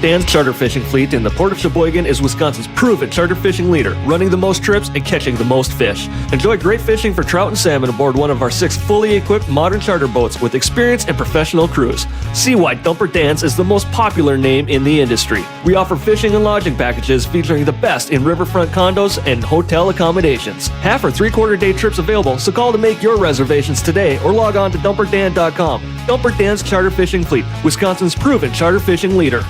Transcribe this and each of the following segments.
Dan's charter fishing fleet in the Port of Sheboygan is Wisconsin's proven charter fishing leader, running the most trips and catching the most fish. Enjoy great fishing for trout and salmon aboard one of our 6 fully equipped modern charter boats with experience and professional crews. See why Dumper Dan's is the most popular name in the industry. We offer fishing and lodging packages featuring the best in riverfront condos and hotel accommodations. Half or 3/4 day trips available, so call to make your reservations today or log on to dumperdan.com. Dumper Dan's Charter Fishing Fleet, Wisconsin's proven charter fishing leader.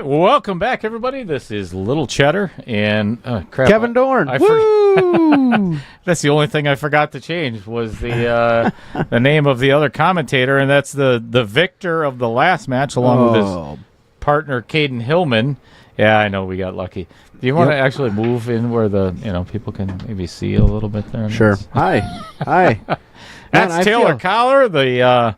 Welcome back, everybody. This is Little Cheddar and crap, Kevin Dorn. That's the only thing I forgot to change was the name of the other commentator, and that's the victor of the last match, along with his partner Caden Hillman. Yeah, I know we got lucky. Do you want to actually move in where the people can maybe see a little bit there? Sure. Hi. That's Man, Taylor Collar, the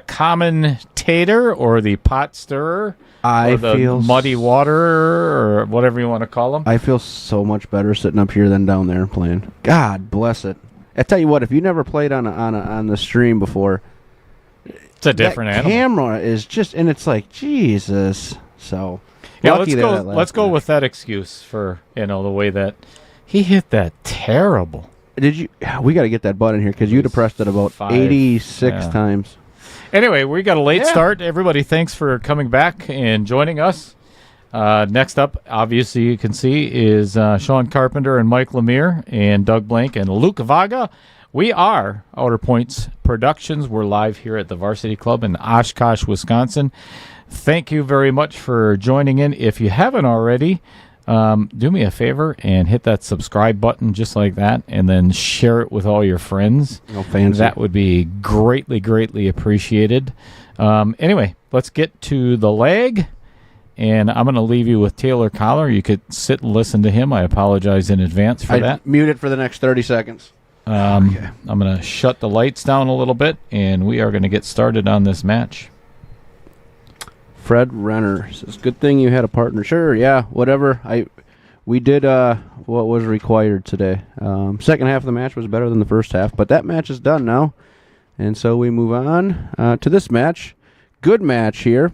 commentator or the pot stirrer. I feel muddy water or whatever you want to call them. I feel so much better sitting up here than down there playing. God bless it. I tell you what, if you never played on the stream before, it's a different animal. Camera is just, and it's like Jesus. So yeah, let's go with that excuse for the way that he hit that terrible. Did you? We got to get that button here because you'd have pressed it about 86 times. Anyway, we got a late start. Everybody, thanks for coming back and joining us. Next up, obviously, you can see is Shawn Carpenter and Mike Lemire and Doug Blank and Luke Vaga. We are Outer Points Productions. We're live here at the Varsity Club in Oshkosh, Wisconsin. Thank you very much for joining in. If you haven't already, do me a favor and hit that subscribe button just like that, and then share it with all your friends. Oh, fancy. That would be greatly, greatly appreciated. Anyway, let's get to the leg, and I'm going to leave you with Taylor Collar. You could sit and listen to him. I apologize in advance for that. Mute it for the next 30 seconds. Okay. I'm going to shut the lights down a little bit, and we are going to get started on this match. Fred Renner says, "Good thing you had a partner." Sure, yeah, whatever. We did what was required today. Second half of the match was better than the first half, but that match is done now, and so we move on to this match. Good match here.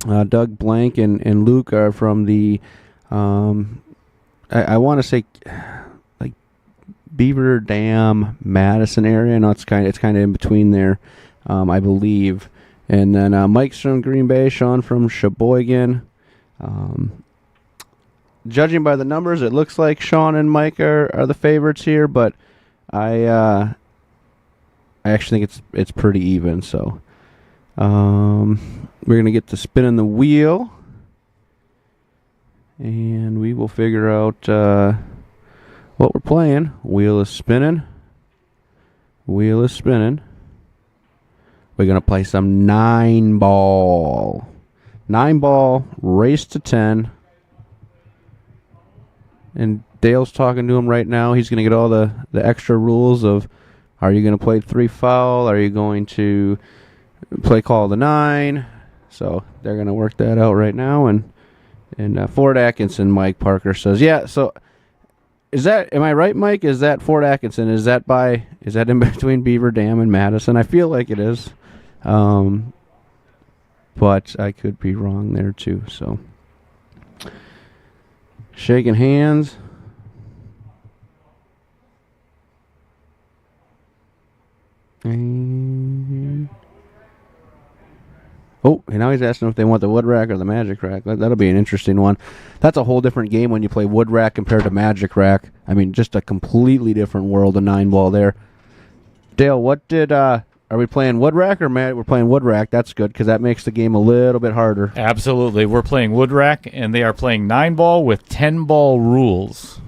Doug Blank and Luke are from the I want to say like Beaver Dam, Madison area. No, it's kind of in between there, I believe. And then Mike's from Green Bay, Shawn from Sheboygan. Judging by the numbers, it looks like Shawn and Mike are the favorites here, but I actually think it's pretty even. So we're gonna get to spinning the wheel, and we will figure out what we're playing. Wheel is spinning. Wheel is spinning. We're going to play some 9-ball. 9-ball, race to 10. And Dale's talking to him right now. He's going to get all the extra rules of, are you going to play 3 foul? Are you going to play call the 9? So they're going to work that out right now. And Fort Atkinson, Mike Parker says, yeah, so am I right, Mike? Is that Fort Atkinson? Is that in between Beaver Dam and Madison? I feel like it is. But I could be wrong there too. So shaking hands. And now he's asking if they want the wood rack or the magic rack. That'll be an interesting one. That's a whole different game when you play wood rack compared to magic rack. I mean, just a completely different world of 9-ball there. Dale, are we playing wood rack or we're playing wood rack? That's good because that makes the game a little bit harder. Absolutely. We're playing wood rack, and they are playing 9-ball with 10-ball rules.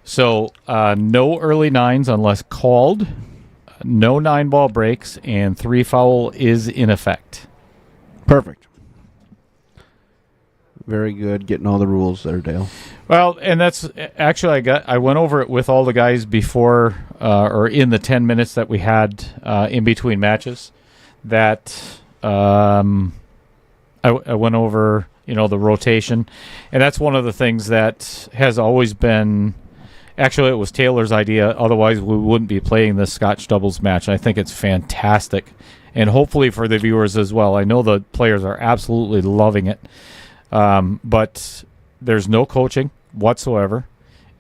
So no early 9s unless called, no 9-ball breaks, and 3 foul is in effect. Perfect. Very good. Getting all the rules there, Dale. Well, and that's actually I went over it with all the guys before or in the 10 minutes that we had in between matches. That I went over, the rotation, and that's one of the things that has always been. Actually, it was Taylor's idea. Otherwise, we wouldn't be playing this Scotch doubles match. I think it's fantastic, and hopefully for the viewers as well. I know the players are absolutely loving it, but there's no coaching whatsoever,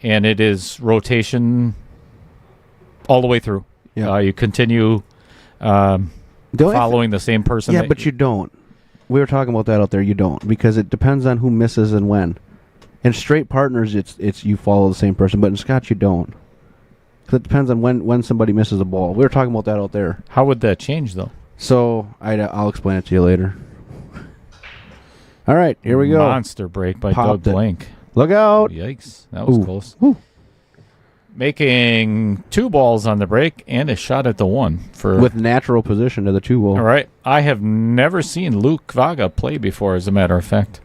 and it is rotation all the way through. Yeah. You continue following the same person. Yeah, but you don't. We were talking about that out there. You don't, because it depends on who misses and when. In straight partners, it's you follow the same person, but in Scotch you don't. 'Cause it depends on when somebody misses a ball. We were talking about that out there. How would that change, though? So I'll explain it to you later. All right, here we go. Monster break by Popped Doug it. Blank. Look out! Yikes, that was Ooh. close. Woo. Making 2 balls on the break and a shot at the 1 for. With natural position to the 2 ball. All right, I have never seen Luke Vaga play before. As a matter of fact,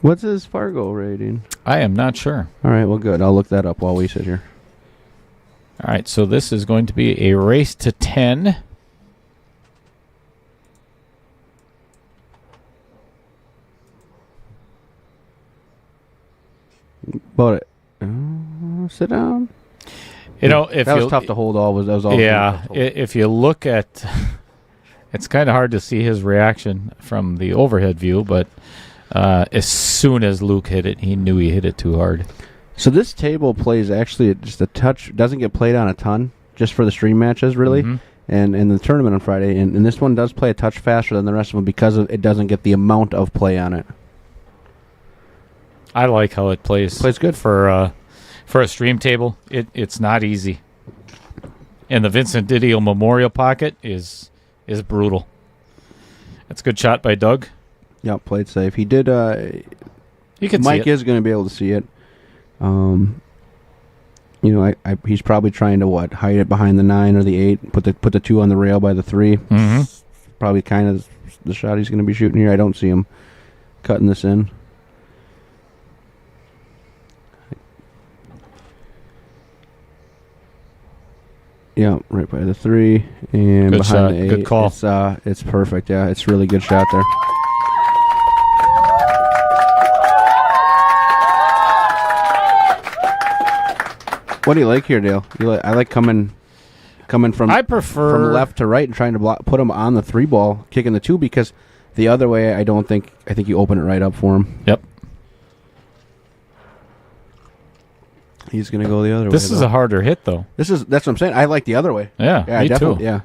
What's his Fargo rating? I am not sure. All right, well, good. I'll look that up while we sit here. All right, so this is going to be a race to 10. About it. Sit down. If that was you, tough to hold. That was all. yeah, if you look at, it's kind of hard to see his reaction from the overhead view, but as soon as Luke hit it, he knew he hit it too hard. So this table plays actually just a touch. Doesn't get played on a ton, just for the stream matches, really, and in the tournament on Friday. And this one does play a touch faster than the rest of them because it doesn't get the amount of play on it. I like how it plays. Plays good for a stream table. It's not easy, and the Vincent Didio Memorial Pocket is brutal. That's a good shot by Doug. Yeah, played safe. He did. You can Mike see it. is going to be able to see it. He's probably trying to hide it behind the 9 or the 8. Put the 2 on the rail by the 3. Mm-hmm. Probably kind of the shot he's going to be shooting here. I don't see him cutting this in. Yeah, right by the 3 and Good behind shot. the 8. Good call. It's perfect. Yeah, it's really good shot there. What do you like here, Dale? I like coming from. I prefer from left to right and trying to put him on the 3 ball, kicking the 2, because the other way I think you open it right up for him. Yep. He's gonna go the other way. This is a harder hit, though. That's what I'm saying. I like the other way. Yeah, me definitely. too. Yeah.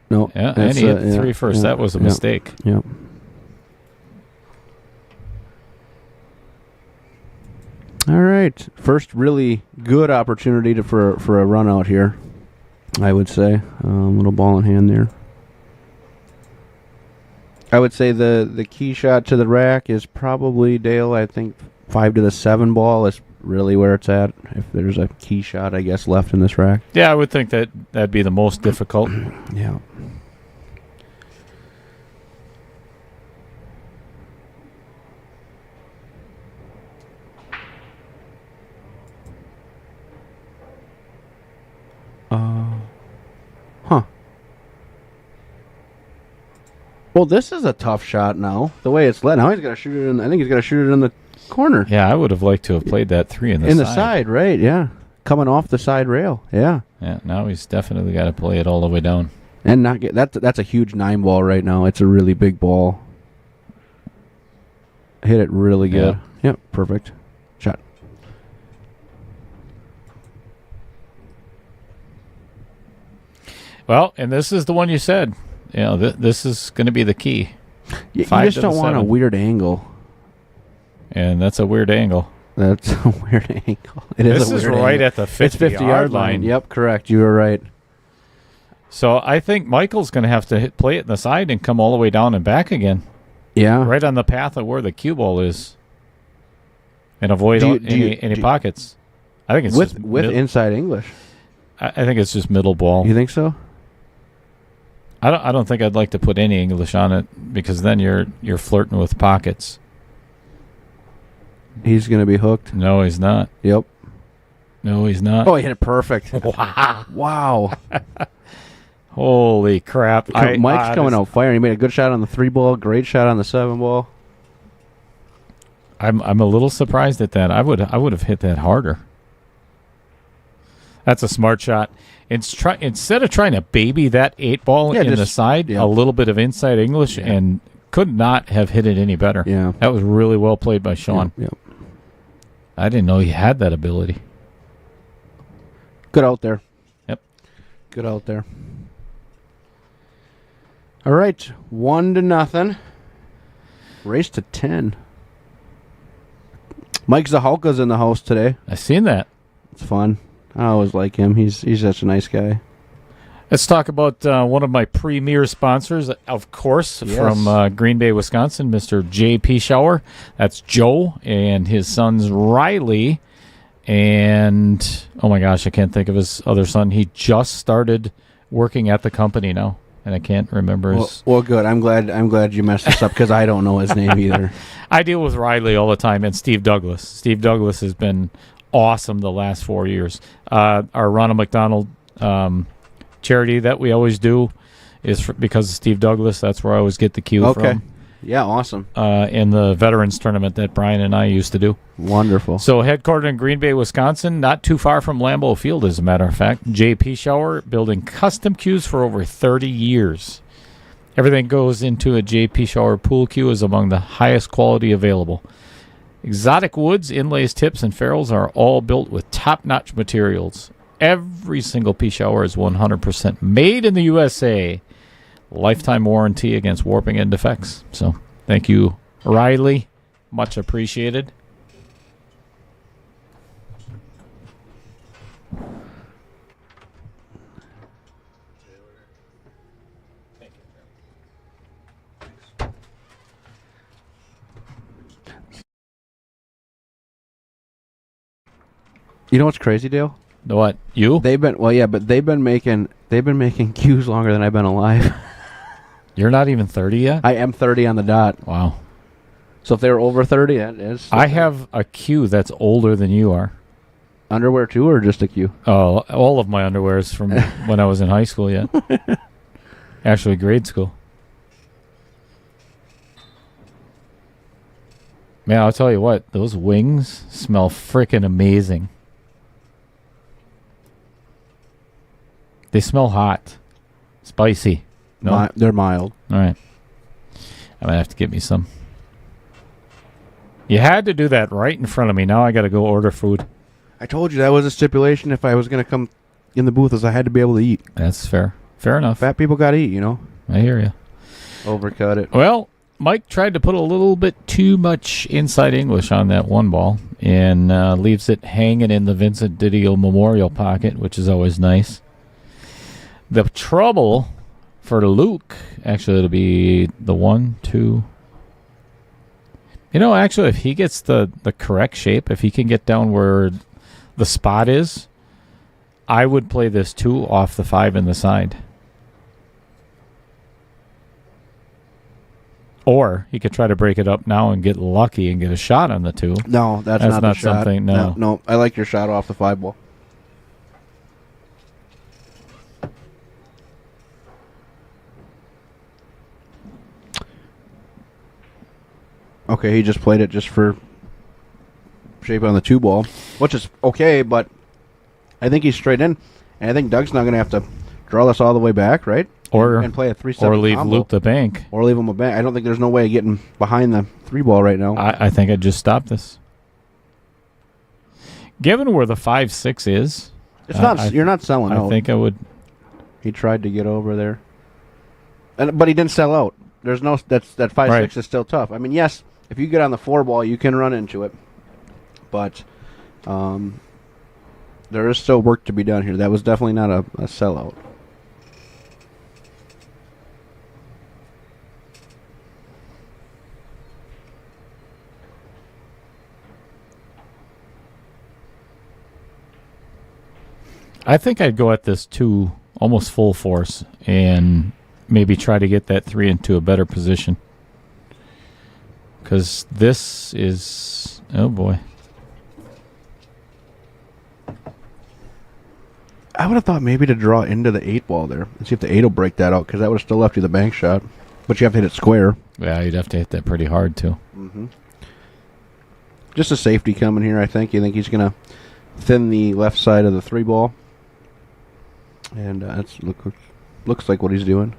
No. Yeah, and he hit 3 first. Yeah, That was a mistake. Yep. All right, first really good opportunity for a run out here, I would say. Little ball in hand there. I would say the key shot to the rack is probably, Dale, I think 5 to the 7 ball is really where it's at. If there's a key shot, I guess, left in this rack. Yeah, I would think that'd be the most difficult. Yeah. Well, this is a tough shot now. The way it's led. Now he's got to shoot it in. I think he's got to shoot it in the corner. Yeah, I would have liked to have played that 3 in the side. In the side, right, yeah. Coming off the side rail, yeah. Yeah, now he's definitely got to play it all the way down. And not get that's a huge 9 ball right now. It's a really big ball. Hit it really good. Yep, perfect. Shot. Well, and this is the one you said. This is going to be the key. You just don't want a 7. weird angle. And that's a weird angle. That's a weird angle. This is right at the 50-yard line. Yep, correct. You were right. So I think Michael's going to have to play it in the side and come all the way down and back again. Yeah. Right on the path of where the cue ball is. And avoid any pockets. I think it's with inside English. I think it's just middle ball. You think so? I don't think I'd like to put any English on it because then you're flirting with pockets. He's going to be hooked. No, he's not. Yep. No, he's not. Oh, he hit it perfect. Wow. Wow. Holy crap. Mike's coming out firing. He made a good shot on the 3-ball, great shot on the 7-ball. I'm a little surprised at that. I would have hit that harder. That's a smart shot. Instead of trying to baby that 8-ball in the side, a little bit of inside English, and could not have hit it any better. Yeah. That was really well played by Shawn. Yep. I didn't know he had that ability. Good out there. Yep. Good out there. All right. 1-0. Race to 10. Mike Zahalka's in the house today. I seen that. It's fun. I always like him. He's such a nice guy. Let's talk about one of my premier sponsors, of course, from Green Bay, Wisconsin, Mr. J.P. Shower. That's Joe and his sons Riley. And, oh my gosh, I can't think of his other son. He just started working at the company now, and I can't remember his... Well, good. I'm glad you messed this up because I don't know his name either. I deal with Riley all the time, and Steve Douglas. Steve Douglas has been awesome the last 4 years. Our Ronald McDonald charity that we always do is because of Steve Douglas. That's where I always get the cue from. Yeah, awesome. In the Veterans Tournament that Brian and I used to do. Wonderful. So headquartered in Green Bay, Wisconsin, not too far from Lambeau Field, as a matter of fact. JP Shower, building custom cues for over 30 years. Everything goes into a JP Shower pool cue is among the highest quality available. Exotic woods, inlays, tips, and ferrules are all built with top-notch materials. Every single P shower is 100% made in the USA. Lifetime warranty against warping and defects. So, thank you, Riley. Much appreciated. You know what's crazy, Dale? What? You? They've been making cues longer than I've been alive. You're not even 30 yet? I am 30 on the dot. Wow. So if they were over 30, that is. I have a cue that's older than you are. Underwear too, or just a cue? Oh, all of my underwear is from when I was in high school yet. Actually, grade school. Man, I'll tell you what, those wings smell freaking amazing. They smell hot. Spicy. No? They're mild. All right. I might have to get me some. You had to do that right in front of me. Now I got to go order food. I told you that was a stipulation if I was going to come in the booth, as I had to be able to eat. That's fair. Fair enough. Fat people got to eat, you know. I hear you. Overcut it. Well, Mike tried to put a little bit too much inside English on that 1 ball and leaves it hanging in the Vincent Didio Memorial pocket, which is always nice. The trouble for Luke, actually, it'll be the 1, 2. You know, actually, if he gets the correct shape, if he can get down where the spot is, I would play this 2 off the 5 in the side. Or he could try to break it up now and get lucky and get a shot on the 2. No, that's not the shot. Something. No, I like your shot off the 5 ball. Okay, he just played it just for shape on the 2 ball, which is okay, but I think he's straight in, and I think Doug's not going to have to draw this all the way back, right? And play a 3-7 or leave combo. Luke the bank. Or leave him a bank. I don't think there's no way of getting behind the 3 ball right now. I think I'd just stop this. Given where the 5-6 is, it's not. You're not selling out. I think I would. He tried to get over there, but he didn't sell out. There's no that 5-6 is still tough. I mean, yes, if you get on the 4 ball, you can run into it, but there is still work to be done here. That was definitely not a sellout. I think I'd go at this 2 almost full force and maybe try to get that 3 into a better position. Because this is... Oh, boy. I would have thought maybe to draw into the 8 ball there and see if the 8 will break that out, because that would have still left you the bank shot. But you have to hit it square. Yeah, you'd have to hit that pretty hard, too. Mm-hmm. Just a safety coming here, I think. You think he's going to thin the left side of the 3 ball. And that's looks like what he's doing.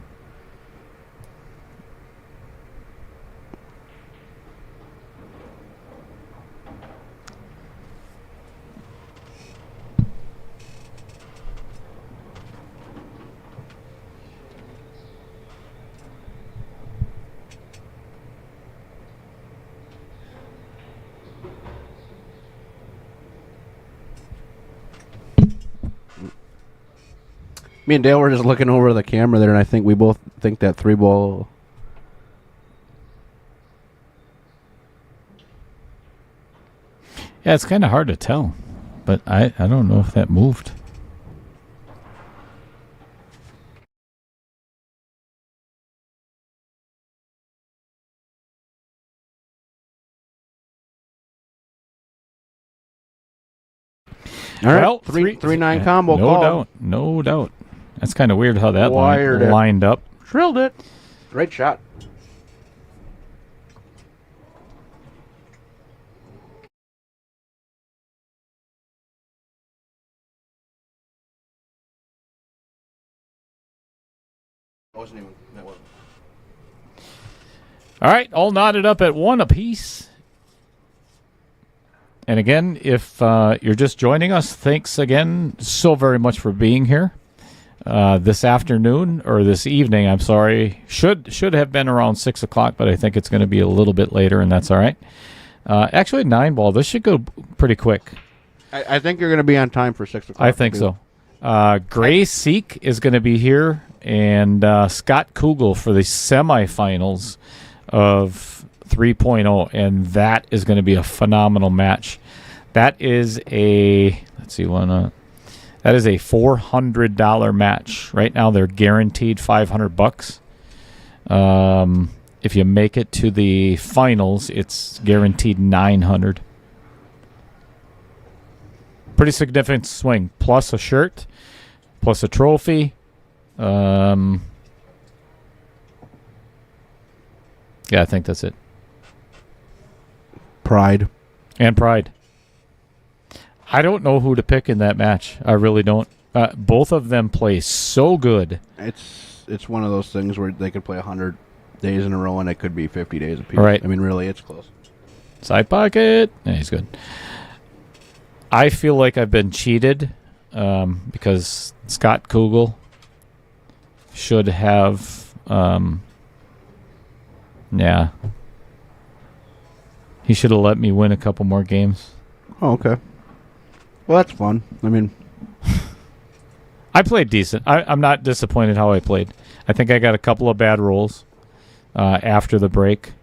Me and Dale were just looking over the camera there, and I think we both think that 3 ball. Yeah, it's kind of hard to tell, but I don't know if that moved. All right, Well, 3-9 combo no call. doubt, no doubt. That's kind of weird how that Wired it. lined up. Drilled it. Great shot. Wasn't even that wasn't. All right, all knotted up at 1 apiece. And again, if you're just joining us, thanks again so very much for being here. This afternoon, or this evening, I'm sorry, should have been around 6 o'clock, but I think it's going to be a little bit later, and that's all right. Actually, 9 ball, this should go pretty quick. I think you're going to be on time for 6 o'clock. I think so. Gray Seek is going to be here, and Scott Kugel for the semifinals of 3.0, and that is going to be a phenomenal match. That is a, let's see, that is a $400 match. Right now, they're guaranteed $500. If you make it to the finals, it's guaranteed $900. Pretty significant swing. Plus a shirt, plus a trophy. Yeah, I think that's it. Pride. And pride. I don't know who to pick in that match. I really don't. Both of them play so good. It's one of those things where they could play 100 days in a row, and it could be 50 days apiece. Right. I mean, really, it's close. Side pocket. Yeah, he's good. I feel like I've been cheated because Scott Kugel should have... yeah. He should have let me win a couple more games. Oh, okay. Well, that's fun. I mean... I played decent. I'm not disappointed how I played. I think I got a couple of bad rolls after the break.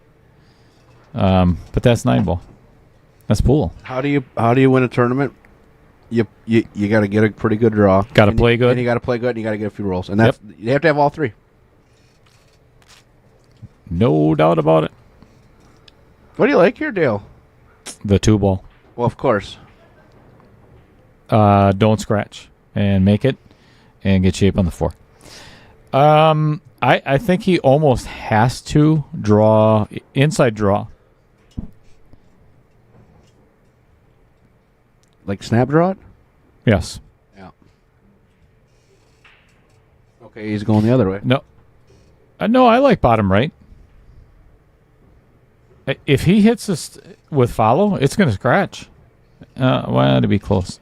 But that's 9 ball. That's pool. How do you win a tournament? You got to get a pretty good draw. Got to play good. And you got to play good, and you got to get a few rolls. And that's you have to have all 3. No doubt about it. What do you like here, Dale? The 2 ball. Well, of course. Don't scratch and make it and get shape on the 4. I think he almost has to draw inside draw. Like snap draw it? Yes. Yeah. Okay, he's going the other way. No. No, I like bottom right. If he hits us with follow, it's going to scratch. Well, to be close.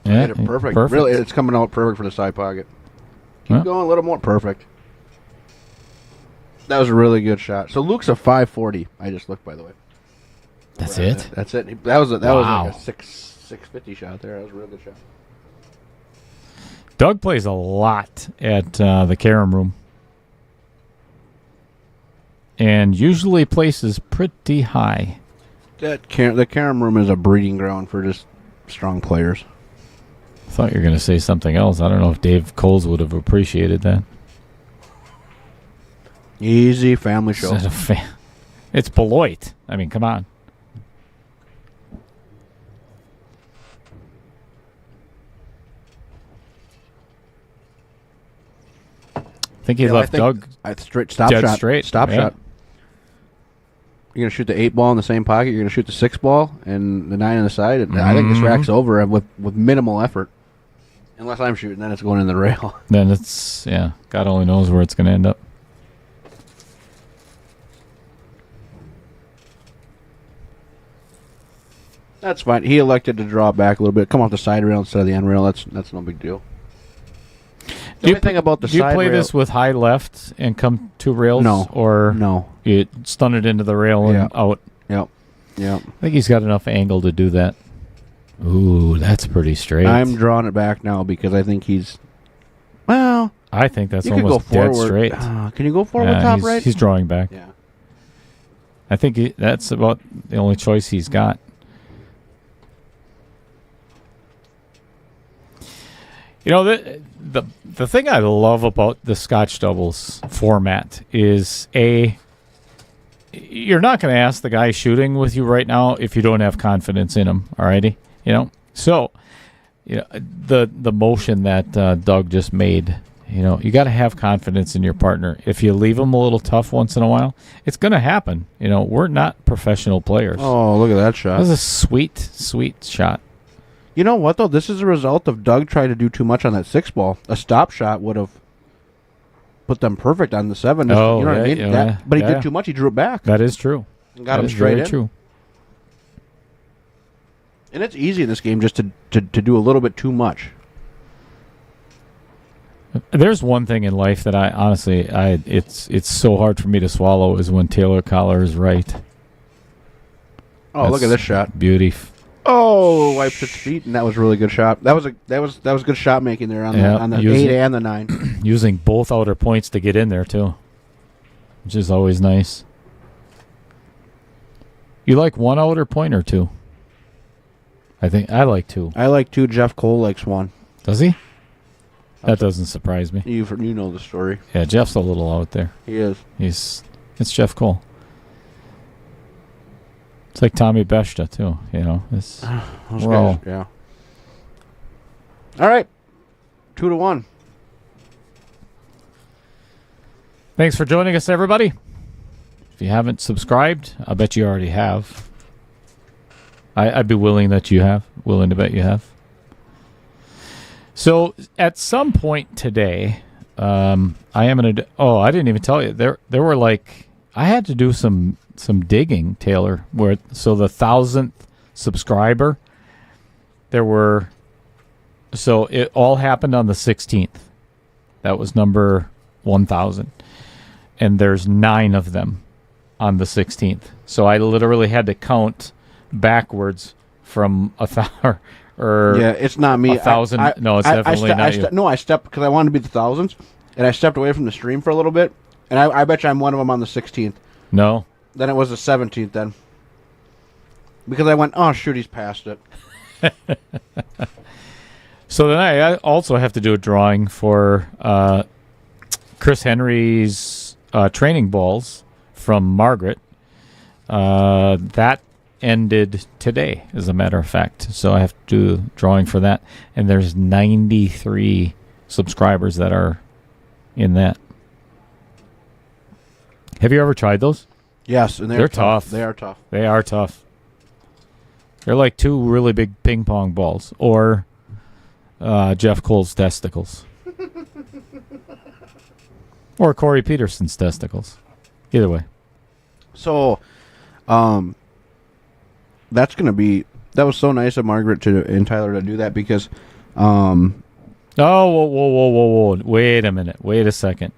Yeah, hit it perfect. Really, it's coming out perfect for the side pocket. Keep going a little more perfect. That was a really good shot. So Luke's a 540. I just looked, by the way. That's it? That's it. That was like a 650 shot there. That was a real good shot. Doug plays a lot at the Carom Room. And usually places pretty high. The Carom Room is a breeding ground for just strong players. I thought you were going to say something else. I don't know if Dave Coles would have appreciated that. Easy family show. It's Beloit. I mean, come on. I think he left Doug stop dead shot. straight. Stop Yeah. shot. You're going to shoot the 8 ball in the same pocket. You're going to shoot the 6 ball and the 9 on the side. And I think this rack's over with minimal effort. Unless I'm shooting, then it's going in the rail. Then it's, God only knows where it's going to end up. That's fine. He elected to draw back a little bit, come off the side rail instead of the end rail. That's no big deal. The only thing about the do you side play rail, this with high left and come 2 rails? No. Or no. you stun it into the rail and out? Yep. I think he's got enough angle to do that. Ooh, that's pretty straight. I'm drawing it back now because I think he's. Well, I think that's you can go almost dead forward. straight. Can you go forward top he's, right? He's drawing back. Yeah. I think that's about the only choice he's got. You know, the thing I love about the Scotch doubles format is you're not going to ask the guy shooting with you right now if you don't have confidence in him. Alrighty, So, the motion that Doug just made. You got to have confidence in your partner. If you leave him a little tough once in a while, it's going to happen. We're not professional players. Oh, look at that shot! That was a sweet, sweet shot. You know what, though? This is a result of Doug trying to do too much on that 6 ball. A stop shot would have put them perfect on the 7. You know what I mean? But he did too much. He drew it back. That is true. And got him straight in. True. And it's easy in this game just to do a little bit too much. There's one thing in life that I honestly, it's so hard for me to swallow is when Taylor Collar is right. Oh, look at this shot! Beauty. Oh, wiped its feet, and that was a really good shot. That was good shot making there on the 8 and the 9. Using both outer points to get in there too, which is always nice. You like one outer point or 2? I think I like 2. I like 2. Jeff Cole likes 1. Does he? That doesn't surprise me. You know the story. Yeah, Jeff's a little out there. He is. It's Jeff Cole. It's like Tommy Beshta too. Yeah. All right, 2-1. Thanks for joining us, everybody. If you haven't subscribed, I bet you already have. I'd be willing to bet you have. So at some point today, I am going to. I didn't even tell you there were I had to do some digging, Taylor. So the 1,000th subscriber, so it all happened on the 16th. That was number 1,000, and there's 9 of them on the 16th. So I literally had to count backwards from 1,000. It's not me. 1,000. No, it's definitely not you. No, I stepped because I wanted to be the 1000s, and I stepped away from the stream for a little bit, and I bet you I'm one of them on the 16th. No. Then it was the 17th then. Because I went, oh, shoot, he's past it. So then I also have to do a drawing for Chris Henry's training balls from Margaret. That ended today, as a matter of fact. So I have to do a drawing for that. And there's 93 subscribers that are in that. Have you ever tried those? Yes, and they're tough. They are tough. They are tough. They're like 2 really big ping pong balls, or Jeff Cole's testicles, or Corey Peterson's testicles. Either way. So, that's going to be. That was so nice of Margaret and Tyler to do that because. Oh, whoa! Wait a minute. Wait a second.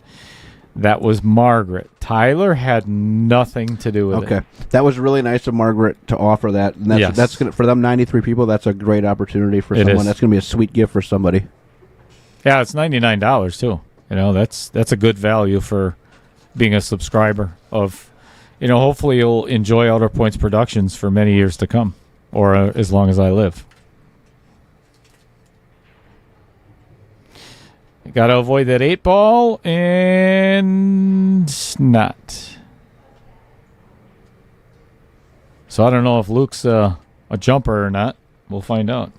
That was Margaret. Tyler had nothing to do with it. Okay, that was really nice of Margaret to offer that. And that's gonna, for them 93 people. That's a great opportunity for someone. That's going to be a sweet gift for somebody. Yeah, it's $99 too. That's a good value for being a subscriber of. Hopefully you'll enjoy Outer Points Productions for many years to come, or as long as I live. Got to avoid that 8 ball and not. So I don't know if Luke's a jumper or not. We'll find out.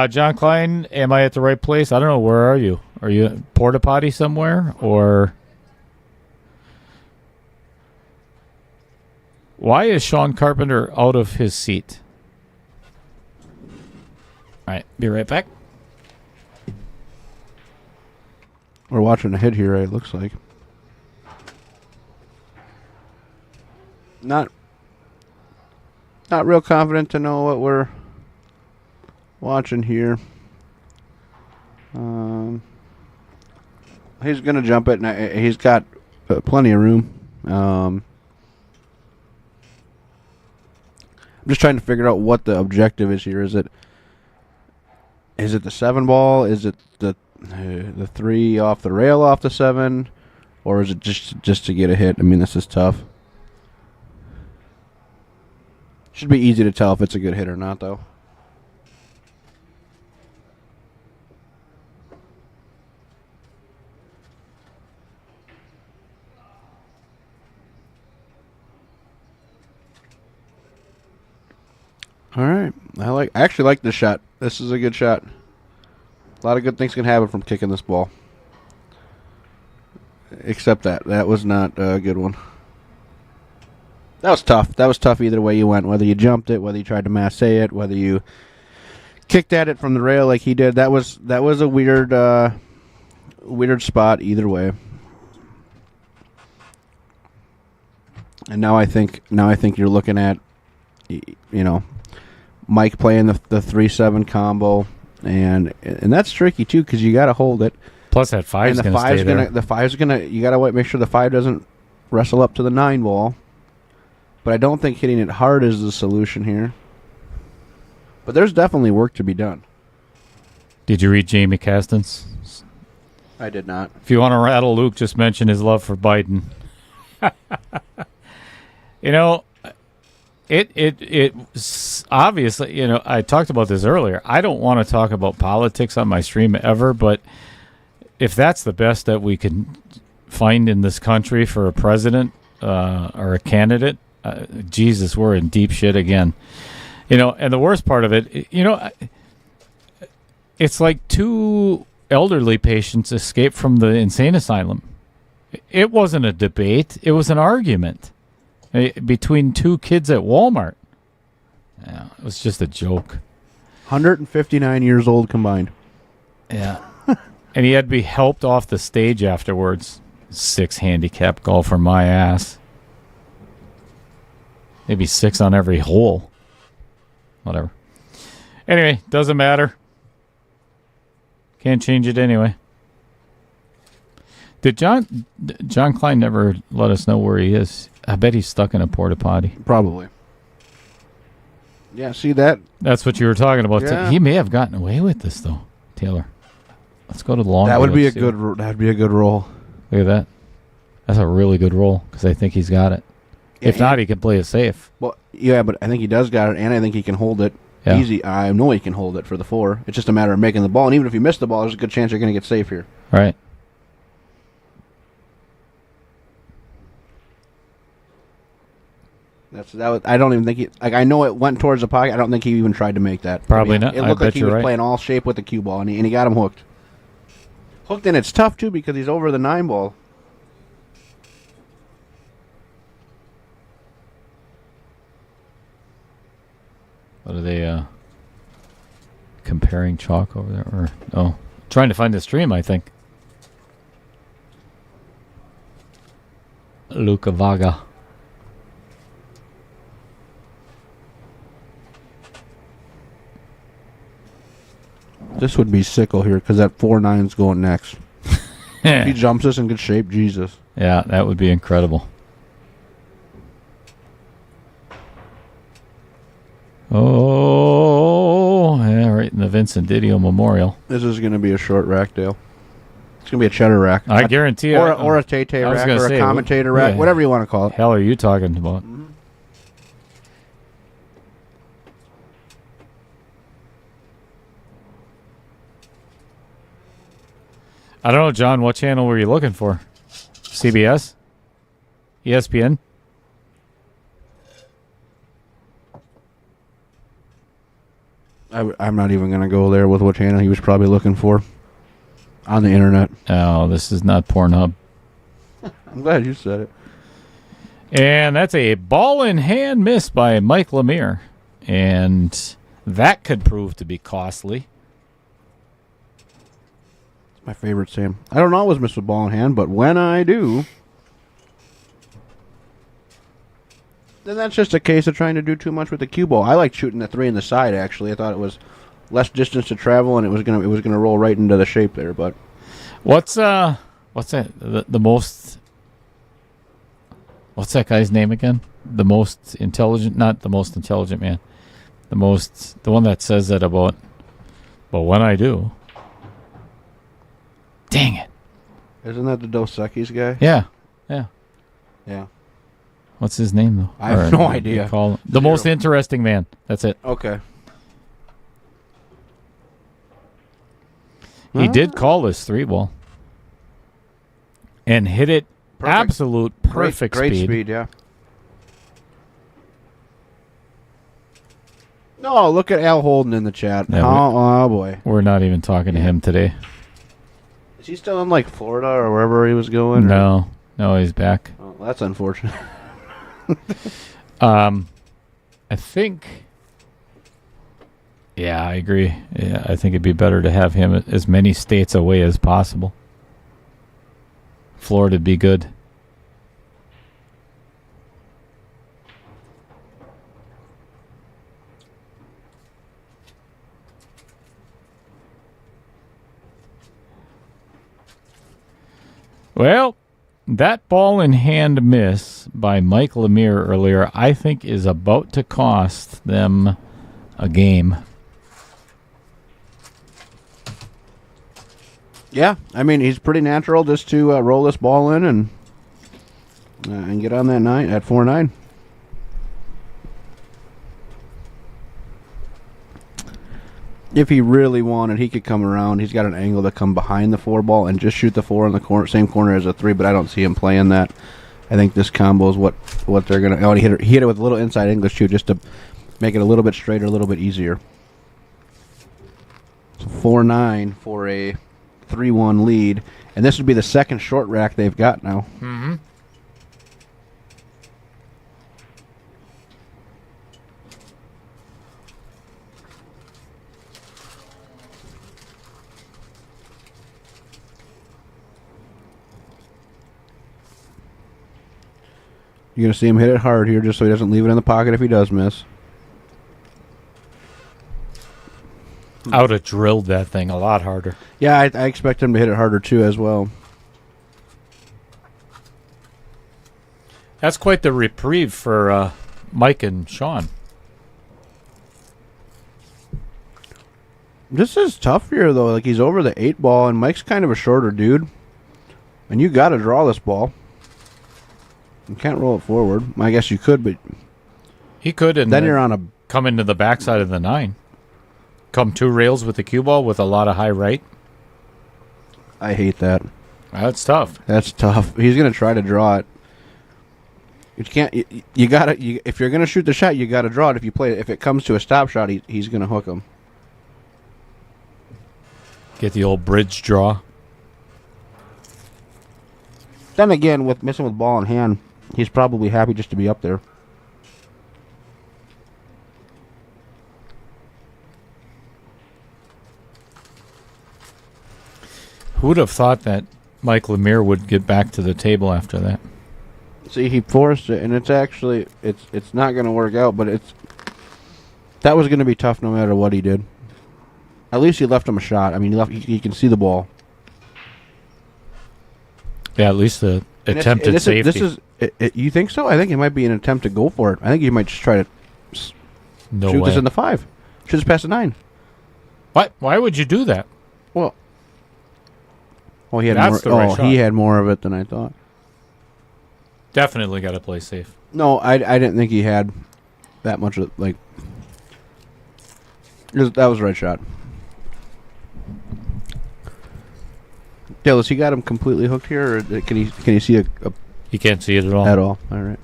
John Klein, am I at the right place? I don't know. Where are you? Are you at porta potty somewhere or? Why is Shawn Carpenter out of his seat? All right, be right back. We're watching a hit here, it looks like. Not real confident to know what we're watching here. He's going to jump it, and he's got plenty of room. I'm just trying to figure out what the objective is here. Is it the 7 ball? Is it the 3 off the rail off the 7? Or is it just to get a hit? I mean, this is tough. Should be easy to tell if it's a good hit or not, though. All right. I actually like this shot. This is a good shot. A lot of good things can happen from kicking this ball. Except that. That was not a good one. That was tough. That was tough either way you went. Whether you jumped it, whether you tried to masse it, whether you kicked at it from the rail like he did. That was a weird spot either way. And now I think you're looking at, Mike playing the 3-7 combo, and that's tricky too because you got to hold it. Plus that 5's going to stay there. The 5's going to, you got to make sure the 5 doesn't wrestle up to the 9 ball. But I don't think hitting it hard is the solution here. But there's definitely work to be done. Did you read Jamie Caston's? I did not. If you want to rattle Luke, just mention his love for Biden. It obviously, I talked about this earlier. I don't want to talk about politics on my stream ever, but if that's the best that we can find in this country for a president or a candidate, Jesus, we're in deep shit again. And the worst part of it, it's like 2 elderly patients escaped from the insane asylum. It wasn't a debate. It was an argument between 2 kids at Walmart. Yeah, it was just a joke. 159 years old combined. Yeah. And he had to be helped off the stage afterwards. 6 handicap golfer, my ass. Maybe 6 on every hole. Whatever. Anyway, doesn't matter. Can't change it anyway. Did John Klein never let us know where he is? I bet he's stuck in a porta potty. Probably. Yeah, see that? That's what you were talking about. Yeah. He may have gotten away with this though, Taylor. Let's go to the long. That would be a good roll. Look at that. That's a really good roll because I think he's got it. Yeah, if not, he can play it safe. Well, yeah, but I think he does got it, and I think he can hold it easy. I know he can hold it for the 4. It's just a matter of making the ball, and even if you miss the ball, there's a good chance you're going to get safe here. Right. I don't even think he. I know it went towards the pocket. I don't think he even tried to make that. Probably not. It looked like he was playing all shape with the cue ball, and he got him hooked. And it's tough too because he's over the 9 ball. What are they comparing chalk over there? Or trying to find the stream, I think. Luca Vaga. This would be sickle here because that 4-9's going next. If he jumps this in good shape, Jesus. Yeah, that would be incredible. Oh, yeah, right in the Vincent Didio Memorial. This is going to be a short rack, Dale. It's going to be a cheddar rack. I guarantee it. Or a Tay-Tay rack, or a commentator rack, whatever you want to call it. Hell are you talking about? Mm-hmm. I don't know, John. What channel were you looking for? CBS? ESPN? I'm not even going to go there with what channel he was probably looking for on the internet. Oh, this is not Pornhub. I'm glad you said it. And that's a ball in hand miss by Mike Lemire. And that could prove to be costly. It's my favorite, Sam. I don't always miss with ball in hand, but when I do, then that's just a case of trying to do too much with the cue ball. I like shooting the 3 in the side, actually. I thought it was less distance to travel, and it was gonna roll right into the shape there. But what's that? The most. What's that guy's name again? The most intelligent, not the most intelligent man. The one that says that about. But when I do. Dang it! Isn't that the Dos Equis guy? Yeah. Yeah. What's his name though? I have no idea. Call him the most interesting man. That's it. Okay. He did call this 3-ball. And hit it absolute perfect great speed. speed, yeah. No, look at Al Holden in the chat. Yeah, oh boy. We're not even talking to him today. Is he still in like Florida or wherever he was going? No, he's back. Oh, that's unfortunate. I think. Yeah, I agree. Yeah, I think it'd be better to have him as many states away as possible. Florida'd be good. Well, that ball in hand miss by Mike Lemire earlier, I think, is about to cost them a game. Yeah, I mean, he's pretty natural just to roll this ball in and get on that 9 at 4-9. If he really wanted, he could come around. He's got an angle to come behind the 4 ball and just shoot the 4 in the same corner as a 3, but I don't see him playing that. I think this combo is what they're going to... Oh, he hit it with a little inside English shoot just to make it a little bit straighter, a little bit easier. So 4-9 for a 3-1 lead. And this would be the second short rack they've got now. Mm-hmm. You're going to see him hit it hard here just so he doesn't leave it in the pocket if he does miss. I would have drilled that thing a lot harder. Yeah, I expect him to hit it harder too as well. That's quite the reprieve for Mike and Shawn. This is tough here, though. Like, he's over the 8 ball, and Mike's kind of a shorter dude. And you got to draw this ball. You can't roll it forward. I guess you could, but... He could, and then you're on a... come into the backside of the 9. Come 2 rails with the cue ball with a lot of high right. I hate that. That's tough. That's tough. He's going to try to draw it. You can't... You got to... If you're going to shoot the shot, you got to draw it. If it comes to a stop shot, he's going to hook him. Get the old bridge draw. Then again, with missing with ball in hand, he's probably happy just to be up there. Who would have thought that Mike Lemire would get back to the table after that? See, he forced it, and it's actually it's not going to work out. But that was going to be tough no matter what he did. At least he left him a shot. I mean, he can see the ball. Yeah, at least the attempted safety. You think so? I think it might be an attempt to go for it. I think he might just try to shoot this in the 5. Should just pass the 9. What? Why would you do that? Well, he had That's more. the right shot. He had more of it than I thought. Definitely got to play safe. No, I didn't think he had that much of that was the right shot. Dallas, you got him completely hooked here, or can you see a You can't see it at all. at all? All right.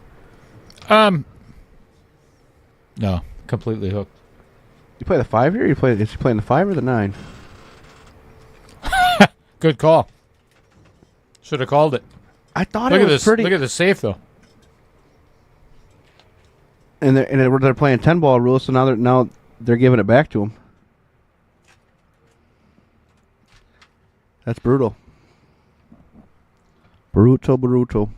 No, completely hooked. You play the 5 here? Is he playing the 5 or the 9? Good call. Should have called it. I thought Look it at was this. pretty. Look at the safe though. And they're playing 10-ball rules, so now they're giving it back to him. That's brutal. Brutal.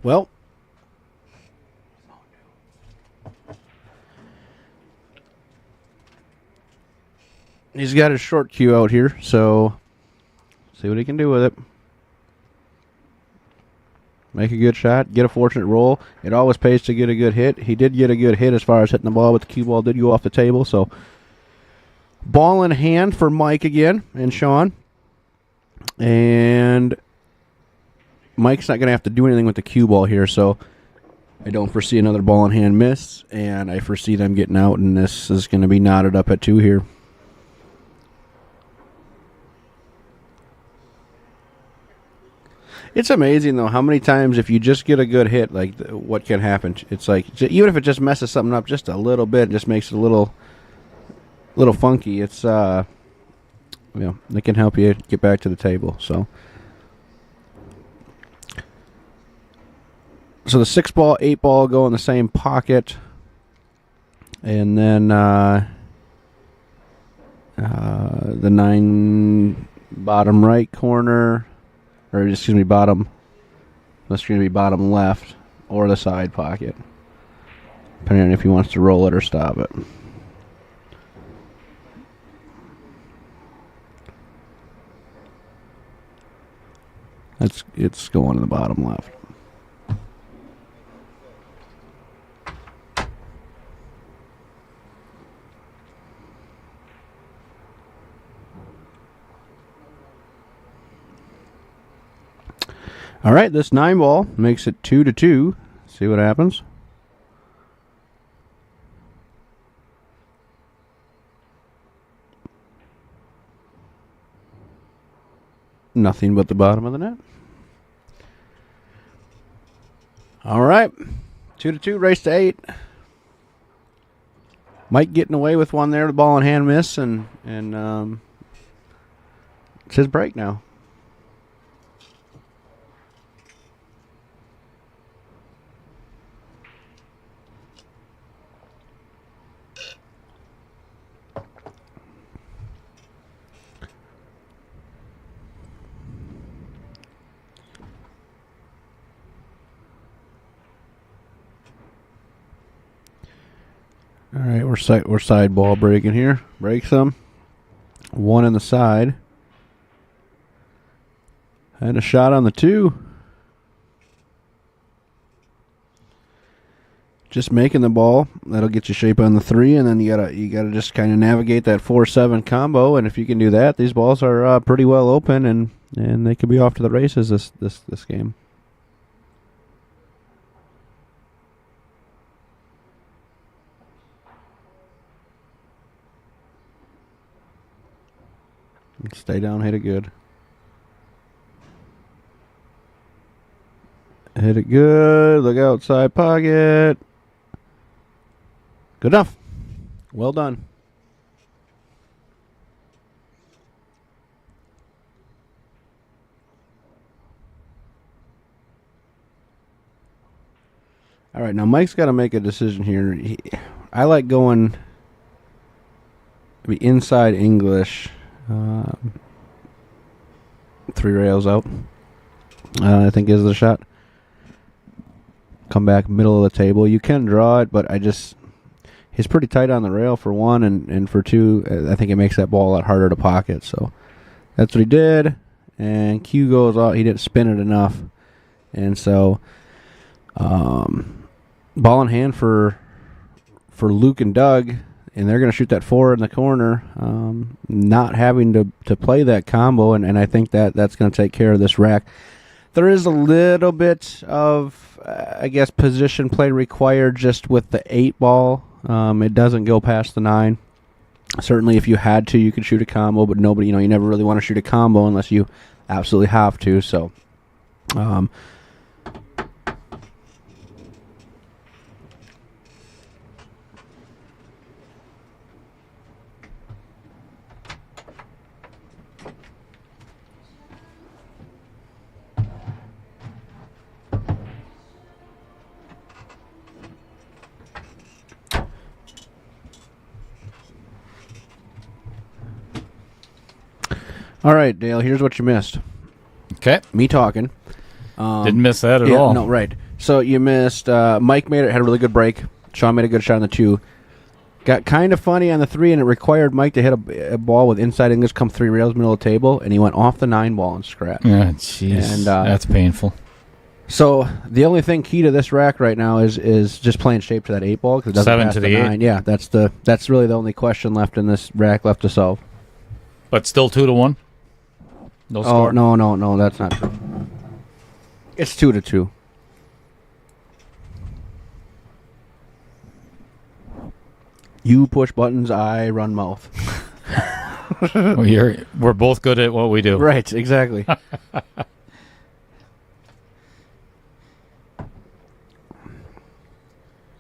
Well, he's got his short cue out here, so see what he can do with it. Make a good shot, get a fortunate roll. It always pays to get a good hit. He did get a good hit as far as hitting the ball, but the cue ball did go off the table, so ball in hand for Mike again and Shawn. And Mike's not going to have to do anything with the cue ball here, so I don't foresee another ball in hand miss, and I foresee them getting out, and this is going to be knotted up at 2 here. It's amazing, though, how many times if you just get a good hit, like what can happen. It's like, even if it just messes something up just a little bit, just makes it a little funky, it's, it can help you get back to the table, so. So the 6-ball, 8-ball go in the same pocket, and then the 9 bottom right corner, or excuse me, bottom. That's going to be bottom left or the side pocket, depending on if he wants to roll it or stop it. It's going to the bottom left. All right, this 9-ball makes it 2-2. See what happens. Nothing but the bottom of the net. All right, 2-2, race to 8. Mike getting away with one there, the ball in hand miss, and it's his break now. All right, we're side ball breaking here. Break some. 1 in the side. And a shot on the 2. Just making the ball. That'll get you shape on the 3, and then you gotta just kind of navigate that 4-7 combo. And if you can do that, these balls are pretty well open, and they could be off to the races this game. Stay down, hit it good. Hit it good. Look outside pocket. Good enough. Well done. All right, now Mike's got to make a decision here. I like going inside English. 3 rails out, I think is the shot. Come back middle of the table. You can draw it, but he's pretty tight on the rail for 1, and for 2, I think it makes that ball a lot harder to pocket. So that's what he did, and Q goes out. He didn't spin it enough, and so ball in hand for Luke and Doug. And they're going to shoot that 4 in the corner, not having to play that combo, and I think that's going to take care of this rack. There is a little bit of, position play required just with the 8-ball. It doesn't go past the 9. Certainly, if you had to, you could shoot a combo, but nobody, you never really want to shoot a combo unless you absolutely have to. So, all right, Dale, here's what you missed. Okay. Me talking. Didn't miss that at all. No, right. So you missed, Mike had a really good break. Shawn made a good shot on the 2. Got kind of funny on the 3, and it required Mike to hit a ball with inside English come 3 rails, middle of the table, and he went off the 9 ball and scratched. Yeah, jeez. And that's painful. So the only thing key to this rack right now is just playing shape to that 8 ball, because it doesn't 7 pass to the the 8. 9. Yeah, that's really the only question left in this rack left to solve. But still 2-1? No score? No, that's not true. It's 2-2. You push buttons, I run mouth. We're both good at what we do. Right, exactly.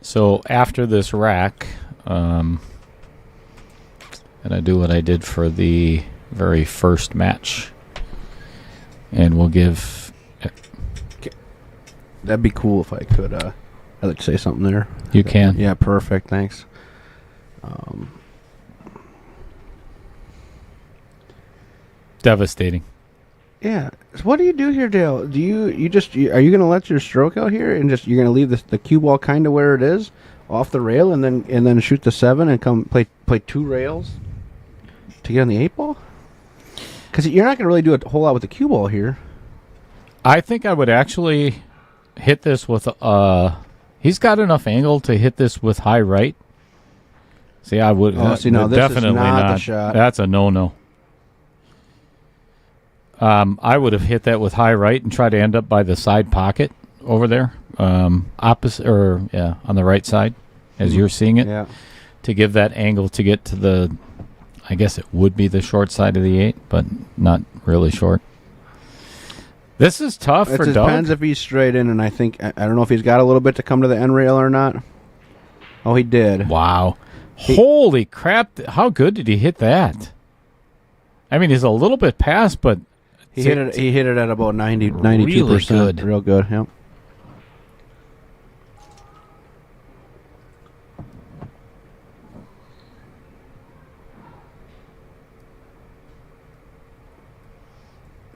So after this rack, and I do what I did for the very first match, and we'll give. That'd be cool if I could. I'd like to say something there. You can. Yeah, perfect. Thanks. Devastating. Yeah. So what do you do here, Dale? Do you are you going to let your stroke out here and you're going to leave the cue ball kind of where it is, off the rail, and then shoot the 7 and come play 2 rails to get on the 8 ball? Because you're not going to really do a whole lot with the cue ball here. I think I would actually hit this with he's got enough angle to hit this with high right. See, I would. No, definitely is not the shot. That's a no. I would have hit that with high right and try to end up by the side pocket over there, opposite on the right side, as you're seeing it. Yeah. To give that angle to get to the, I guess it would be the short side of the 8, but not really short. This is tough for Doug. It depends if he's straight in, and I don't know if he's got a little bit to come to the end rail or not. Oh, he did. Wow. Holy crap. How good did he hit that? I mean, he's a little bit past, but he hit it at about 92%. Really good. Real good, yep.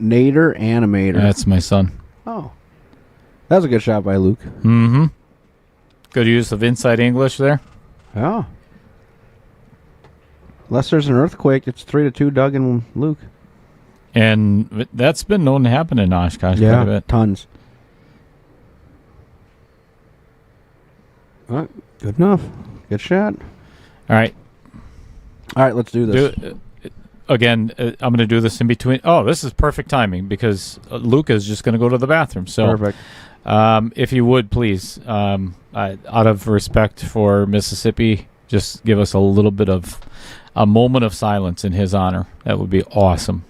Nader Animator. That's my son. Oh. That was a good shot by Luke. Mm-hmm. Good use of inside English there. Yeah. Unless there's an earthquake, it's 3-2 Doug and Luke. And that's been known to happen in Oshkosh quite a bit. Tons. All right, good enough. Good shot. All right, let's do this. Again, I'm going to do this in between. Oh, this is perfect timing because Luke is just going to go to the bathroom. So, perfect. If you would, please, out of respect for Mississippi, just give us a little bit of a moment of silence in his honor. That would be awesome.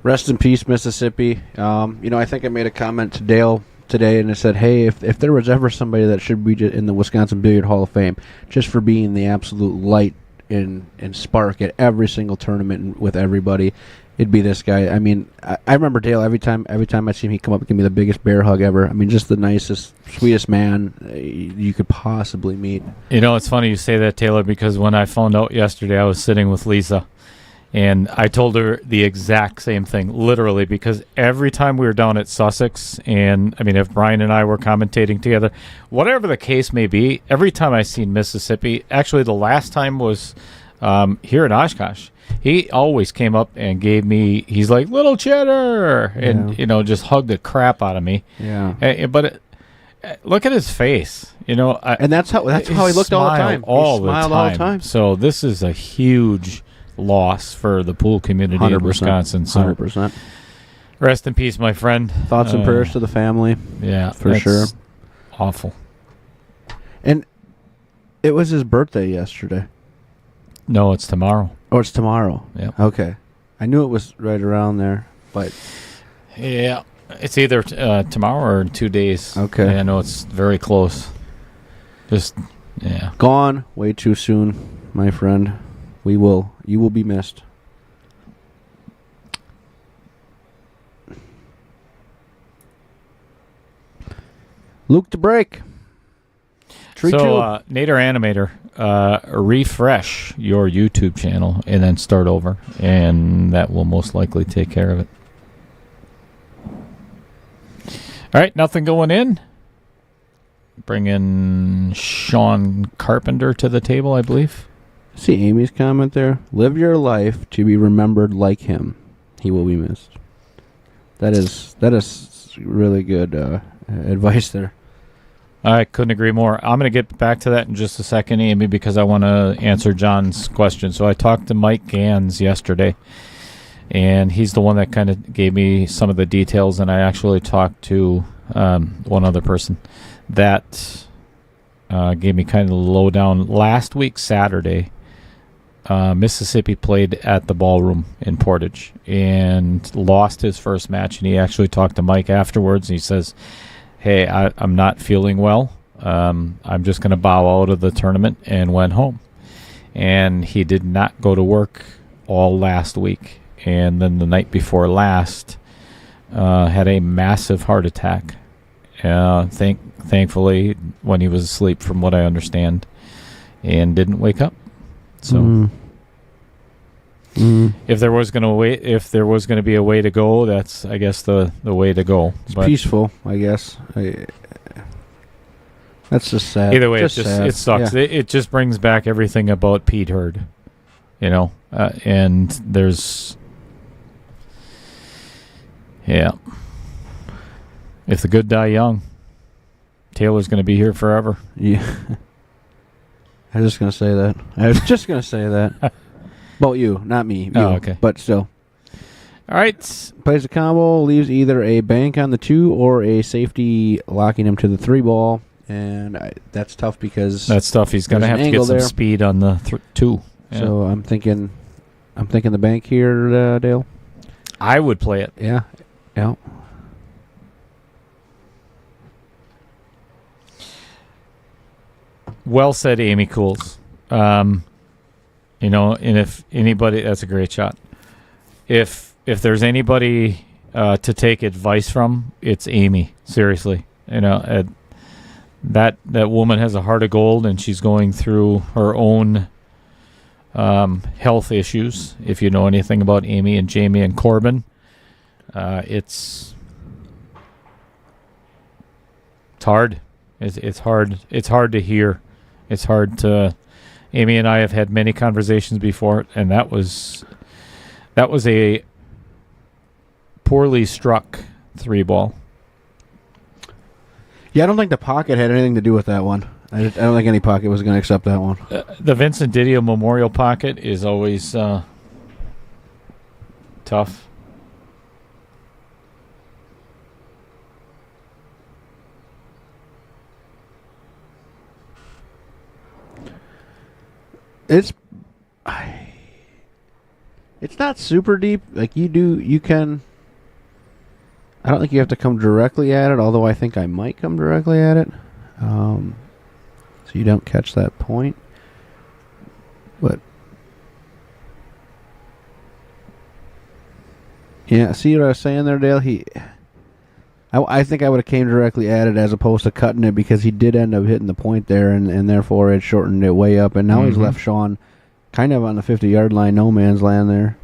Rest in peace, Mississippi. I think I made a comment to Dale today, and I said, hey, if there was ever somebody that should be in the Wisconsin Billiard Hall of Fame, just for being the absolute light and spark at every single tournament with everybody, it'd be this guy. I mean, I remember Dale every time I see him, he'd come up and give me the biggest bear hug ever. I mean, just the nicest, sweetest man you could possibly meet. You know, it's funny you say that, Taylor, because when I found out yesterday, I was sitting with Lisa. And I told her the exact same thing, literally, because every time we were down at Sussex, and I mean, if Brian and I were commentating together, whatever the case may be, every time I seen Mississippi, actually the last time was here in Oshkosh, he always came up and gave me. He's like little cheddar, and just hugged the crap out of me. Yeah. But look at his face. And that's how he looked all the time. He smiled all the time. So this is a huge loss for the pool community 100%, in Wisconsin. So 100%. Rest in peace, my friend. Thoughts and prayers to the family. Yeah, for sure. Awful. And it was his birthday yesterday. No, it's tomorrow. Or it's tomorrow. Yeah. Okay. I knew it was right around there, but yeah, it's either tomorrow or in 2 days. Okay. Yeah, I know it's very close. Gone way too soon, my friend. You will be missed. Luke to break. So, Nader Animator, refresh your YouTube channel and then start over, and that will most likely take care of it. All right, nothing going in. Bring in Shawn Carpenter to the table, I believe. See Amy's comment there? Live your life to be remembered like him. He will be missed. That is really good advice there. I couldn't agree more. I'm going to get back to that in just a second, Amy, because I want to answer John's question. So I talked to Mike Gans yesterday, and he's the one that kind of gave me some of the details, and I actually talked to one other person that gave me kind of the lowdown. Last week, Saturday, Mississippi played at the Ballroom in Portage and lost his first match, and he actually talked to Mike afterwards, and he says, hey, I'm not feeling well. I'm just going to bow out of the tournament, and went home. And he did not go to work all last week. And then the night before last, had a massive heart attack. Thankfully, when he was asleep, from what I understand, and didn't wake up. So, if there was going to be a way to go, that's, I guess, the way to go. It's peaceful, I guess. That's just sad. Either way, it sucks. Yeah. It just brings back everything about Pete Hurd, and there's, if the good die young, Taylor's going to be here forever. Yeah. I was just going to say that. About you, not me. You, okay. But still. All right. Plays a combo, leaves either a bank on the 2 or a safety locking him to the 3 ball. And that's tough because... That's tough. He's going to have to get some speed on the 2. Yeah. So I'm thinking the bank here, Dale. I would play it. Yeah. Yeah. Well said, Amy Cools. And if anybody, that's a great shot. If there's anybody to take advice from, it's Amy. Seriously, that woman has a heart of gold, and she's going through her own health issues. If you know anything about Amy and Jamie and Corbin, it's hard. It's hard. It's hard to hear. It's hard to. Amy and I have had many conversations before, and that was a poorly struck 3 ball. Yeah, I don't think the pocket had anything to do with that one. I don't think any pocket was going to accept that one. The Vincent Didio Memorial pocket is always tough. It's not super deep. Like you can. I don't think you have to come directly at it, although I think I might come directly at it. So you don't catch that point. But yeah, see what I was saying there, Dale? I think I would have came directly at it as opposed to cutting it, because he did end up hitting the point there, and therefore it shortened it way up. And now he's left Shawn kind of on the 50-yard line, no man's land there.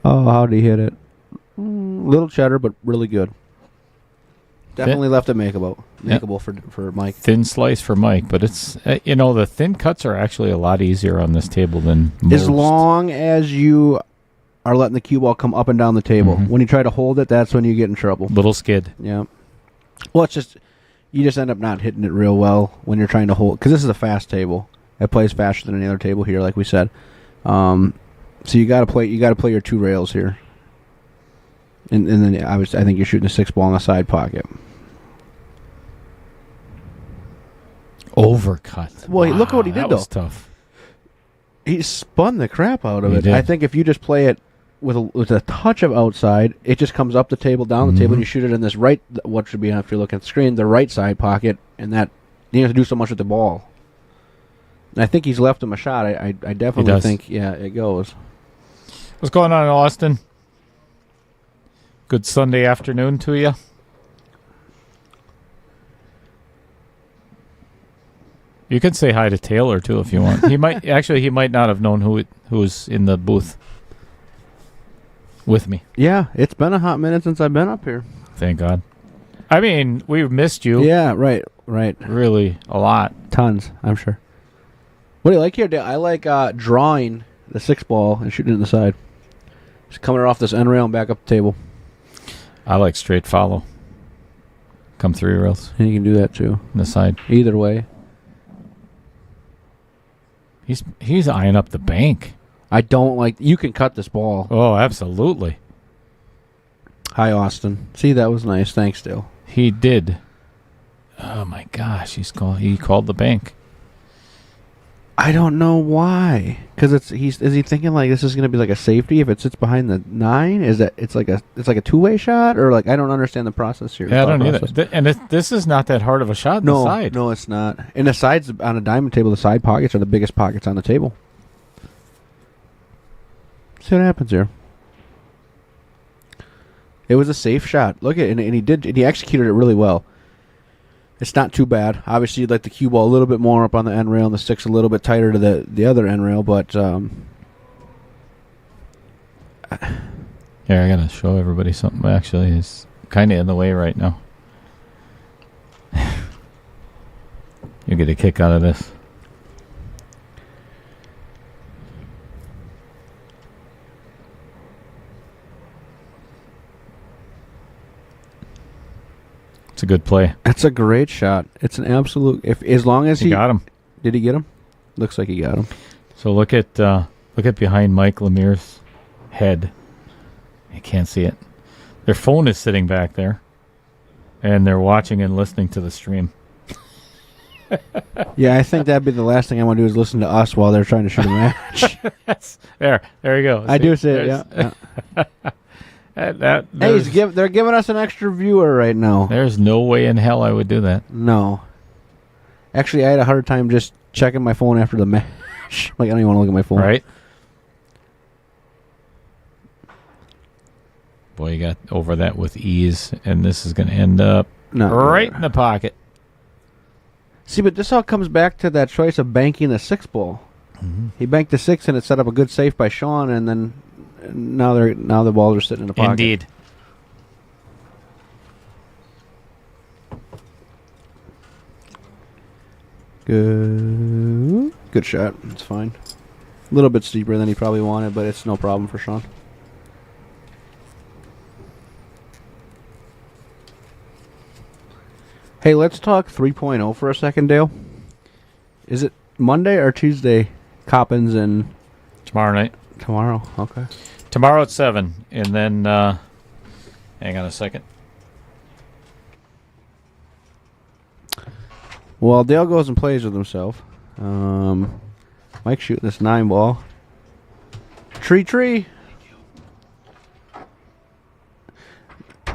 Oh, how'd he hit it? Little cheddar, but really good. Definitely left it makeable for Mike. Thin slice for Mike, but it's the thin cuts are actually a lot easier on this table than most. As long as you are letting the cue ball come up and down the table. Mm-hmm. When you try to hold it, that's when you get in trouble. Little skid. Yeah. Well, it's just you just end up not hitting it real well when you're trying to hold, because this is a fast table. It plays faster than any other table here, like we said. So you got to play your 2 rails here. And then I think you're shooting a 6 ball in the side pocket. Overcut. Well, wow, look at what he did, that though. Was tough. He spun the crap out of He it. did. I think if you just play it with a touch of outside, it just comes up the table, down the table, and you shoot it in this right, what should be, if you're looking at the screen, the right side pocket, and that you don't have to do so much with the ball. And I think he's left him a shot. I definitely think, it goes. What's going on, Austin? Good Sunday afternoon to you. You can say hi to Taylor too if you want. He might not have known who was in the booth with me. Yeah, it's been a hot minute since I've been up here. Thank God. I mean, we've missed you. Yeah, right. Really, a lot. Tons, I'm sure. What do you like here, Dale? I like drawing the 6 ball and shooting it in the side. Just coming off this end rail and back up the table. I like straight follow. Come 3 rails. And you can do that too. On the side. Either way. He's eyeing up the bank. I don't like... You can cut this ball. Oh, absolutely. Hi, Austin. See, that was nice. Thanks, Dale. He did. Oh, my gosh. He called the bank. I don't know why. Because is he thinking like this is going to be like a safety if it sits behind the 9? Is that it's like a 2-way shot, or like I don't understand the process here. Yeah, I don't either. And this is not that hard of a shot. No, the side. No, it's not. And the sides on a diamond table, the side pockets are the biggest pockets on the table. See what happens here. It was a safe shot. Look at it, and he executed it really well. It's not too bad. Obviously, you'd like the cue ball a little bit more up on the end rail and the stick's a little bit tighter to the other end rail, but... Here, I got to show everybody something. Actually, is kind of in the way right now. You get a kick out of this. It's a good play. That's a great shot. It's an absolute... As long as he got him. Did he get him? Looks like he got him. So look at behind Mike Lemire's head. You can't see it. Their phone is sitting back there, and they're watching and listening to the stream. Yeah, I think that'd be the last thing I want to do is listen to us while they're trying to shoot a match. There you go. I do see it, yeah. Hey, they're giving us an extra viewer right now. There's no way in hell I would do that. No. Actually, I had a hard time just checking my phone after the match. Like, I don't even want to look at my phone. Right. Boy, you got over that with ease, and this is going to end up right in the pocket. See, but this all comes back to that choice of banking the 6 ball. Mm-hmm. He banked the 6, and it set up a good safe by Shawn, and then now the balls are sitting in the pocket. Indeed. Good shot. It's fine. A little bit steeper than he probably wanted, but it's no problem for Shawn. Hey, let's talk 3.0 for a second, Dale. Is it Monday or Tuesday? Coppins and... Tomorrow night. Tomorrow, okay. Tomorrow at 7, and then... hang on a second. Well, Dale goes and plays with himself. Mike's shooting this 9 ball. Tree.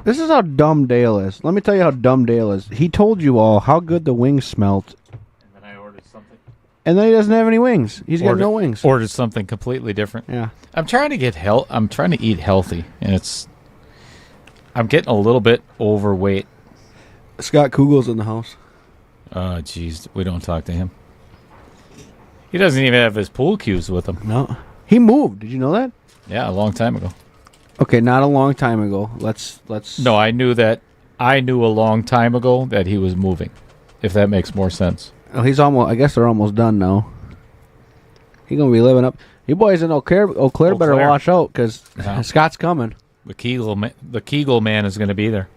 This is how dumb Dale is. Let me tell you how dumb Dale is. He told you all how good the wings smelt. And then I ordered something. And then he doesn't have any wings. He's got no wings. Ordered something completely different. Yeah. I'm trying to I'm trying to eat healthy, and I'm getting a little bit overweight. Scott Kugel's in the house. Oh, jeez. We don't talk to him. He doesn't even have his pool cues with him. No. He moved. Did you know that? Yeah, a long time ago. Okay, not a long time ago. Let's. No, I knew that I knew a long time ago that he was moving, if that makes more sense. Oh, he's almost. I guess they're almost done now. He's gonna be living up. You boys in Eau Claire better Claire. watch out because Yeah. Scott's coming. The Kegel man is going to be there.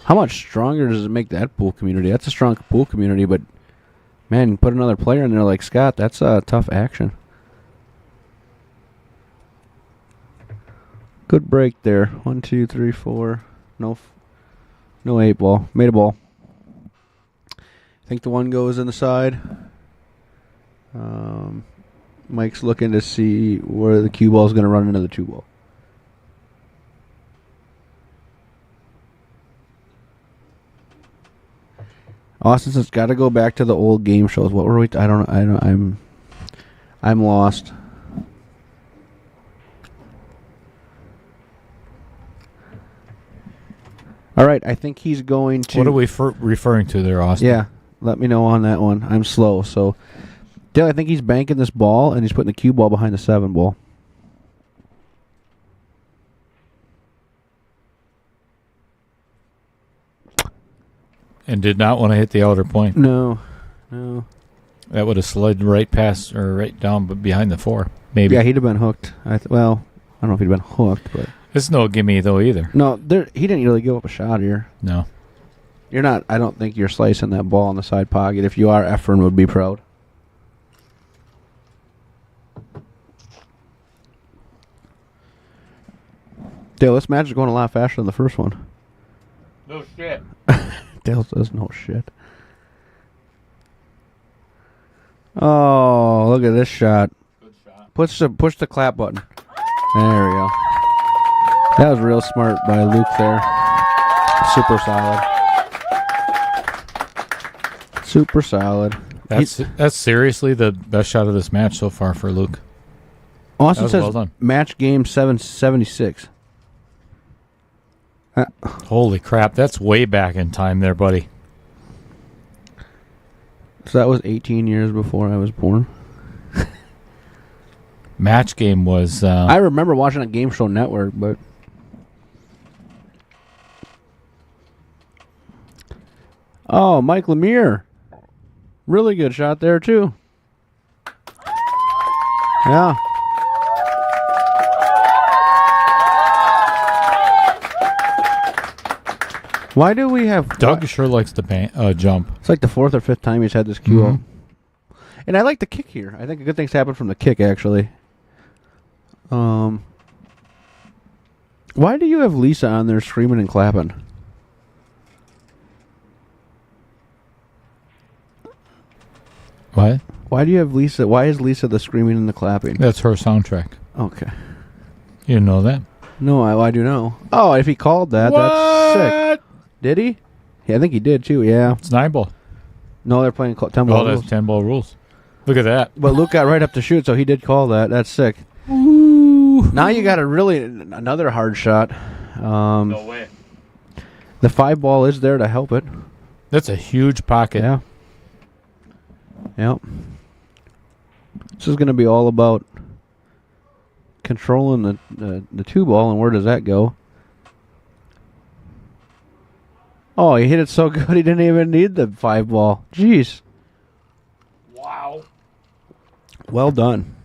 How much stronger does it make that pool community? That's a strong pool community, but man, put another player in there like Scott. That's a tough action. Good break there. 1, 2, 3, 4. No 8 ball. Made a ball. I think the one goes in the side. Mike's looking to see where the cue ball is going to run into the 2 ball. Austin says, "Got to go back to the old game shows." What were we? I don't. I'm lost. All right, I think he's going to. What are we referring to there, Austin? Yeah, let me know on that one. I'm slow, so Dale, I think he's banking this ball and he's putting the cue ball behind the 7 ball. And did not want to hit the outer point. No. That would have slid right past or right down but behind the 4, maybe. Yeah, he'd have been hooked. Well, I don't know if he'd have been hooked, but It's no gimme, though, either. no, he didn't really give up a shot here. No. You're not. I don't think you're slicing that ball in the side pocket. If you are, Efren would be proud. Dale, this match is going a lot faster than the first one. No shit. Dale says no shit. Oh, look at this shot. Good shot. Push the clap button. There we go. That was real smart by Luke there. Super solid. Super solid. That's seriously the best shot of this match so far for Luke. Austin That was says well done. match game 776. Holy crap, that's way back in time there, buddy. So that was 18 years before I was born. Match game was... I remember watching a Game Show Network, but... Oh, Mike Lemire. Really good shot there, too. Yeah. Why do we have... Doug sure likes to jump. It's like the 4th or 5th time he's had this cue up. And I like the kick here. I think good things happen from the kick, actually. Why do you have Lisa on there screaming and clapping? What? Why do you have Lisa? Why is Lisa the screaming and the clapping? That's her soundtrack. Okay. You didn't know that? No, I do know. Oh, if he called that, that's sick. Did he? Yeah, I think he did too. Yeah. It's 9 ball. No, they're playing 10 Oh, ball that's rules. 10 ball rules. Look at that. But Luke got right up to shoot, so he did call that. That's sick. Ooh. Now you got another hard shot. No way. The 5 ball is there to help it. That's a huge pocket. Yeah. Yep. This is going to be all about controlling the 2 ball, and where does that go? Oh, he hit it so good he didn't even need the 5 ball. Jeez. Wow. Well done.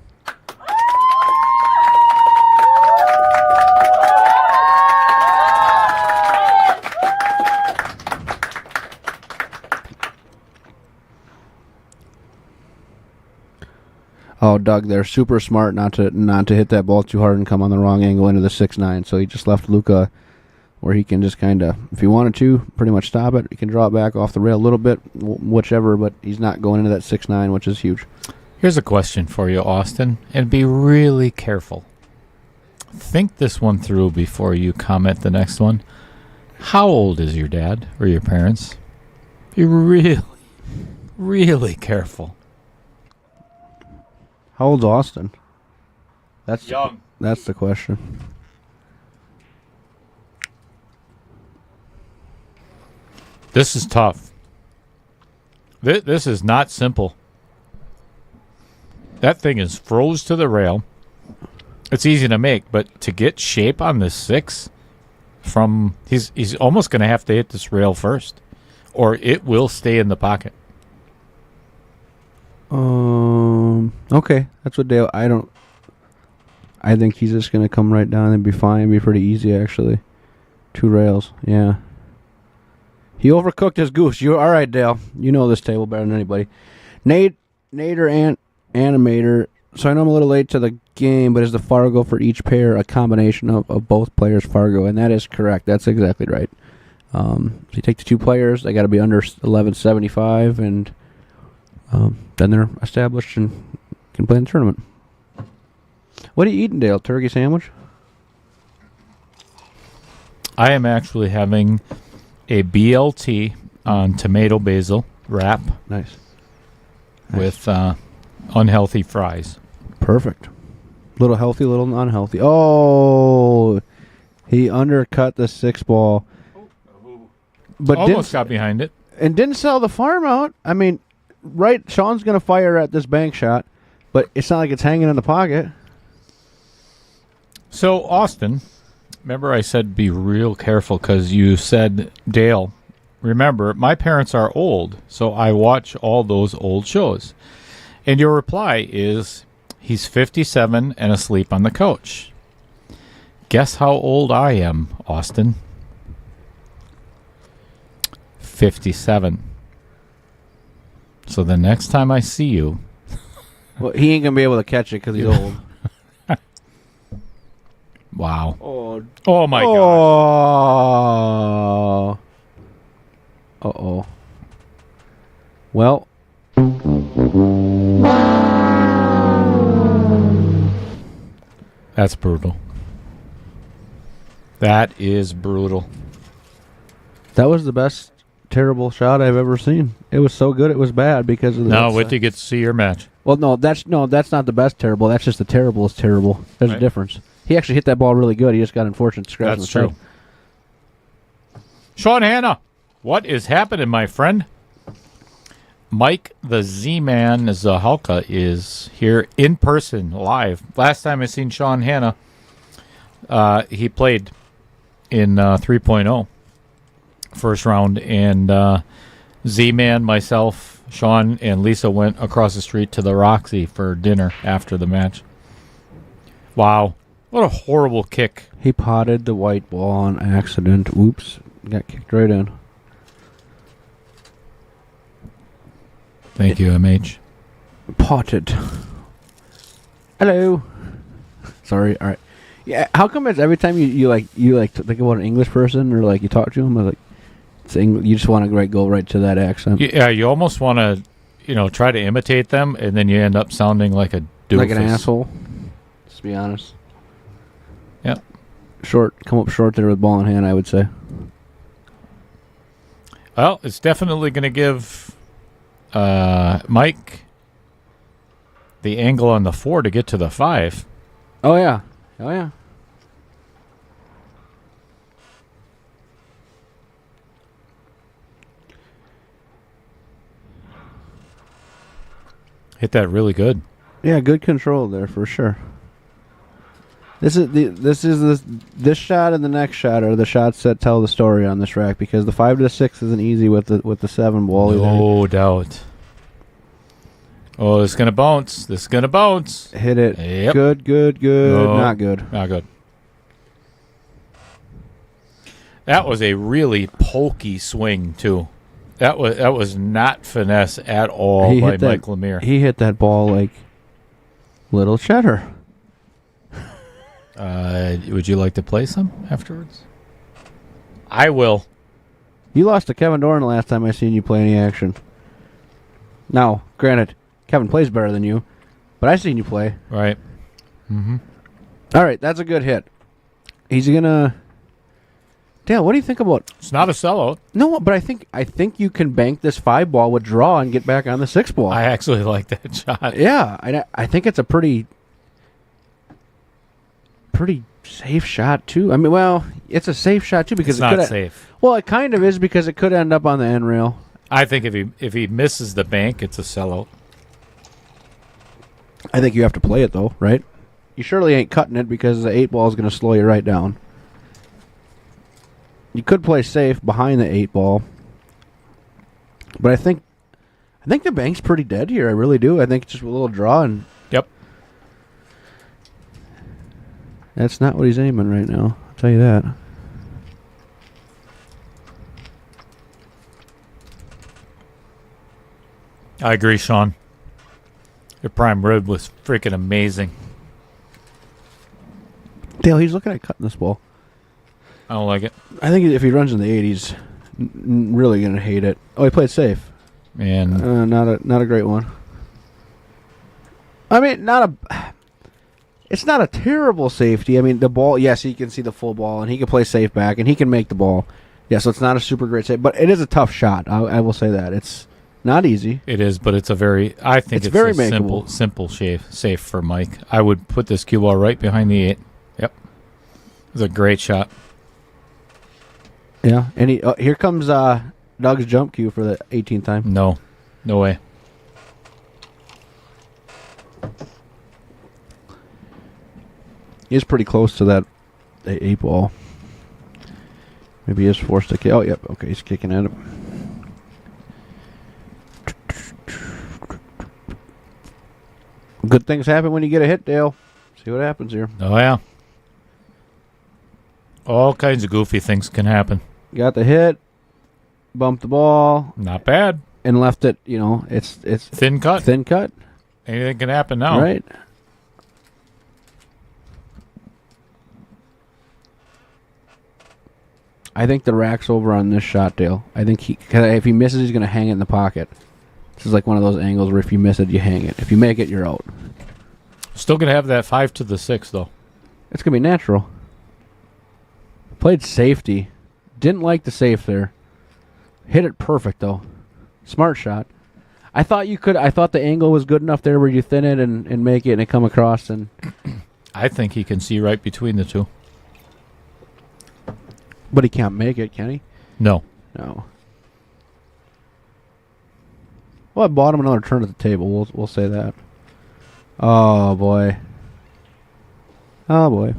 Oh, Doug, they're super smart not to hit that ball too hard and come on the wrong angle into the 6-9. So he just left Luka where he can just kind of, if he wanted to, pretty much stop it. He can draw it back off the rail a little bit, whichever, but he's not going into that 6-9, which is huge. Here's a question for you, Austin, and be really careful. Think this one through before you comment the next one. How old is your dad or your parents? Be really, really careful. How old's Austin? That's Young. That's the question. This is tough. This is not simple. That thing is froze to the rail. It's easy to make, but to get shape on the 6 from. He's almost going to have to hit this rail first, or it will stay in the pocket. Okay, that's what Dale. I think he's just gonna come right down and be fine. Be pretty easy actually. 2 rails, yeah. He overcooked his goose. You're all right, Dale. You know this table better than anybody. Nader and Animator. So I know I'm a little late to the game, but is the Fargo for each pair a combination of both players' Fargo? And that is correct. That's exactly right. So you take the 2 players, they got to be under 1175, and then they're established and can play in the tournament. What are you eating, Dale? Turkey sandwich? I am actually having a BLT on tomato basil wrap Nice. with unhealthy fries. Perfect. Little healthy, little unhealthy. Oh, he undercut the 6 ball. But Almost got behind it. And didn't sell the farm out. I mean, right, Shawn's going to fire at this bank shot, but it's not like it's hanging in the pocket. So, Austin, remember I said be real careful because you said, Dale, remember, my parents are old, so I watch all those old shows. And your reply is, he's 57 and asleep on the couch. Guess how old I am, Austin? 57. So the next time I see you... Well, he ain't going to be able to catch it because he's old. Wow. Oh my God. Oh. Uh-oh. Well. That's brutal. That is brutal. That was the best terrible shot I've ever seen. It was so good it was bad because of the... Now wait till you get to see your match. Well, that's not the best terrible. That's just the terrible is terrible. There's a difference. He actually hit that ball really good. He just got unfortunate scratch. That's true. Shawn Hanna, what is happening, my friend? Mike the Z-Man Zahalka is here in person, live. Last time I seen Shawn Hanna, he played in 3.0 first round, and Z-Man, myself, Shawn, and Lisa went across the street to the Roxy for dinner after the match. Wow. What a horrible kick. He potted the white ball on accident. Whoops. Got kicked right in. Thank you, MH. Potted. Hello. Sorry. All right. Yeah. How come it's every time you think about an English person or like you talk to them, like it's English, you just want to go right to that accent? Yeah, you almost want to, try to imitate them, and then you end up sounding like a doofus. Like an asshole. Let's be honest. Yep. Come up short there with ball in hand, I would say. Well, it's definitely going to give Mike the angle on the 4 to get to the 5. Oh, yeah. Oh, yeah. Hit that really good. Yeah, good control there for sure. This shot and the next shot are the shots that tell the story on this rack because the 5 to 6 isn't easy with the 7 ball. No doubt. Oh, it's gonna bounce. This is gonna bounce. Hit it. Yep. Good. No, Not good. Not good. That was a really pokey swing too. That was not finesse at all by Mike Lemire. He hit that ball like little cheddar. Would you like to play some afterwards? I will. You lost to Kevin Dorn the last time I seen you play any action. Now, granted, Kevin plays better than you, but I seen you play. Right. Mm-hmm. All right, that's a good hit. He's gonna. Dale, what do you think about? It's not a sellout. No, but I think you can bank this 5 ball with draw and get back on the 6 ball. I actually like that shot. Yeah, I think it's a pretty safe shot too. I mean, well, it's a safe shot too because it's not safe. Well, it kind of is because it could end up on the end rail. I think if he misses the bank, it's a sellout. I think you have to play it though, right? You surely ain't cutting it because the 8 ball is going to slow you right down. You could play safe behind the 8 ball. But I think the bank's pretty dead here. I really do. I think it's just a little draw, and Yep. that's not what he's aiming right now. I'll tell you that. I agree, Shawn. Your prime rib was freaking amazing. Dale, he's looking at cutting this ball. I don't like it. I think if he runs in the 8, he's really going to hate it. Oh, he played safe. And Not a great one. I mean, it's not a terrible safety. I mean, the ball, yes, he can see the full ball, and he can play safe back, and he can make the ball. Yeah, so it's not a super great save, but it is a tough shot. I will say that. It's not easy. it is, but it's a very. I think it's very a makeable. simple safe for Mike. I would put this cue ball right behind the 8. Yep, it's a great shot. Yeah, and here comes Doug's jump cue for the 18th time. No way. He's pretty close to that 8 ball. Maybe he is forced to kick. Oh, yep. Okay, he's kicking at it. Good things happen when you get a hit, Dale. See what happens here. Oh yeah. All kinds of goofy things can happen. Got the hit, bumped the ball, Not bad. and left it. You know, it's Thin cut. thin cut, Anything can happen now. right? I think the rack's over on this shot, Dale. I think if he misses, he's going to hang it in the pocket. This is like one of those angles where if you miss it, you hang it. If you make it, you're out. Still gonna have that 5 to the 6 though. It's going to be natural. Played safety. Didn't like the safe there. Hit it perfect, though. Smart shot. I thought the angle was good enough there where you thin it and make it and it come across. And I think he can see right between the two. but he can't make it, can he? No. No. Well, I bought him another turn at the table. We'll say that. Oh, boy. Oh, boy.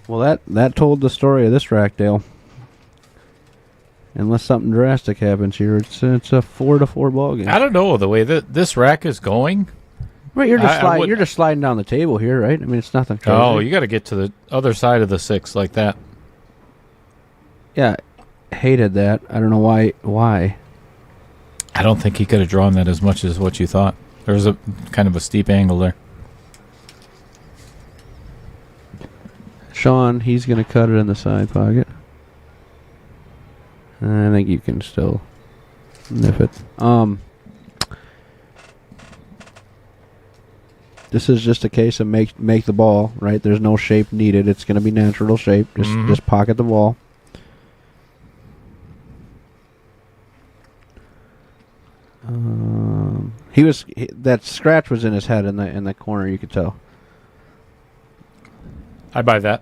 Well, that told the story of this rack, Dale. Unless something drastic happens here, it's a 4-4 ball game. I don't know the way that this rack is going. Right, you're just I would- you're just sliding down the table here, right? I mean, it's nothing crazy. Oh, you got to get to the other side of the 6 like that. Yeah, hated that. I don't know why. Why? I don't think he could have drawn that as much as what you thought. There was a kind of a steep angle there. Shawn, he's going to cut it in the side pocket. I think you can still nip it. This is just a case of make the ball, right? There's no shape needed. It's going to be natural shape. Just pocket the ball. That scratch was in his head in the corner. You could tell. I buy that.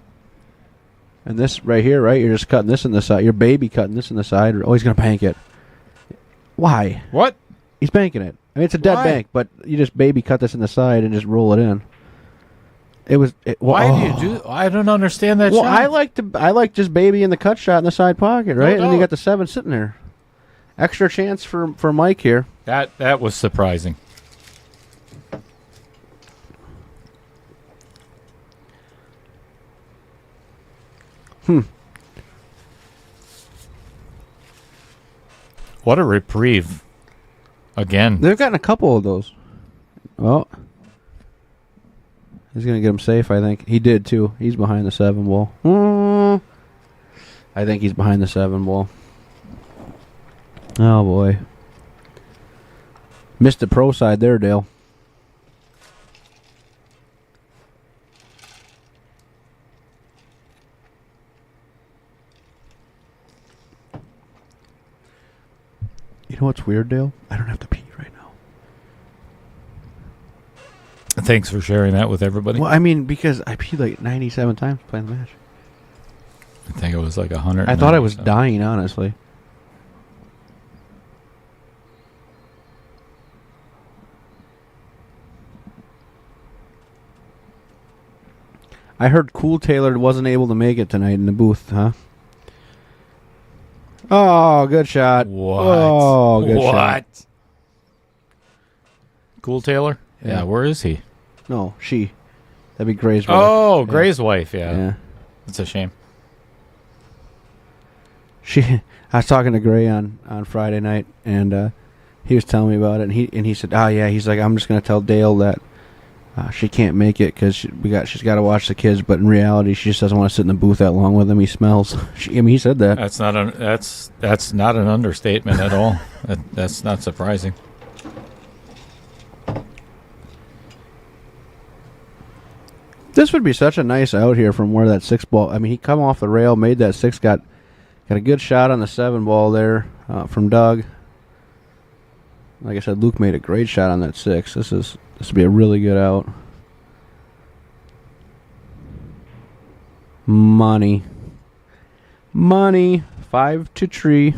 And this right here, right? You're just cutting this in the side. Your baby cutting this in the side. Oh, he's gonna bank it. Why? What? He's banking it. I mean, it's a dead Why? bank, but you just baby cut this in the side and just roll it in. Why do you do? I don't understand that. Well, shot. I like just baby in the cut shot in the side pocket, right? And then you doubt. got the 7 sitting there. Extra chance for Mike here. That was surprising. What a reprieve. Again. They've gotten a couple of those. Well, he's going to get him safe, I think. He did, too. He's behind the 7 ball. I think he's behind the 7 ball. Oh, boy. Missed the pro side there, Dale. You know what's weird, Dale? I don't have to pee right now. Thanks for sharing that with everybody. Well, I mean, because I peed like 97 times playing the match. I think it was like 100. I thought I was dying, honestly. I heard Cool Taylor wasn't able to make it tonight in the booth, huh? Oh, good shot. What? Oh, good shot. Cool Taylor? Yeah, where is he? No, she. That'd be Gray's wife. Oh, Gray's wife, yeah. It's a shame. I was talking to Gray on Friday night, and he was telling me about it, and he said, "Oh yeah," he's like, "I'm just gonna tell Dale that she can't make it because she's got to watch the kids, but in reality, she just doesn't want to sit in the booth that long with him. He smells." He said that. That's not an understatement at all. That's not surprising. This would be such a nice out here from where that 6 ball. I mean, he come off the rail, made that 6, got a good shot on the 7 ball there from Doug. Like I said, Luke made a great shot on that 6. This would be a really good out. Money. 5 to tree.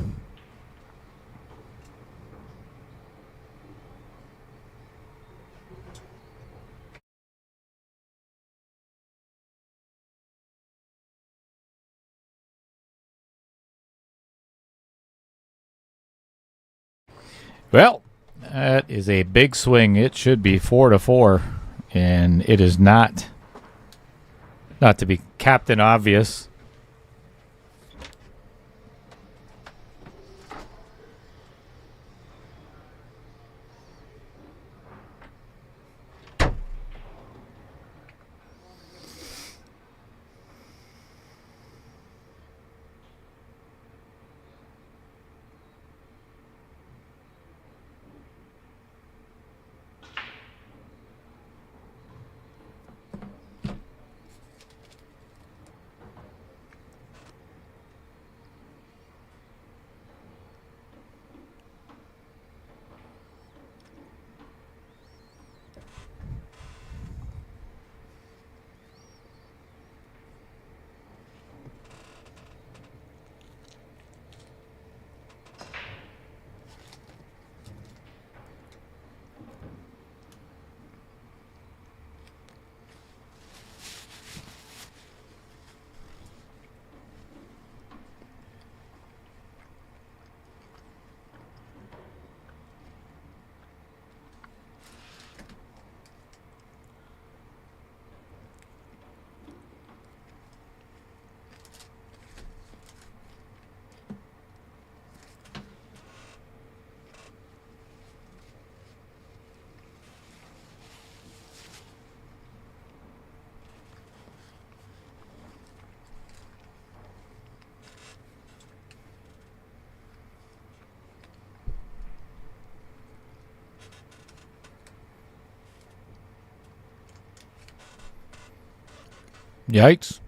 Well, that is a big swing. It should be 4-4, and it is not to be Captain Obvious. Yikes.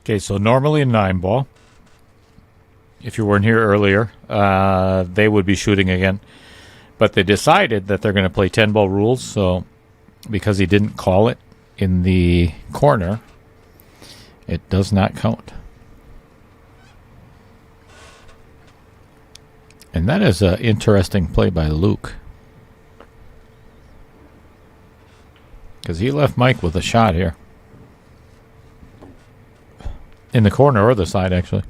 Okay, so normally a 9 ball. If you weren't here earlier, they would be shooting again. But they decided that they're going to play 10 ball rules, so because he didn't call it in the corner, it does not count. And that is an interesting play by Luke. Because he left Mike with a shot here. In the corner or the side, actually.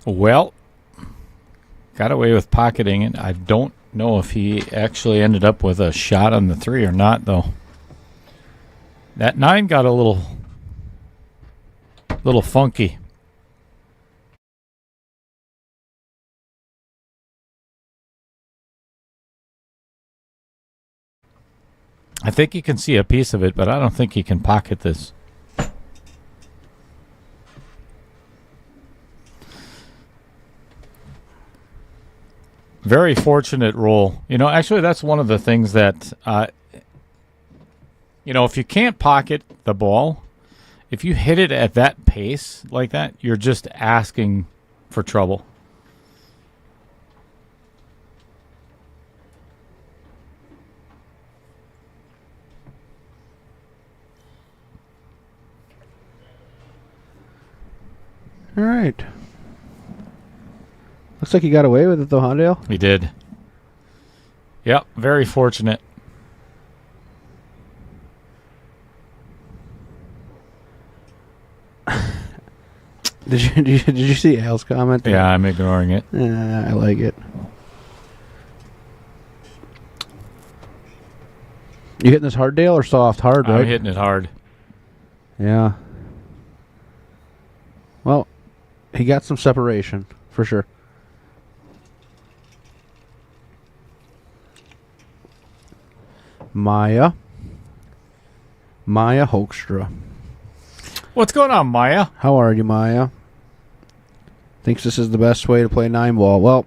Well, got away with pocketing it. I don't know if he actually ended up with a shot on the 3 or not, though. That 9 got a little funky. I think he can see a piece of it, but I don't think he can pocket this. Very fortunate roll. Actually, that's one of the things that, if you can't pocket the ball, if you hit it at that pace like that, you're just asking for trouble. All right. Looks like he got away with it, though, huh, Dale? He did. Yep, very fortunate. Did you see Al's comment? Yeah, I'm ignoring it. Yeah, I like it. You hitting this hard, Dale, or soft? Hard, right? I'm hitting it hard. Yeah. Well, he got some separation, for sure. Maya Hoekstra. What's going on, Maya? How are you, Maya? Thinks this is the best way to play 9-ball. Well,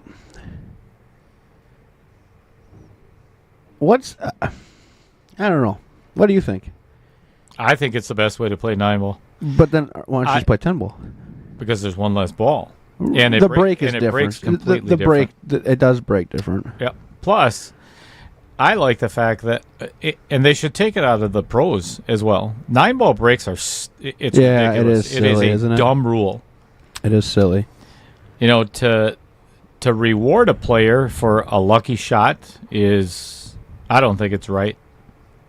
I don't know. What do you think? I think it's the best way to play 9-ball. But then, why don't you just play 10-ball? Because there's one less ball. And the break is different. Completely the break, it does break different. Yeah. Plus, I like the fact that, and they should take it out of the pros as well. 9-ball breaks are, it's ridiculous. It is silly, isn't it? Dumb rule. It is silly. To reward a player for a lucky shot is, I don't think it's right.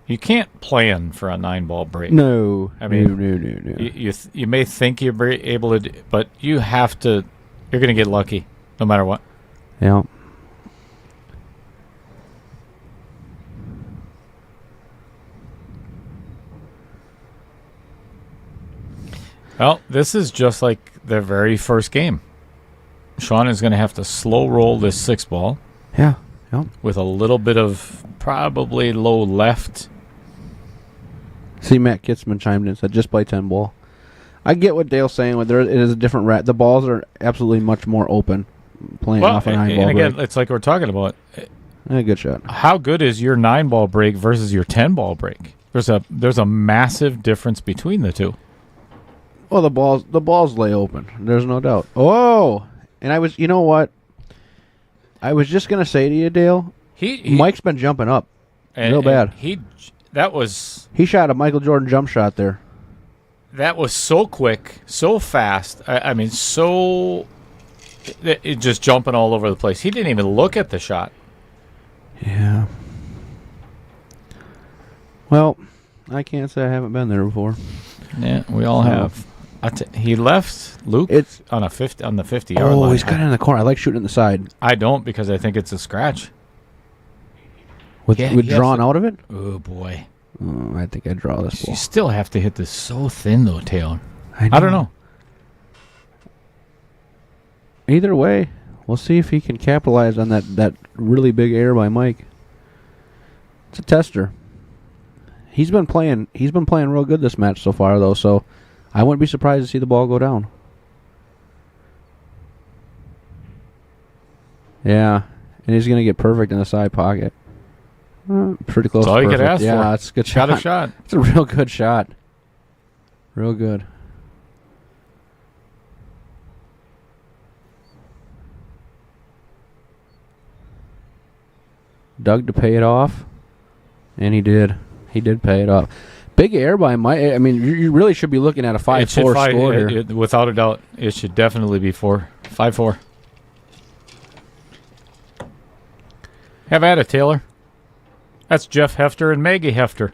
You can't plan for a 9-ball break. No. I mean, no. You may think you'll be able to, but you have to. You're going to get lucky, no matter what. Yeah. Well, this is just like their very first game. Shawn is going to have to slow roll this 6-ball. Yeah. Yep. With a little bit of probably low left. See, Matt Kitzman chimed in and said, just play 10-ball. I get what Dale's saying. It is a different the balls are absolutely much more open playing off a 9-ball and again, break. it's like we're talking about. Good shot. How good is your 9-ball break versus your 10-ball break? There's a massive difference between the two. Well, the balls lay open. There's no doubt. Oh, and you know what? I was just gonna say to you, Dale. Mike's been jumping up, real bad. He shot a Michael Jordan jump shot there. That was so quick, so fast. I mean, it just jumping all over the place. He didn't even look at the shot. Yeah. Well, I can't say I haven't been there before. Yeah, we all have. He left Luke on the 50-yard line. Oh, he's got it in the corner. I like shooting in the side. I don't, because I think it's a scratch. With drawn out of it? Oh, boy. Oh, I think I draw this ball. You still have to hit this so thin, though, Taylor. I don't know. Either way, we'll see if he can capitalize on that really big error by Mike. It's a tester. He's been playing real good this match so far, though, so I wouldn't be surprised to see the ball go down. Yeah, and he's going to get perfect in the side pocket. Pretty close. That's all to you perfect. could ask for. Yeah, it's a good shot. Got a shot. It's a real good shot. Real good. Doug to pay it off, and he did. He did pay it off. Big air by Mike. I mean, you really should be looking at a 5-4 score here. Without a doubt, it should definitely be 5-4. Have at it, Taylor. That's Jeff Hefter and Maggie Hefter.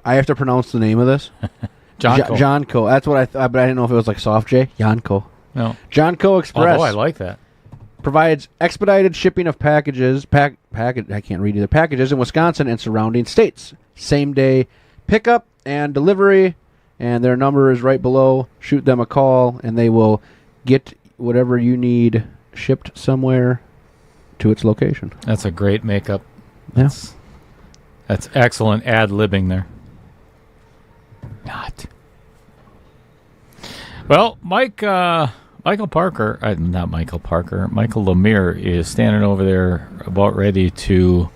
I have to pronounce the name of this? Jonko. Jonko. That's what I thought, but I didn't know if it was like soft J. Jonko. No. John Co. Express Oh, I like that. provides expedited shipping of packages. I can't read either. Packages in Wisconsin and surrounding states. Same day pickup and delivery. And their number is right below. Shoot them a call, and they will get whatever you need shipped somewhere to its location. That's a great makeup. Yeah. That's excellent ad-libbing there. Not. Well, Michael Parker, not Michael Parker, Michael Lemire is standing over there about ready to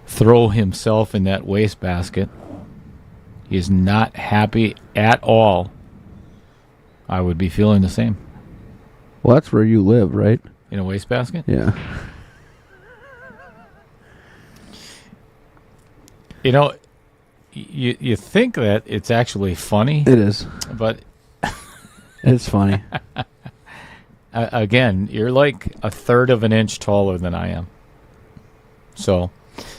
throw himself in that wastebasket. He is not happy at all. I would be feeling the same. Well, that's where you live, right? In a wastebasket? Yeah. You know, you think that it's actually funny. It is. But it's funny. Again, you're like a third of an inch taller than I am. So.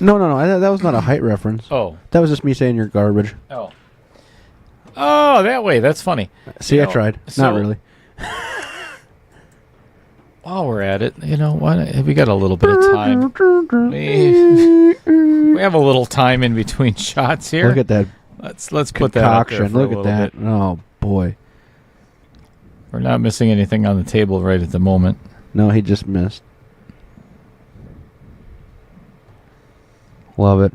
No. That was not a height reference. Oh. That was just me saying you're garbage. Oh. Oh, that way. That's funny. See, I tried. Not really. While we're at it, you know what? We got a little bit of time. We have a little time in between shots here. Look at that. Let's put that up there for Look a at that. bit. Oh, boy. We're not missing anything on the table right at the moment. No, he just missed. Love it.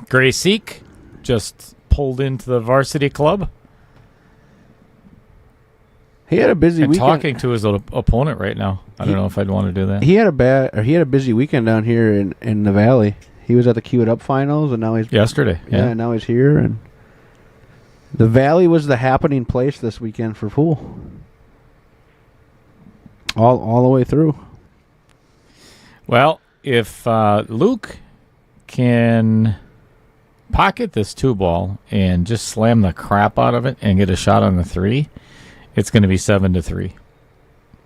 Grayseek just pulled into the varsity club. He had a busy and weekend. Talking to his opponent right now. I don't know if I'd want to do that. He had a busy weekend down here in the Valley. He was at the Cue It Up finals, and now he's yesterday. Yeah, now he's here, and the Valley was the happening place this weekend for pool. All the way through. Well, if Luke can pocket this 2-ball and just slam the crap out of it and get a shot on the 3, it's going to be 7-3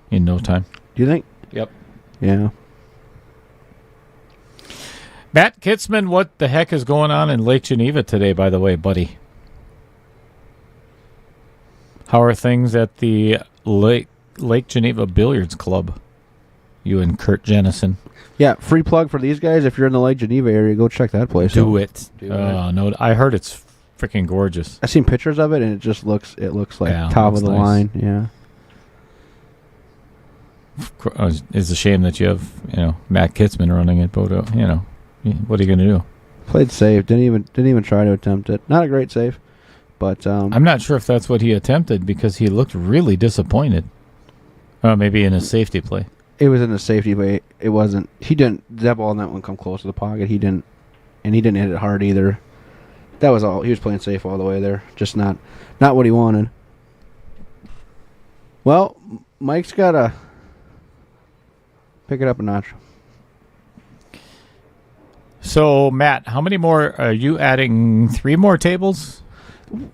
in no time. Do you think? Yep. Yeah. Matt Kitzman, what the heck is going on in Lake Geneva today, by the way, buddy? How are things at the Lake Geneva Billiards Club? You and Kurt Jennison. Yeah, free plug for these guys. If you're in the Lake Geneva area, go check that place out. Do it. No, I heard it's freaking gorgeous. I've seen pictures of it, and it looks like top of the line. Yeah. It's a shame that you have, Matt Kitzman running it, but what are you going to do? Played safe. Didn't even try to attempt it. Not a great save, but I'm not sure if that's what he attempted because he looked really disappointed. Maybe in his safety play. It was in a safety play. It wasn't. He didn't. That ball in that one come close to the pocket. He didn't hit it hard either. That was all. He was playing safe all the way there. Just not what he wanted. Well, Mike's got to pick it up a notch. So, Matt, how many more are you adding? 3 more tables?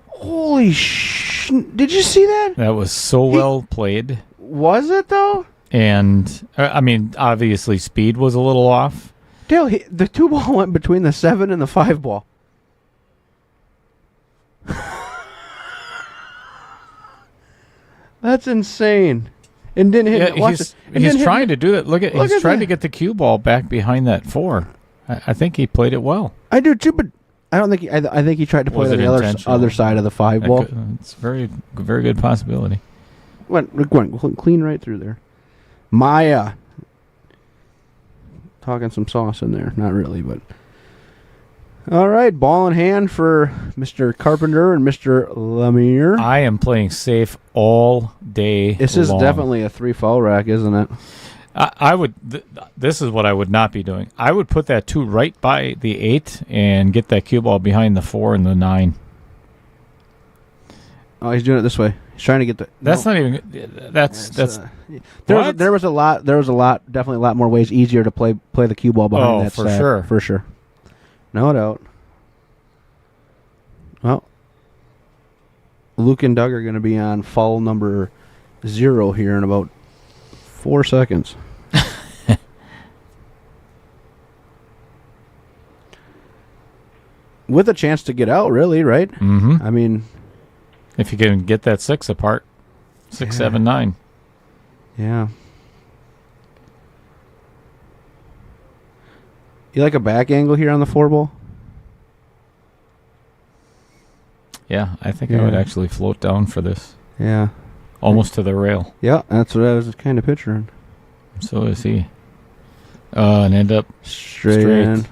Holy did you see that? That was so well played. Was it, though? And, obviously speed was a little off. Dale, the 2-ball went between the 7 and the 5-ball. That's insane. And didn't hit. Yeah, he's trying to do that. He's trying to get the cue ball back behind that 4. I think he played it well. I do too, but I don't think. I think he tried to play it on the other side of the 5-ball. It's very, very good possibility. Went clean right through there. Maya talking some sauce in there. Not really, but all right. Ball in hand for Mr. Carpenter and Mr. Lemire. I am playing safe all day. This is definitely a 3-foul rack, isn't it? I would. This is what I would not be doing. I would put that 2 right by the 8 and get that cue ball behind the 4 and the 9. Oh, he's doing it this way. He's trying to get the. That's not even. That's. There was a lot. Definitely a lot more ways easier to play the cue ball behind that. For sure. No doubt. Well, Luke and Doug are going to be on foul number 0 here in about 4 seconds. With a chance to get out, really, right? Mm-hmm. I mean, if you can get that 6 apart. 6, 7, 9. Yeah. You like a back angle here on the 4-ball? Yeah, I think I would Yeah. actually float down for this. Yeah. Almost to the rail. Yeah, that's what I was kind of picturing. So is he. And end up Straight straight. in.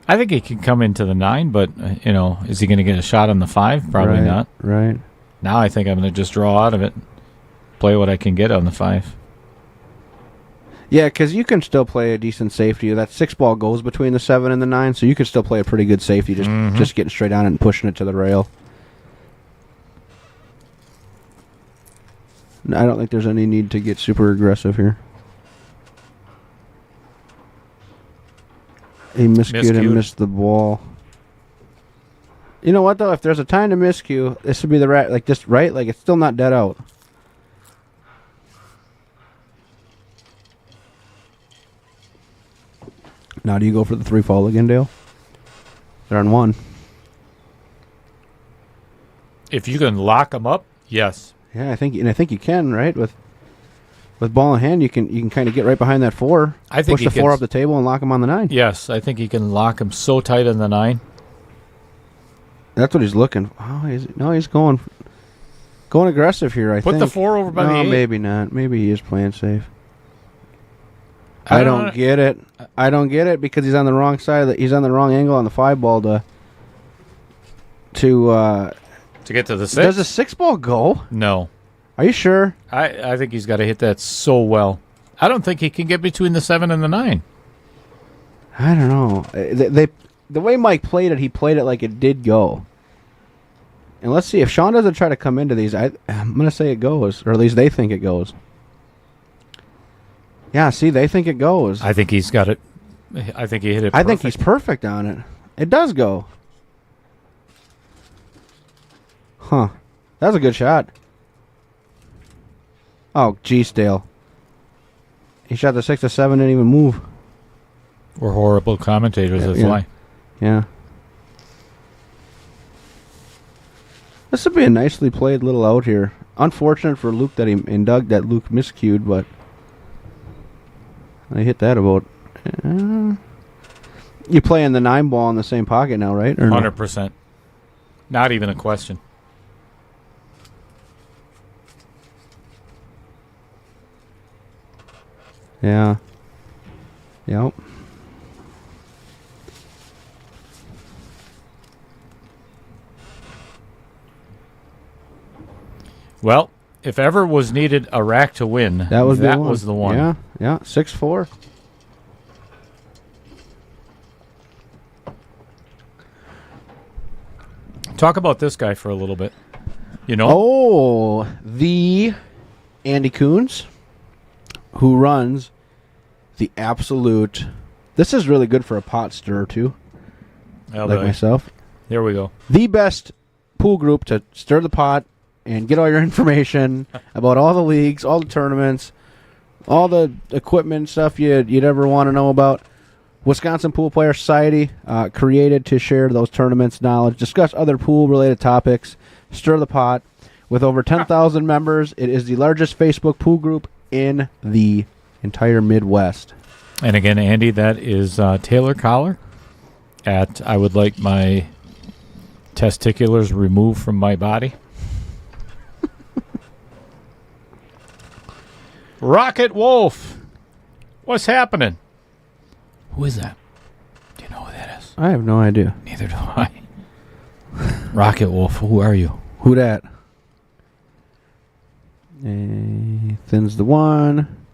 I think he can come into the 9, but, is he going to get a shot on the 5? Probably Right, not. Right. Now I think I'm going to just draw out of it. Play what I can get on the 5. Yeah, because you can still play a decent safety. That 6-ball goes between the 7 and the 9, so you can still play a pretty good safety, just getting straight on it and pushing it to the rail. No, I don't think there's any need to get super aggressive here. He miscued and missed the ball. You know what, though? If there's a time to miscue, this would be the right, like, just right? Like, it's still not dead out. Now, do you go for the 3 fall again, Dale? They're on 1. If you can lock them up, yes. Yeah, I think you can, right? With ball in hand, you can kind of get right behind that 4. I think push the 4 up the table and lock him on the 9. Yes, I think he can lock him so tight on the 9. That's what he's looking. Oh, he's going aggressive here. I think. Put the 4 over by the 8. Maybe not. Maybe he is playing safe. I don't get it. I don't get it because he's on the wrong side. He's on the wrong angle on the 5-ball to get to the 6. Does the 6-ball go? No. Are you sure? I think he's got to hit that so well. I don't think he can get between the 7 and the 9. I don't know. The way Mike played it, he played it like it did go. And let's see if Shawn doesn't try to come into these. I'm going to say it goes, or at least they think it goes. Yeah, see, they think it goes. I think he's got it. I think he hit it perfect. I think he's perfect on it. It does go. Huh. That was a good shot. Oh, geez, Dale. He shot the 6 to 7, didn't even move. We're horrible commentators, that's yeah. why. Yeah. This would be a nicely played little out here. Unfortunate for Luke and Doug that Luke miscued, but I hit that about. You playing the 9-ball in the same pocket now, right? Or 100%. Not even a question. Yeah. Yep. Well, if ever was needed a rack to win, that was the one. Yeah, yeah. 6-4. Talk about this guy for a little bit. Oh, the Andy Coons, who runs the absolute. This is really good for a pot stirrer too. Myself. Here we go. The best pool group to stir the pot and get all your information about all the leagues, all the tournaments, all the equipment stuff you'd ever want to know about. Wisconsin Pool Player Society, created to share those tournaments knowledge, discuss other pool-related topics, stir the pot. With over 10,000 members, it is the largest Facebook pool group in the entire Midwest. And again, Andy, that is Taylor Collar at I would like my testiculars removed from my body. Rocket Wolf. What's happening? Who is that? Do you know who that is? I have no idea. Neither do I. Rocket Wolf, who are you? Who dat? Thins the 1.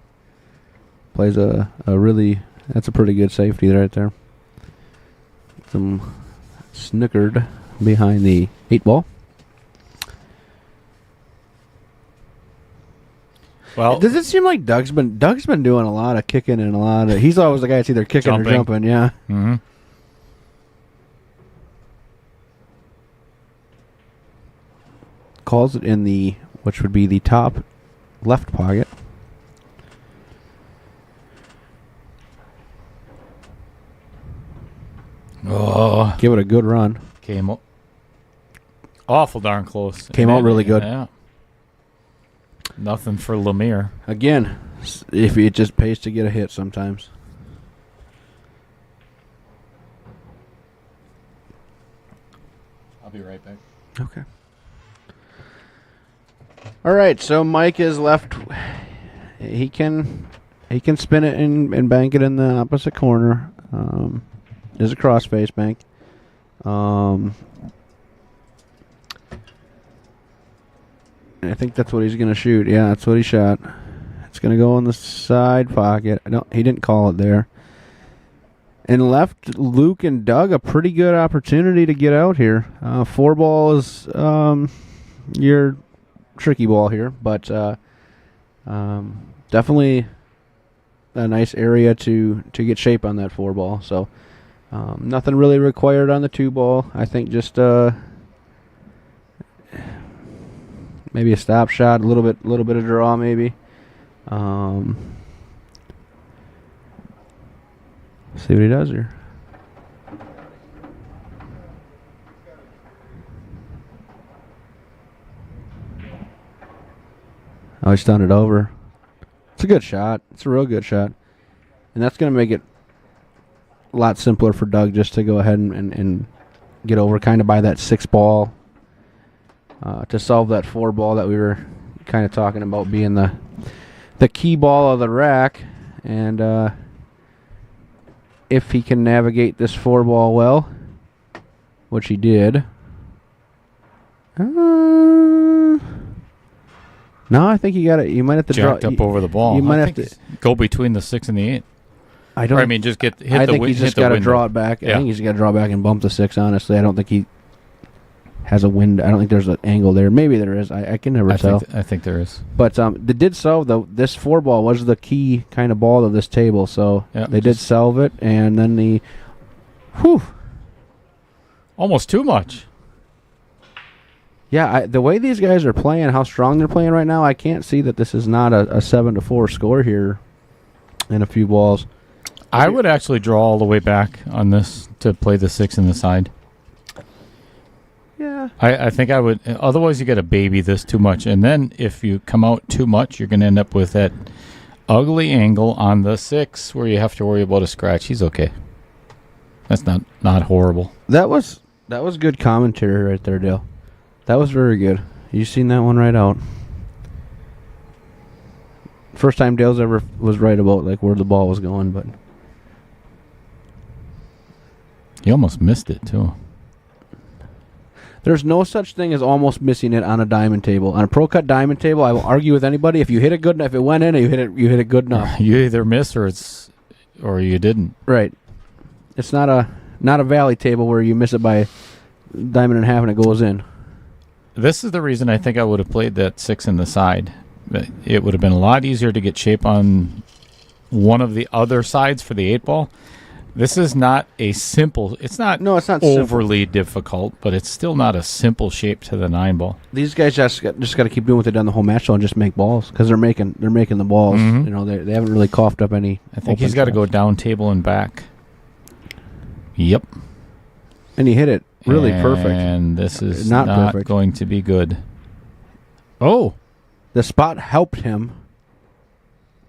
Plays a really... That's a pretty good safety right there. Some snickered behind the 8-ball. Well, does it seem like Doug's been doing a lot of kicking and a lot of... He's always the guy that's either kicking or jumping, yeah. Mm-hmm. Calls it in the... which would be the top left pocket. Oh, give it a good run. Came awful darn close. Came out really good. Yeah. Nothing for Lemire. Again, if it just pays to get a hit sometimes. I'll be right back. Okay. All right, so Mike is left. He can spin it and bank it in the opposite corner. Is a crossface bank. I think that's what he's going to shoot. Yeah, that's what he shot. It's going to go in the side pocket. He didn't call it there. And left Luke and Doug a pretty good opportunity to get out here. 4 ball is your tricky ball here, but definitely a nice area to get shape on that 4 ball. So nothing really required on the 2 ball. I think just maybe a stop shot, a little bit of draw maybe. See what he does here. Oh, he stunned it over. It's a good shot. It's a real good shot. And that's going to make it a lot simpler for Doug just to go ahead and get over kind of by that 6 ball to solve that 4 ball that we were kind of talking about being the key ball of the rack. And if he can navigate this 4 ball well, which he did. No, I think you got it. You might have to jacked up over the ball. You might have to go between the 6 and the 8. I don't. Or, I mean, just hit I the. think he's just got to draw it back. Yeah. I think he's got to draw back and bump the 6. Honestly, I don't think he has a wind. I don't think there's an angle there. Maybe there is. I can never tell. I think there is. But they did solve this 4 ball was the key kind of ball of this table. So they did solve it, and then almost too much. Yeah, the way these guys are playing, how strong they're playing right now, I can't see that this is not a 7-4 score here in a few balls. I would actually draw all the way back on this to play the 6 in the side. Yeah. I think I would. Otherwise, you got to baby this too much. And then if you come out too much, you're going to end up with that ugly angle on the 6 where you have to worry about a scratch. He's okay. That's not horrible. That was good commentary right there, Dale. That was very good. You seen that one right out. First time Dale's ever was right about like where the ball was going, but he almost missed it too. There's no such thing as almost missing it on a diamond table. On a pro cut diamond table, I will argue with anybody. If you hit it good enough, if it went in, you hit it good enough. You either miss or you didn't. Right. It's not a valley table where you miss it by diamond and a half and it goes in. This is the reason I think I would have played that 6 in the side. It would have been a lot easier to get shape on one of the other sides for the 8 ball. This is not a simple. It's not overly difficult, but it's still not a simple shape to the 9 ball. These guys just got to keep doing what they've done the whole match, though, and just make balls because they're making the balls. Mm-hmm. You know, they haven't really coughed up any. I think he's got to go down table and back. Yep. And he hit it really perfect. And this is not perfect. Going to be good. Oh. The spot helped him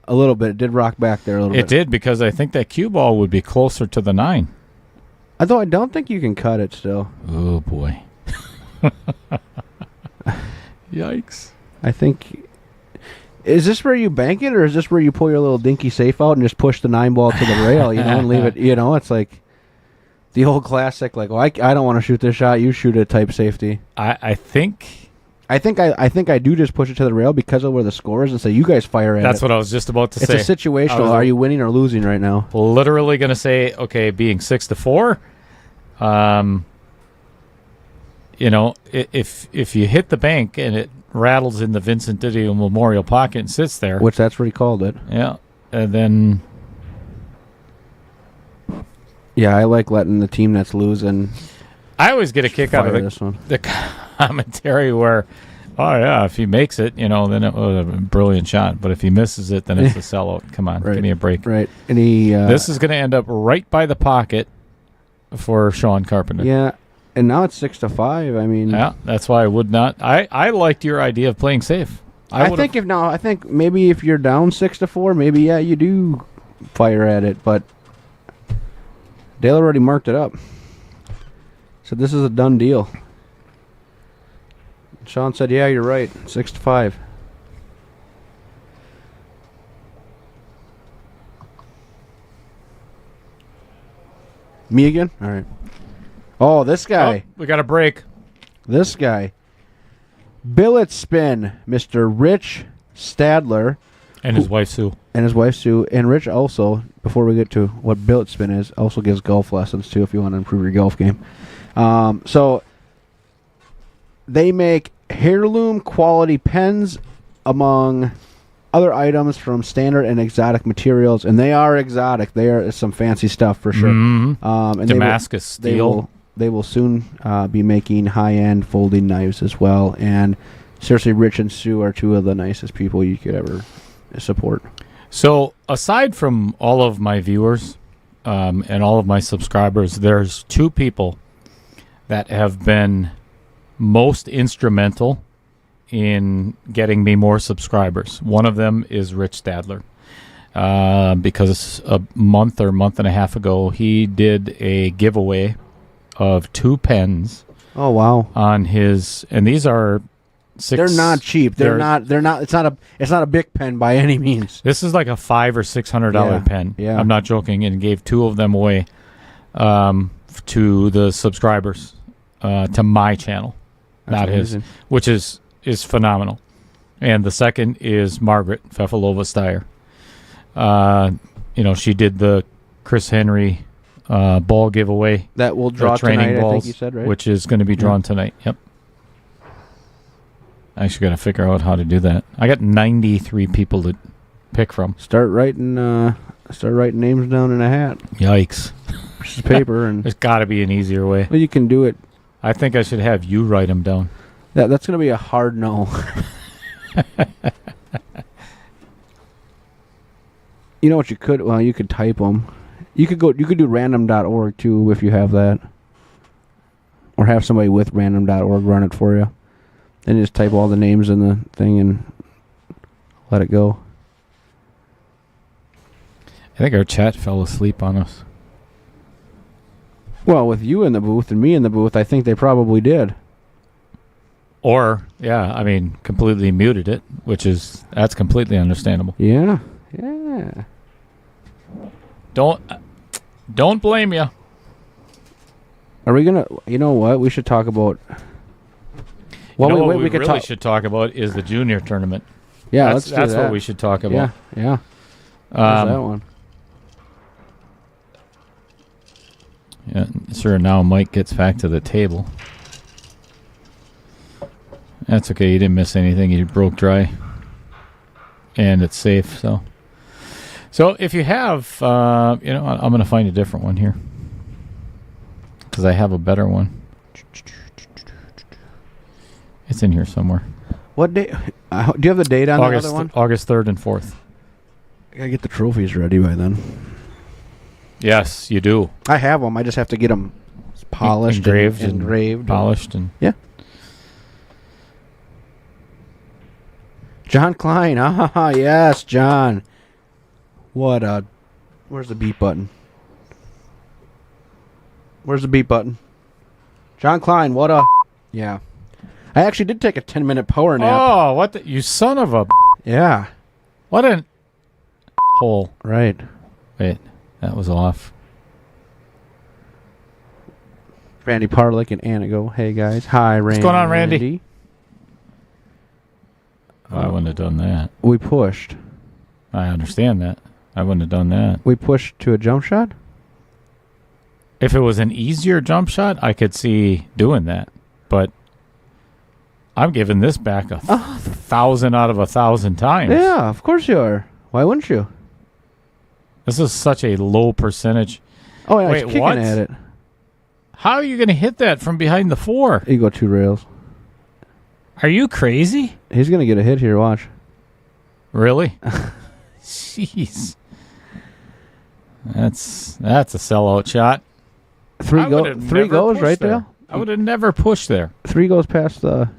a little bit. It did rock back there a little bit. It did, because I think that cue ball would be closer to the 9. Although I don't think you can cut it still. Oh, boy. Yikes. I think... Is this where you bank it, or is this where you pull your little dinky safe out and just push the 9 ball to the rail, and leave it, it's like the old classic, like, well, I don't want to shoot this shot, you shoot it type safety. I think I do just push it to the rail because of where the score is and say, you guys fire at it. That's what I was just about to say. It's a situational. Are you winning or losing right now? Literally going to say, okay, being 6-4, if you hit the bank and it rattles in the Vincent Didio Memorial pocket and sits there. Which that's what he called it. Yeah. And then... Yeah, I like letting the team that's losing... I always get a kick out of the commentary where, oh yeah, if he makes it, then it was a brilliant shot. But if he misses it, then it's a sellout. Come on, give me a break. Right. And this is going to end up right by the pocket for Shawn Carpenter. Yeah, and now it's 6-5. I mean, yeah, that's why I would not. I liked your idea of playing safe. I think maybe if you're down 6-4, maybe you do fire at it, but Dale already marked it up. So this is a done deal. Shawn said, "Yeah, you're right. 6-5." Me again? All right. Oh, this guy. Oh, we got a break. This guy. Billet spin, Mr. Rich Stadler. And his wife, Sue. And his wife, Sue. And Rich also, before we get to what billet spin is, also gives golf lessons, too, if you want to improve your golf game. So they make heirloom quality pens among other items from standard and exotic materials, and they are exotic. They are some fancy stuff for sure. Mm-hmm. And Damascus steel. They will soon be making high-end folding knives as well. And seriously, Rich and Sue are two of the nicest people you could ever support. So aside from all of my viewers and all of my subscribers, there's two people that have been most instrumental in getting me more subscribers. One of them is Rich Stadler, because a month and a half ago, he did a giveaway of 2 pens. Oh, wow. On his, and these are 6. They're not cheap. They're not. It's not a big pen by any means. This is like a $500 or $600 pen. Yeah. I'm not joking. And gave 2 of them away to the subscribers to my channel, That's not amazing. his, which is phenomenal. And the second is Margaret Fefalova Steyer. She did the Chris Henry ball giveaway. That will draw training tonight, balls, I think you said, right? which is going to be drawn tonight. Yep. I actually got to figure out how to do that. I got 93 people to pick from. Start writing names down in a hat. Yikes. Piece of paper. And There's got to be an easier way. well, you can do it. I think I should have you write them down. That's going to be a hard no. You know what you could? Well, you could type them. You could do random.org too if you have that, or have somebody with random.org run it for you. Then you just type all the names in the thing and let it go. I think our chat fell asleep on us. Well, with you in the booth and me in the booth, I think they probably did. Or, completely muted it, that's completely understandable. Yeah. Don't blame you. Are we gonna? You know what? We should talk about. Well, what we really should talk about is the junior tournament. Yeah, that's what we should talk about. Yeah. That one. Yeah, sure. Now Mike gets back to the table. That's okay. You didn't miss anything. You broke dry, and it's safe. So if you have, I'm going to find a different one here because I have a better one. It's in here somewhere. What day? Do you have the date on the other one? August 3rd and 4th. I gotta get the trophies ready by then. Yes, you do. I have them. I just have to get them polished, engraved, polished, and yeah. John Klein. Yes, John. What a... Where's the beat button? John Klein, what a... Yeah. I actually did take a 10-minute power nap. Oh, what the... You son of a... Yeah. What an... hole. Right. Wait, that was off. Randy Parlick and Anago. Hey, guys. Hi, Randy. What's going on, Randy? I wouldn't have done that. We pushed. I understand that. I wouldn't have done that. We pushed to a jump shot? If it was an easier jump shot, I could see doing that. But I'm giving this back 1,000 out of 1,000 times. Yeah, of course you are. Why wouldn't you? This is such a low percentage. Oh, yeah, wait, he's kicking what? at it. How are you going to hit that from behind the 4? You go 2 rails. Are you crazy? He's going to get a hit here, watch. Really? Jeez. That's a sellout shot. 3 goes right there. I would have never pushed there. 3 goes past the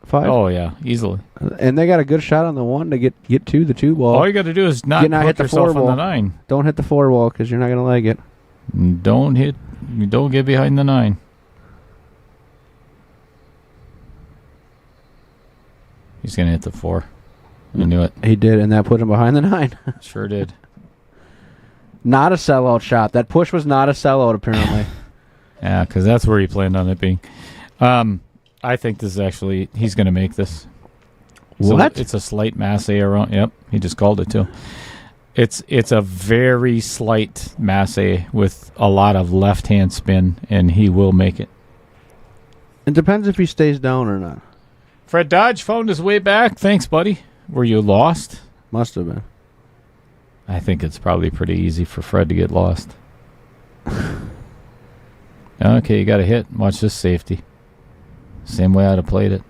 5. Oh yeah, easily. And they got a good shot on the 1 to get to the 2 ball. All you got to do is not hit hook the yourself 4 on ball. the 9. Don't hit the 4 ball because you're not gonna like it. Don't get behind the 9. He's gonna hit the 4. I knew it. He did, and that put him behind the 9. Sure did. Not a sellout shot. That push was not a sellout, apparently. Yeah, because that's where he planned on it being. I think this is actually, he's going to make this. What? So it's a slight masse around. Yep, he just called it too. It's a very slight masse with a lot of left-hand spin, and he will make it. It depends if he stays down or not. Fred Dodge found his way back. Thanks, buddy. Were you lost? Must have been. I think it's probably pretty easy for Fred to get lost. Okay, you got a hit. Watch this safety. Same way I'd have played it.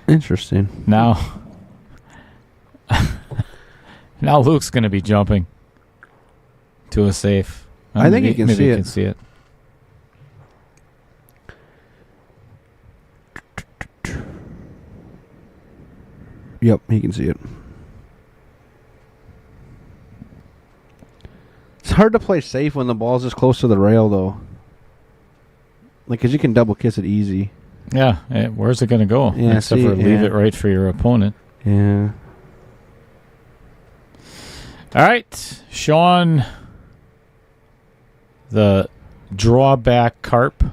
Interesting. Now Luke's going to be jumping to a safe. I think he can maybe see he it. can see it. Yep, he can see it. It's hard to play safe when the ball's this close to the rail, though. Like, because you can double kiss it easy. Yeah, where's it going to go? Yeah, Except for leave it right for your opponent. Yeah. All right, Shawn, the drawback carp.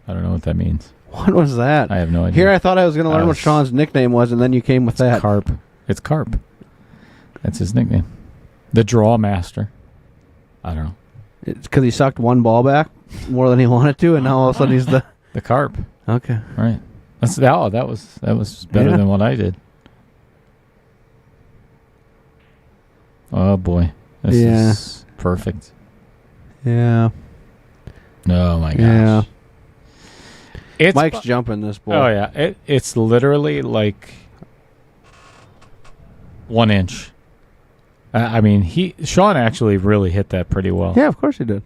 I don't know what that means. What was that? I have no idea. Here I thought I was going to learn what Shawn's nickname was, and then you came with that. Carp. It's Carp. That's his nickname. The draw master. I don't know. It's because he sucked one ball back more than he wanted to, and now all of a sudden he's the... The carp. Okay. Right. That was better than what I did. Oh boy. This is perfect. Yeah. Oh my gosh. Yeah. It's Mike's jumping this ball. Oh yeah. It's literally like 1 inch. I mean, Shawn actually really hit that pretty well. Yeah, of course he did.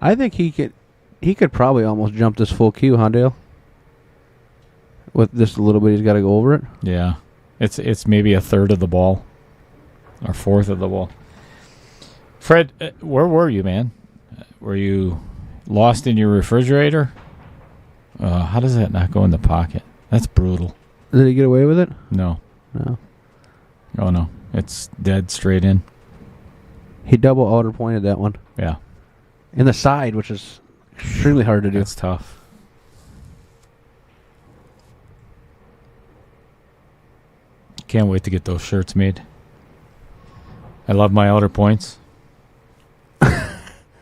I think he could probably almost jump this full cue, huh, Dale? With just a little bit, he's got to go over it. Yeah, it's maybe a third of the ball, or fourth of the ball. Fred, where were you, man? Were you lost in your refrigerator? How does that not go in the pocket? That's brutal. Did he get away with it? No. No. Oh no, it's dead straight in. He double outer pointed that one. Yeah. In the side, which is extremely hard to do. It's tough. Can't wait to get those shirts made. I love my outer points.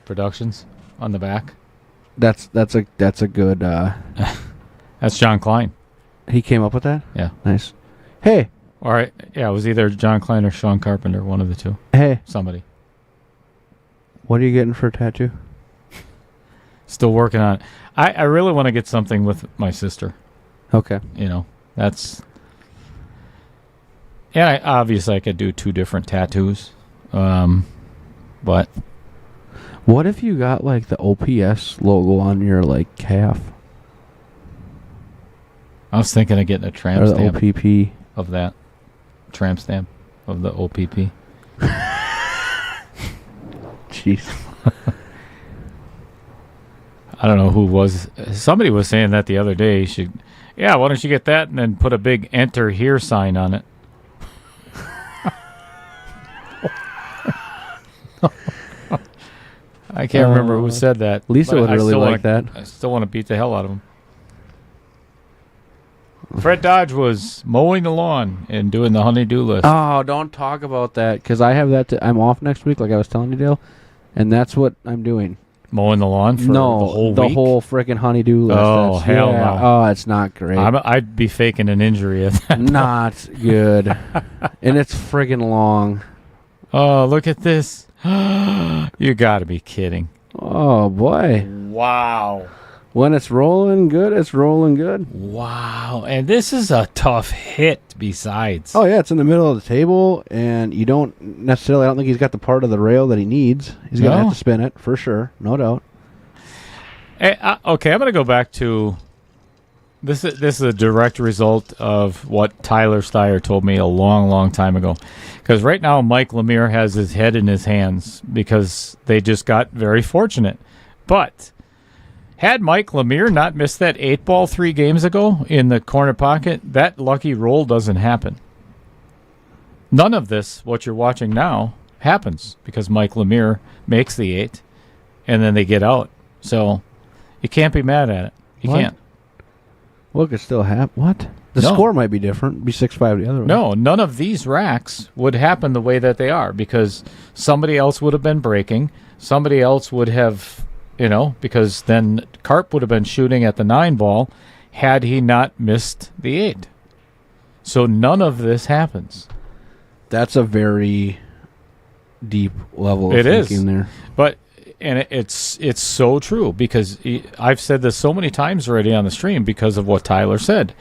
Productions on the back. That's a good. That's John Klein. He came up with that. Yeah. Nice. Hey. All right. Yeah, it was either John Klein or Shawn Carpenter, one of the two. Hey. Somebody. What are you getting for a tattoo? Still working on it. I really want to get something with my sister. Okay. You know, that's... Yeah, obviously I could do 2 different tattoos. But... What if you got, like, the OPS logo on your, like, calf? I was thinking of getting a tramp Or the stamp OPP. of that. Tramp stamp of the OPP. Jeez. I don't know who was. Somebody was saying that the other day. Why don't you get that and then put a big enter here sign on it? I can't remember who said that. Lisa would really like that. I still want to beat the hell out of him. Fred Dodge was mowing the lawn and doing the honey-do list. Oh, don't talk about that, because I have that. I'm off next week, like I was telling you, Dale, and that's what I'm doing. Mowing the lawn for the whole week? The whole freaking honey-do list. Oh, hell no. Oh, it's not great. I'd be faking an injury if that. Not good. And it's friggin' long. Oh, look at this. You got to be kidding. Oh, boy. Wow. When it's rolling good, it's rolling good. Wow. And this is a tough hit besides. Oh, yeah, it's in the middle of the table, and you don't necessarily, I don't think he's got the part of the rail that he needs. He's going to have to spin it, for sure, no doubt. Okay, I'm going to go back to, this is a direct result of what Tyler Steyer told me a long, long time ago. Because right now, Mike Lemire has his head in his hands because they just got very fortunate. But had Mike Lemire not missed that 8-ball 3 games ago in the corner pocket, that lucky roll doesn't happen. None of this, what you're watching now, happens because Mike Lemire makes the 8, and then they get out. So you can't be mad at it. You can't. Well, it could still happen. What? The score might be different. Be 6-5 the other way. No, none of these racks would happen the way that they are because somebody else would have been breaking. Somebody else would have... because then Karp would have been shooting at the 9-ball had he not missed the 8. So none of this happens. That's a very deep level of thinking there. But it's so true because I've said this so many times already on the stream because of what Tyler said.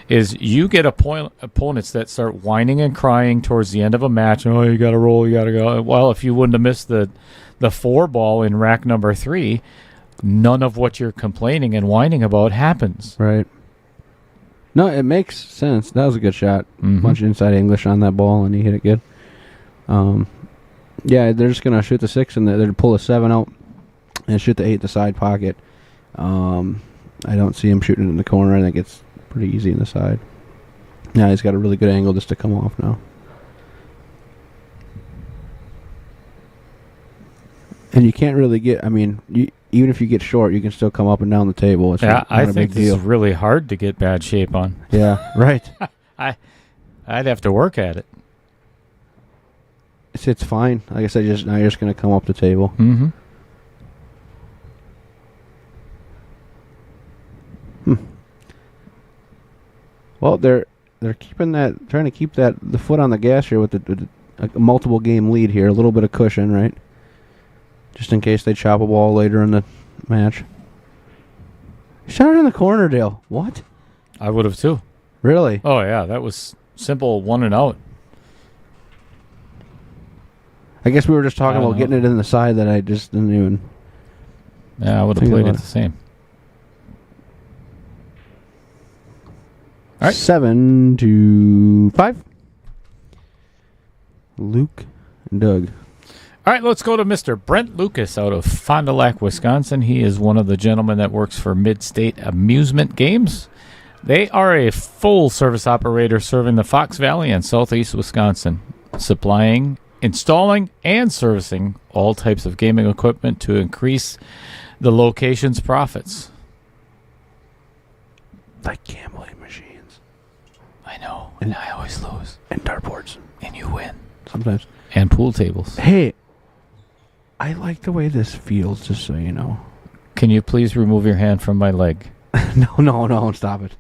Is you get opponents that start whining and crying towards the end of a match. Oh, you got to roll, you got to go. Well, if you wouldn't have missed the 4-ball in rack number 3, none of what you're complaining and whining about happens. Right. No, it makes sense. That was a good shot. Bunch of inside English on that ball, and he hit it good. Yeah, they're just going to shoot the 6, and they're going to pull a 7 out and shoot the 8 in the side pocket. I don't see him shooting it in the corner. I think it's pretty easy in the side. Yeah, he's got a really good angle just to come off now. And you can't really get, even if you get short, you can still come up and down the table. It's not I a think big this deal. is really hard to get bad shape on. Yeah, right. I'd have to work at it. It's fine. Like I said, now you're just going to come up the table. Mm-hmm. Well, they're trying to keep the foot on the gas here with a multiple game lead here, a little bit of cushion, right? Just in case they chop a ball later in the match. Shot it in the corner, Dale. What? I would have too. Really? Oh yeah, that was simple 1 and out. I guess we were just talking about getting it in the side that I just didn't even. Yeah, I would have played it the same. All right. 7-5. Luke and Doug. All right, let's go to Mr. Brent Lucas out of Fond du Lac, Wisconsin. He is one of the gentlemen that works for Mid-State Amusement Games. They are a full-service operator serving the Fox Valley and southeast Wisconsin, supplying, installing, and servicing all types of gaming equipment to increase the location's profits. Like gambling machines. I know, and I always lose. And dartboards. And you win. Sometimes. And pool tables. Hey, I like the way this feels, just so you know. Can you please remove your hand from my leg? No, stop it.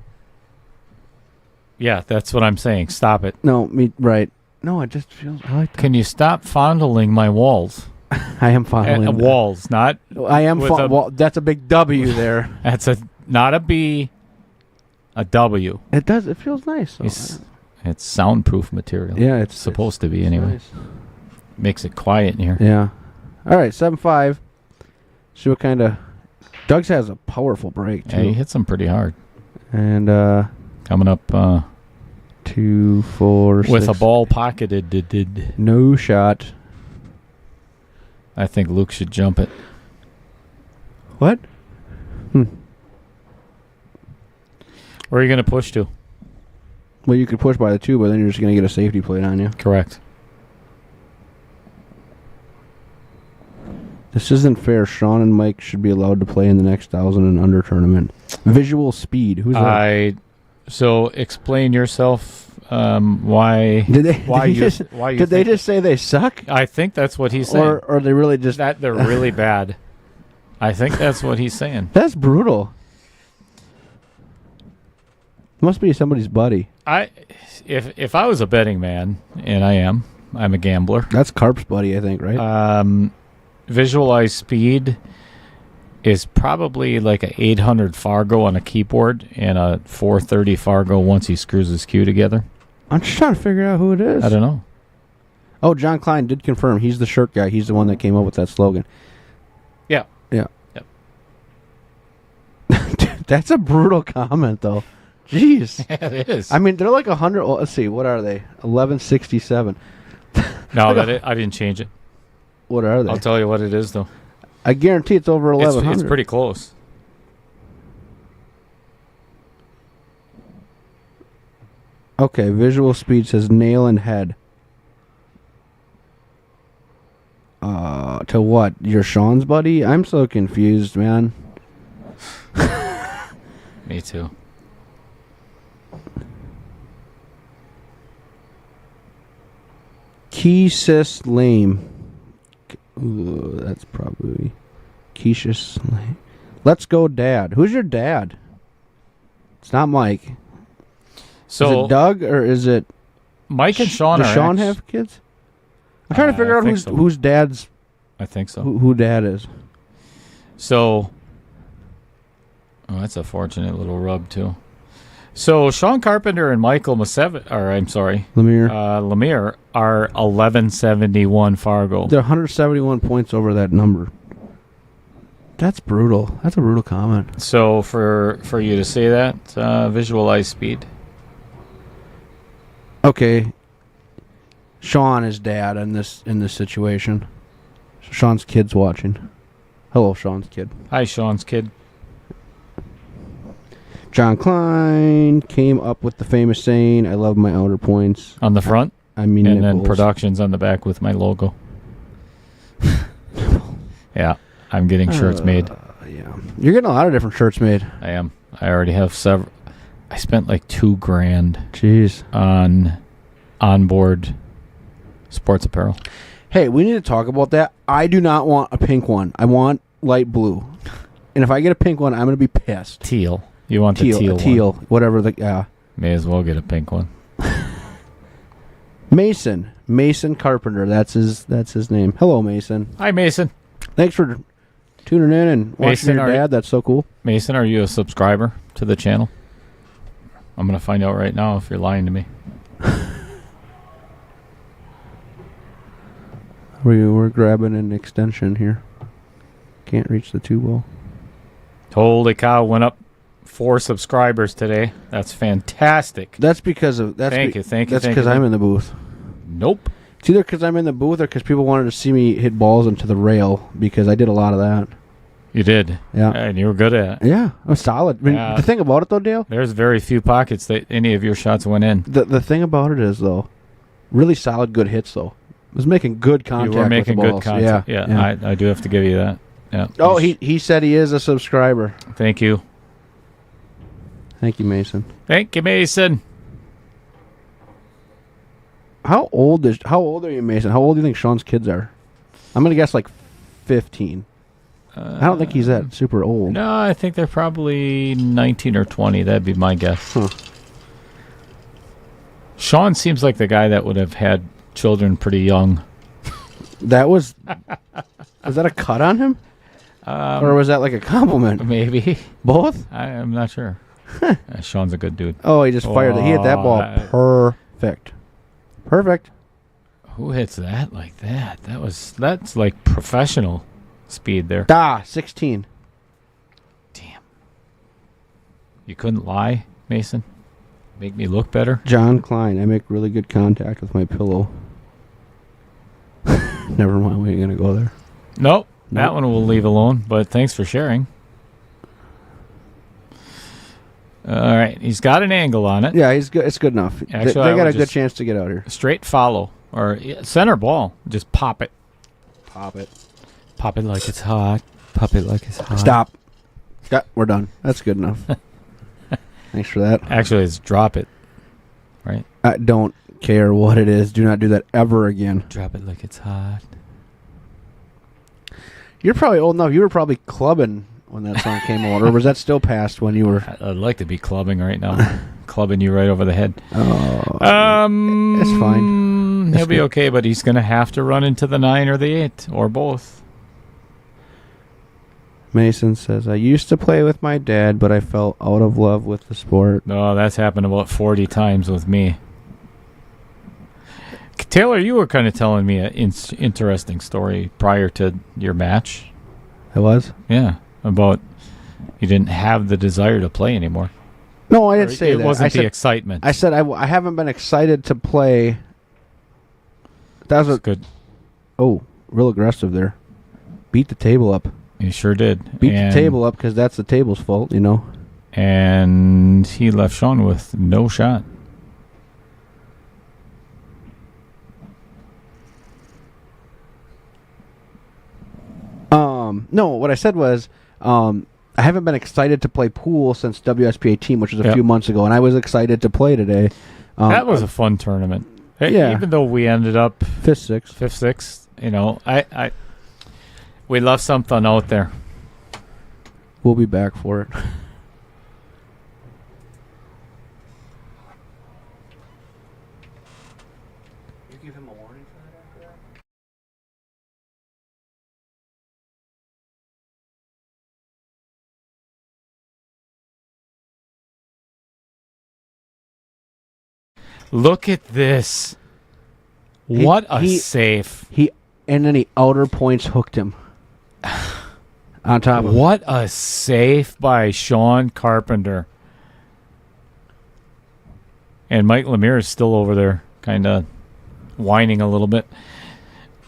Yeah, that's what I'm saying. Stop it. No, right. No, it just feels, I like that. Can you stop fondling my walls? I am fondling walls, not... I am that's a big W there. That's not a B, a W. It does. It feels nice. So it's soundproof material. Yeah, it's supposed to be anyway. Nice. Makes it quiet in here. Yeah. All right, 7-5. See what kind of... Doug's has a powerful break, too. Yeah, he hits them pretty hard. And coming up 2, 4, with 6. a ball pocketed. No shot. I think Luke should jump it. What? Where are you going to push to? Well, you could push by the 2, but then you're just going to get a safety plate on you. Correct. This isn't fair. Shawn and Mike should be allowed to play in the next 1,000 and under tournament. Visual speed. Who's that? So explain yourself. Why? Did they just say they suck? I think that's what he's saying. Or they really just that they're really bad. I think that's what he's saying. That's brutal. Must be somebody's buddy. If I was a betting man, and I'm a gambler. That's Karp's buddy, I think, right? Visualize speed is probably like a 800 Fargo on a keyboard and a 430 Fargo once he screws his cue together. I'm just trying to figure out who it is. I don't know. Oh, John Klein did confirm. He's the shirt guy. He's the one that came up with that slogan. Yeah. Yeah. Yep. Dude, that's a brutal comment, though. Jeez. Yeah, it is. I mean, they're like 100. Well, let's see. What are they? 1167. No, I didn't change it. What are they? I'll tell you what it is, though. I guarantee it's over 1100. It's pretty close. Okay, visual speed says nail and head. To what? You're Shawn's buddy? I'm so confused, man. Me too. Keesis Lame. Ooh, that's probably Keesis Lame. Let's go, Dad. Who's your dad? It's not Mike. So is it Doug or is it Mike and Shawn? Does Shawn have kids? I'm trying to figure out whose dad's. I think so. Who dad is. So, that's a fortunate little rub too. So Shawn Carpenter and Michael Lemire are 1171 Fargo. They're 171 points over that number. That's brutal. That's a brutal comment. So for you to say that, visualize speed. Okay. Shawn is dad in this situation. Shawn's kid's watching. Hello, Shawn's kid. Hi, Shawn's kid. John Klein came up with the famous saying, "I love my outer points." On the front? I mean, and nipples. then productions on the back with my logo. Yeah, I'm getting shirts made. Yeah, you're getting a lot of different shirts made. I am. I already have several. I spent like $2,000. Jeez. On onboard sports apparel. Hey, we need to talk about that. I do not want a pink one. I want light blue. And if I get a pink one, I'm going to be pissed. Teal. You want the teal one? Whatever the. May as well get a pink one. Mason Carpenter. That's his name. Hello, Mason. Hi, Mason. Thanks for tuning in and watching Mason, your dad. That's so cool. Mason, are you a subscriber to the channel? I'm going to find out right now if you're lying to me. We're grabbing an extension here. Can't reach the 2 well. Holy cow, went up 4 subscribers today. That's fantastic. That's because of Thank you. That's because I'm in the booth. Nope. It's either because I'm in the booth or because people wanted to see me hit balls into the rail because I did a lot of that. You did. Yeah. And you were good at it. Yeah, I'm solid. I mean, the thing about it though, Dale, there's very few pockets that any of your shots went in. The thing about it is though, really solid, good hits though. I was making good contact. You were making with the good balls. contact. Yeah. I do have to give you that. Yeah. Oh, he said he is a subscriber. Thank you. Thank you, Mason. Thank you, Mason. How old are you, Mason? How old do you think Shawn's kids are? I'm gonna guess like 15. I don't think he's that super old. No, I think they're probably 19 or 20. That'd be my guess. Huh. Shawn seems like the guy that would have had children pretty young. That was that a cut on him? Or was that like a compliment? Maybe. Both? I'm not sure. Shawn's a good dude. Oh, he just fired it. He hit that ball perfect. Perfect. Who hits that like that? That's like professional speed there. 16. Damn. You couldn't lie, Mason? Make me look better? John Klein. I make really good contact with my pillow. Never mind. We ain't going to go there. Nope. That one we'll leave alone, but thanks for sharing. All right. He's got an angle on it. Yeah, he's good. It's good enough. Actually, they got a good chance to get out here. Straight follow. Or center ball. Just pop it. Pop it. Pop it like it's hot. Pop it like it's hot. Stop. Yeah, we're done. That's good enough. Thanks for that. Actually, it's drop it. Right? I don't care what it is. Do not do that ever again. Drop it like it's hot. You're probably old enough. You were probably clubbing when that song came on. Or was that still past when you were... I'd like to be clubbing right now. Clubbing you right over the head. Oh. It's fine. He'll be okay, but he's going to have to run into the 9 or the 8 or both. Mason says, I used to play with my dad, but I fell out of love with the sport. No, that's happened about 40 times with me. Taylor, you were kind of telling me an interesting story prior to your match. It was? Yeah, about you didn't have the desire to play anymore. No, I didn't say that. It wasn't the excitement. I said I haven't been excited to play. That was good. Oh, real aggressive there. Beat the table up. He sure did. Beat the table up because that's the table's fault, you know. And he left Shawn with no shot. No, what I said was, I haven't been excited to play pool since WSPA team, which was a few months ago, and I was excited to play today. That was a fun tournament. Yeah. Even though we ended up fifth, sixth, you know, we left something out there. We'll be back for it. You give him a warning for that after that? Look at this. What a safe. And then he outer points hooked him. On top of What a safe by Shawn Carpenter. And Mike Lemire is still over there kind of whining a little bit.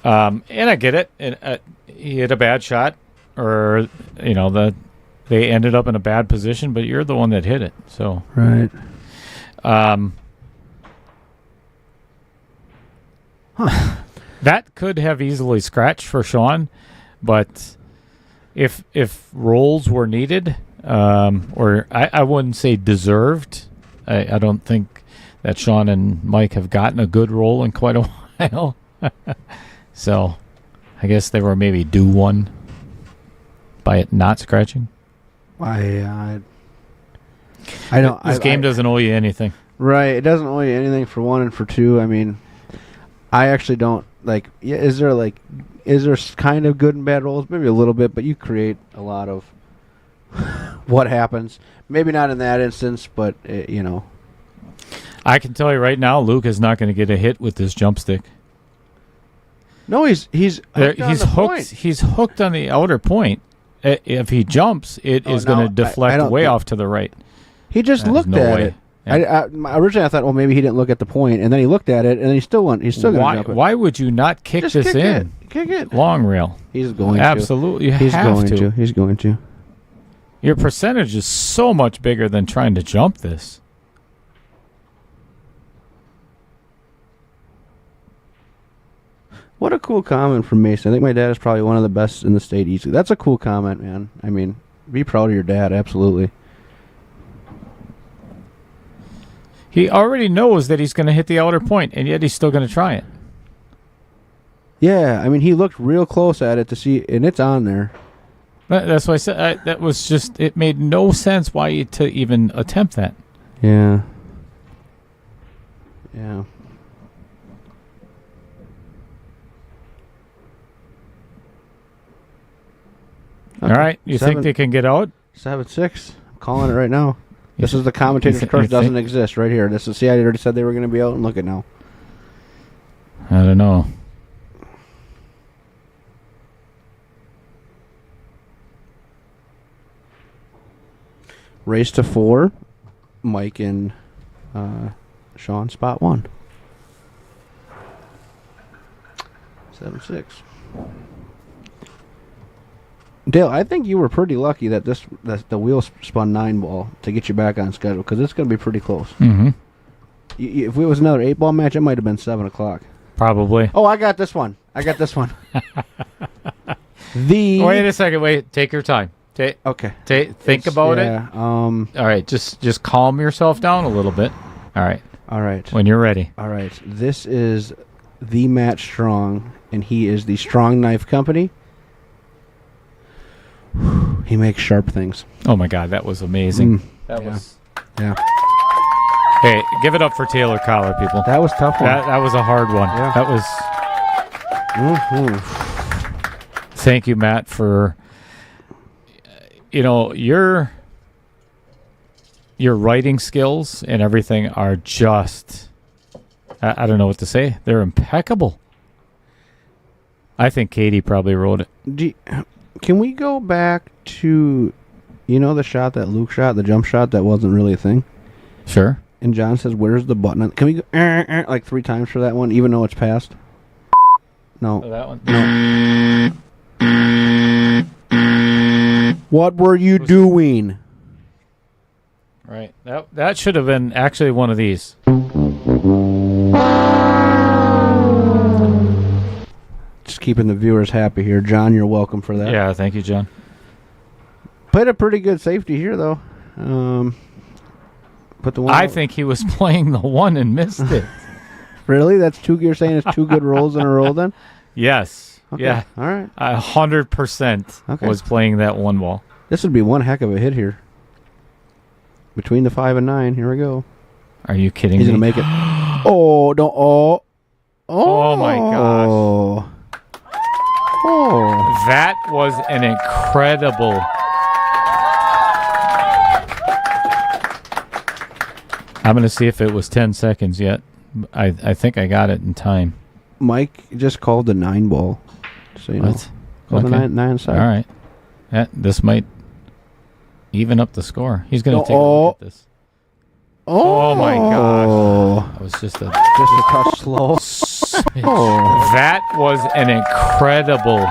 And I get it. He hit a bad shot, or, you know, they ended up in a bad position, but you're the one that hit it. So right. That could have easily scratched for Shawn, but if rolls were needed, or I wouldn't say deserved, I don't think that Shawn and Mike have gotten a good roll in quite a while. So I guess they were maybe due one by it not scratching. I don't. This game doesn't owe you anything. Right. It doesn't owe you anything for one and for two. I mean, I actually don't like. Yeah, is there kind of good and bad rolls? Maybe a little bit, but you create a lot of what happens. Maybe not in that instance, but you know. I can tell you right now, Luke is not going to get a hit with this jump stick. No, he's hooked. Point. He's hooked on the outer point. If he jumps, it is going to deflect way off to the right. He just looked at it. Yeah. Originally, I thought, well, maybe he didn't look at the point, and then he looked at it, and then he still went. He's still going to jump it. Why would you not kick just this kick in? Kick it. Long rail. He's going to. Absolutely. He's going to. Your percentage is so much bigger than trying to jump this. What a cool comment from Mason. I think my dad is probably one of the best in the state easily. That's a cool comment, man. I mean, be proud of your dad, absolutely. He already knows that he's going to hit the outer point, and yet he's still going to try it. Yeah, I mean, he looked real close at it to see, and it's on there. That's why I said that was just, it made no sense why you to even attempt that. Yeah. Yeah. Okay. All right, you think they can get out? 7-6. I'm calling it right now. This is the commentator's curse. Doesn't exist right here. This is. See, I already said they were going to be out, and look at now. I don't know. Race to 4. Mike and Shawn spot 1. 7-6. Dale, I think you were pretty lucky that the wheel spun 9 ball to get you back on schedule, because it's going to be pretty close. Mm-hmm. If it was another 8 ball match, it might have been 7 o'clock. Probably. Oh, I got this one. Wait a second. Wait. Take your time. Okay. Think about it. All right. Just calm yourself down a little bit. All right. All right. When you're ready. All right. This is the Matt Strong, and he is the Strong Knife Company. He makes sharp things. Oh my God, that was amazing. That was. Yeah. Hey, give it up for Taylor Collar, people. That was a tough one. That was a hard one. Yeah. That was. Mm-hmm. Thank you, Matt, for your writing skills and everything are just, I don't know what to say. They're impeccable. I think Katie probably wrote it. Can we go back to, the shot that Luke shot, the jump shot that wasn't really a thing? Sure. And John says, "Where's the button?" Can we go like 3 times for that one, even though it's passed? No. Oh, that one? No. What were you doing? Right. That should have been actually one of these. Just keeping the viewers happy here. John, you're welcome for that. Yeah, thank you, John. Played a pretty good safety here, though. Put the one. I think he was playing the one and missed it. Really? You're saying it's 2 good rolls in a row then? Yes. Okay. Yeah. All right. 100% was playing that one ball. This would be one heck of a hit here. Between the 5 and 9. Here we go. Are you kidding me? He's going to make it. Oh, don't. Oh. Oh, my gosh. Oh. That was an incredible. I'm going to see if it was 10 seconds yet. I think I got it in time. Mike just called the 9 ball. So you know. What? Called Okay. the 9 side. All right. This might even up the score. He's going to take a look at this. Oh, my gosh. That was just a touch slow. Oh. That was an incredible.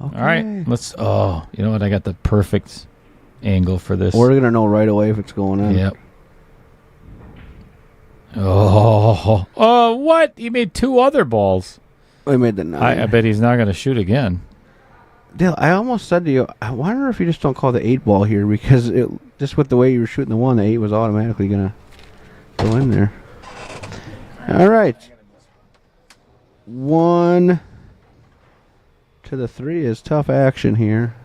Okay. All right. Let's. Oh, you know what? I got the perfect angle for this. We're going to know right away if it's going in. Yep. Oh, what? He made 2 other balls. We made the 9. I bet he's not going to shoot again. Dale, I almost said to you, I wonder if you just don't call the 8 ball here because just with the way you were shooting the 1, the 8 was automatically going to go in there. All right. 1 to the 3 is tough action here.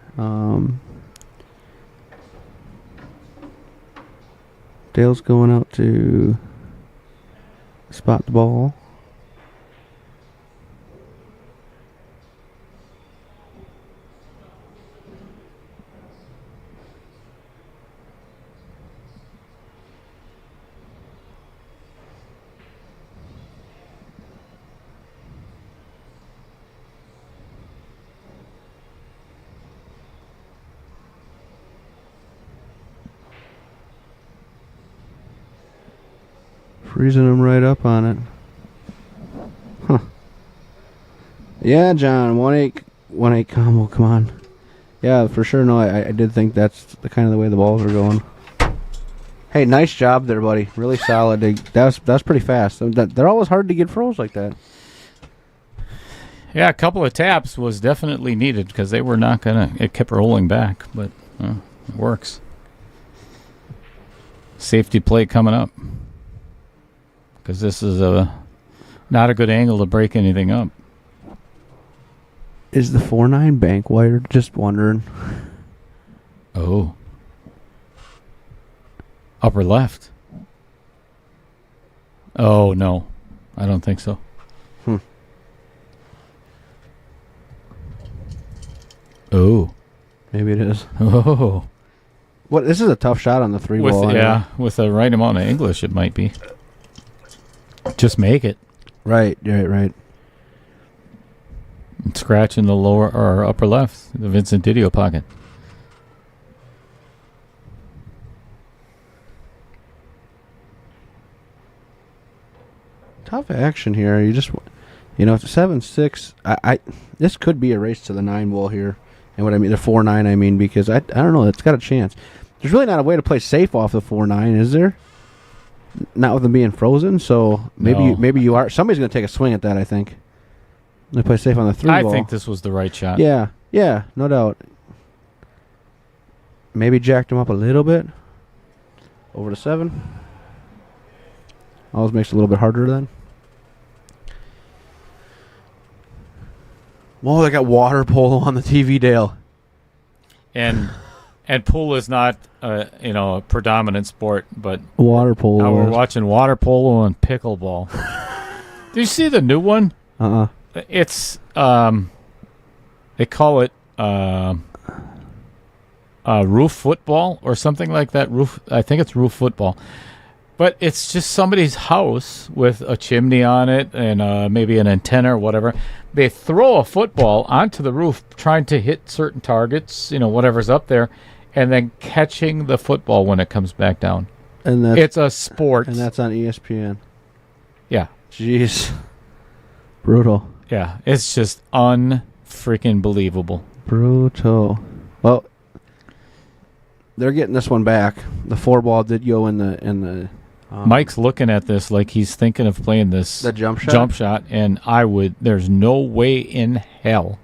Dale's going out to spot the ball. Freezing him right up on it. Huh. Yeah, John, 1-8 combo, come on. Yeah, for sure, no, I did think that's the kind of the way the balls are going. Hey, nice job there, buddy. Really solid. That's pretty fast. They're always hard to get froze like that. Yeah, a couple of taps was definitely needed because they were not going to... It kept rolling back, but it works. Safety play coming up. Because this is not a good angle to break anything up. Is the 4-9 bank wired? Just wondering. Oh. Upper left. Oh, no. I don't think so. Oh. Maybe it is. Oh. What? This is a tough shot on the 3 ball. Yeah, with the right amount of English, it might be. Just make it. Right. Scratch in the lower or upper left, the Vincent Didio pocket. Tough action here. You just, if it's 7-6, I this could be a race to the 9 ball here. And what I mean, the 4-9, I mean, because I don't know, it's got a chance. There's really not a way to play safe off the 4-9, is there? Not with them being frozen, so maybe you are. Somebody's going to take a swing at that, I think. They play safe on the 3 ball. I think this was the right shot. Yeah, no doubt. Maybe jacked him up a little bit. Over to 7. Always makes it a little bit harder then. Whoa, they got water polo on the TV, Dale. And pool is not a predominant sport, but water polo. Now we're watching water polo and pickleball. Do you see the new one? it's they call it roof football or something like that. I think it's roof football. But it's just somebody's house with a chimney on it and maybe an antenna or whatever. They throw a football onto the roof trying to hit certain targets, whatever's up there, and then catching the football when it comes back down. And it's a sport. And that's on ESPN. Yeah. Jeez. Brutal. Yeah, it's just unfreaking believable. Brutal. Well, they're getting this one back. The 4-ball did go in the Mike's looking at this like he's thinking of playing this the jump shot, and there's no way in hell.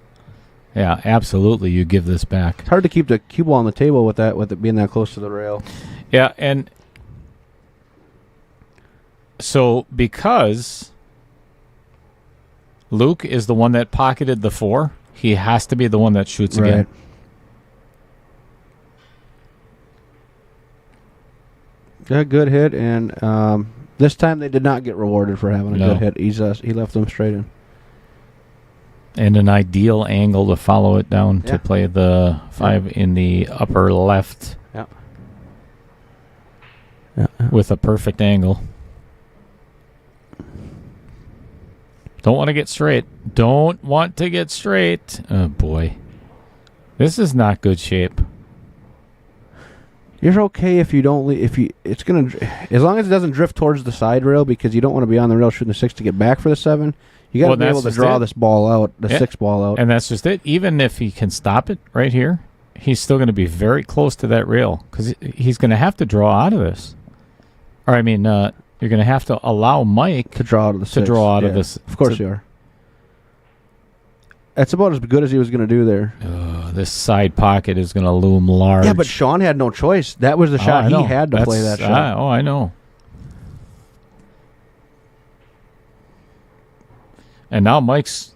Yeah, absolutely, you give this back. It's hard to keep the cue ball on the table with it being that close to the rail. Yeah, and so because Luke is the one that pocketed the 4, he has to be the one that shoots again. A good hit, and this time they did not get rewarded for having a good hit. He left them straight in. And an ideal angle to follow it down to play the 5 in the upper left. Yeah. With a perfect angle. Don't want to get straight. Don't want to get straight. Oh, boy. This is not good shape. You're okay if you don't. It's gonna, as long as it doesn't drift towards the side rail, because you don't want to be on the rail shooting the 6 to get back for the 7. You got to be able to draw this ball out, the 6 ball out, and that's just it. Even if he can stop it right here, he's still going to be very close to that rail because he's going to have to draw out of this. Or I mean, you're going to have to allow Mike to draw out of the 6. Of this. Of course you are. That's about as good as he was going to do there. This side pocket is going to loom large. Yeah, but Shawn had no choice. That was the shot. He had to play that shot. I know. And now Mike's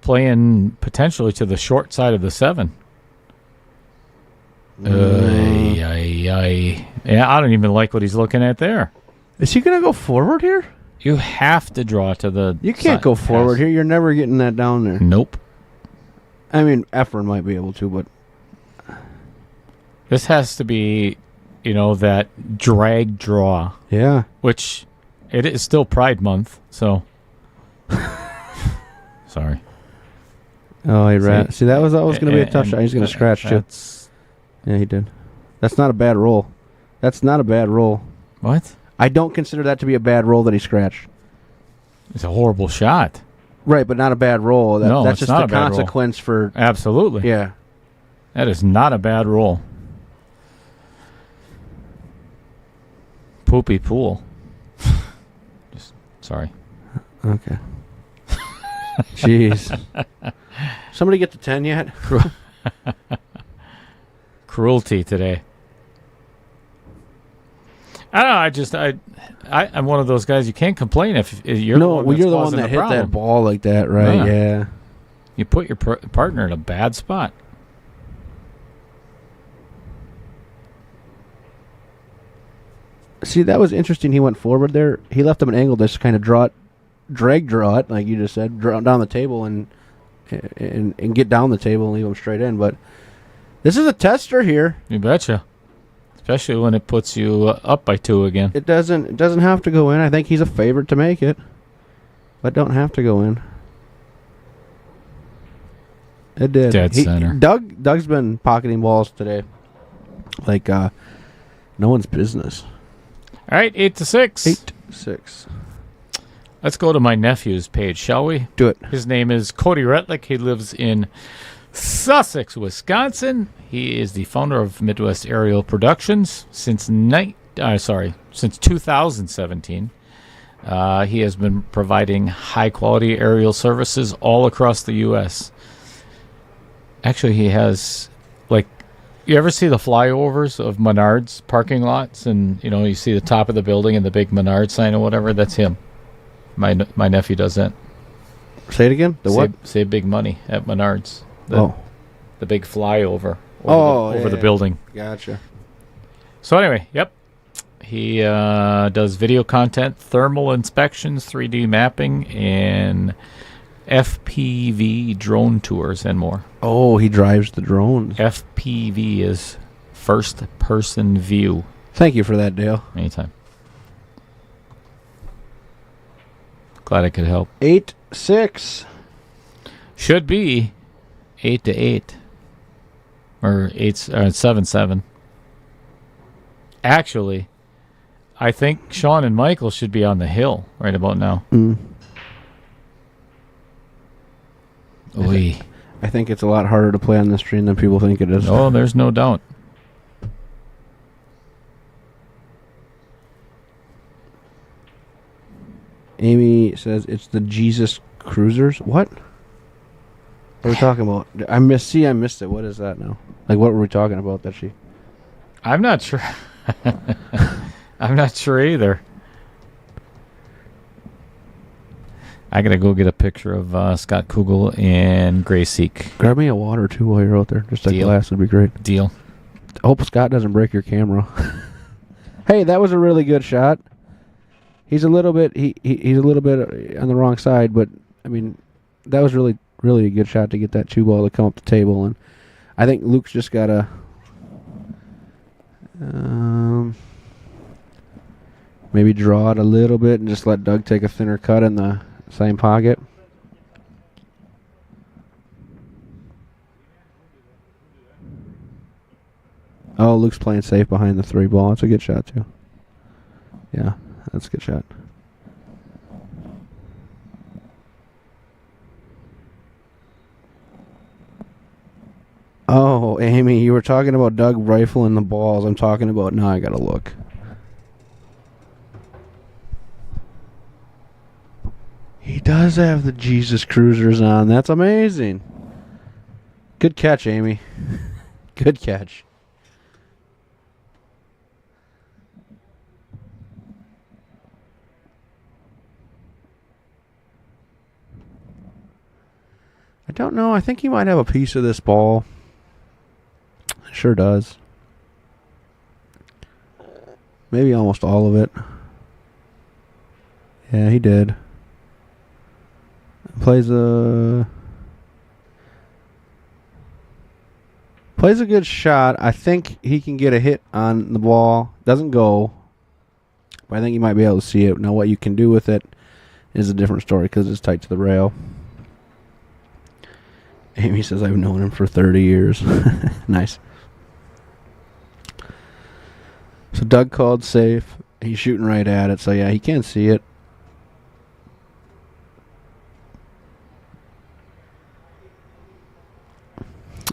playing potentially to the short side of the 7. Yeah, I don't even like what he's looking at there. Is he going to go forward here? You have to draw to the You can't go forward here. You're never getting that down there. Nope. I mean, Efren might be able to, but this has to be, that drag draw. Yeah. Which it is still Pride Month, so sorry. Oh, he ran. See, that was always going to be a tough shot. He's going to scratch too. Yeah, he did. That's not a bad roll. That's not a bad roll. What? I don't consider that to be a bad roll that he scratched. It's a horrible shot. Right, but not a bad roll. That's just the consequence for... Absolutely. Yeah. That is not a bad roll. Poopy pool. Sorry. Okay. Jeez. Somebody get to 10 yet? Cruelty today. I don't know. I'm one of those guys. You can't complain if you're the one that's you're the one that hit that ball like that, right? Yeah. You put your partner in a bad spot. See, that was interesting. He went forward there. He left him an angle to kind of draw it, like you just said, draw down the table and get down the table and leave him straight in. But this is a tester here. You betcha. Especially when it puts you up by 2 again. It doesn't have to go in. I think he's a favorite to make it, but don't have to go in. It did. Dead center. Doug's been pocketing balls today, like no one's business. All right, 8-6. 8-6. Let's go to my nephew's page, shall we? Do it. His name is Cody Retlick. He lives in Sussex, Wisconsin. He is the founder of Midwest Aerial Productions since 2017. He has been providing high-quality aerial services all across the U.S. Actually, he has, you ever see the flyovers of Menards parking lots, and you see the top of the building and the big Menards sign or whatever? That's him. My nephew does that. Say it again. What? Save big money at Menards. The big flyover over the building. Gotcha. So anyway, yep. He does video content, thermal inspections, 3D mapping, and FPV drone tours and more. Oh, he drives the drones. FPV is first person view. Thank you for that, Dale. Anytime. Glad I could help. 8-6. Should be 8-8 or 7-7. Actually, I think Shawn and Michael should be on the hill right about now. Oy. I think it's a lot harder to play on this stream than people think it is. Oh, there's no doubt. Amy says it's the Jesus Cruisers. What? What are we talking about? I missed it. What is that now? Like, what were we talking about that she... I'm not sure. I'm not sure either. I gotta go get a picture of Scott Kugel and Grace Seek. Grab me a water, too, while you're out there. Just a Deal. glass would be great. Deal. I hope Scott doesn't break your camera. Hey, that was a really good shot. He's a little bit he's a little bit on the wrong side, but I mean, that was really a good shot to get that 2 ball to come up the table, and I think Luke's just gotta maybe draw it a little bit and just let Doug take a thinner cut in the same pocket. Oh, Luke's playing safe behind the 3 ball. That's a good shot too. Yeah. That's a good shot. Oh, Amy, you were talking about Doug rifling the balls. I'm talking about... Now I gotta look. He does have the Jesus Cruisers on. That's amazing. Good catch, Amy. Good catch. I don't know. I think he might have a piece of this ball. Sure does. Maybe almost all of it. Yeah, he did. Plays a good shot. I think he can get a hit on the ball. Doesn't go. But I think you might be able to see it. Now what you can do with it is a different story because it's tight to the rail. Amy says, I've known him for 30 years. Nice. So Doug called safe. He's shooting right at it. So, yeah, he can see it.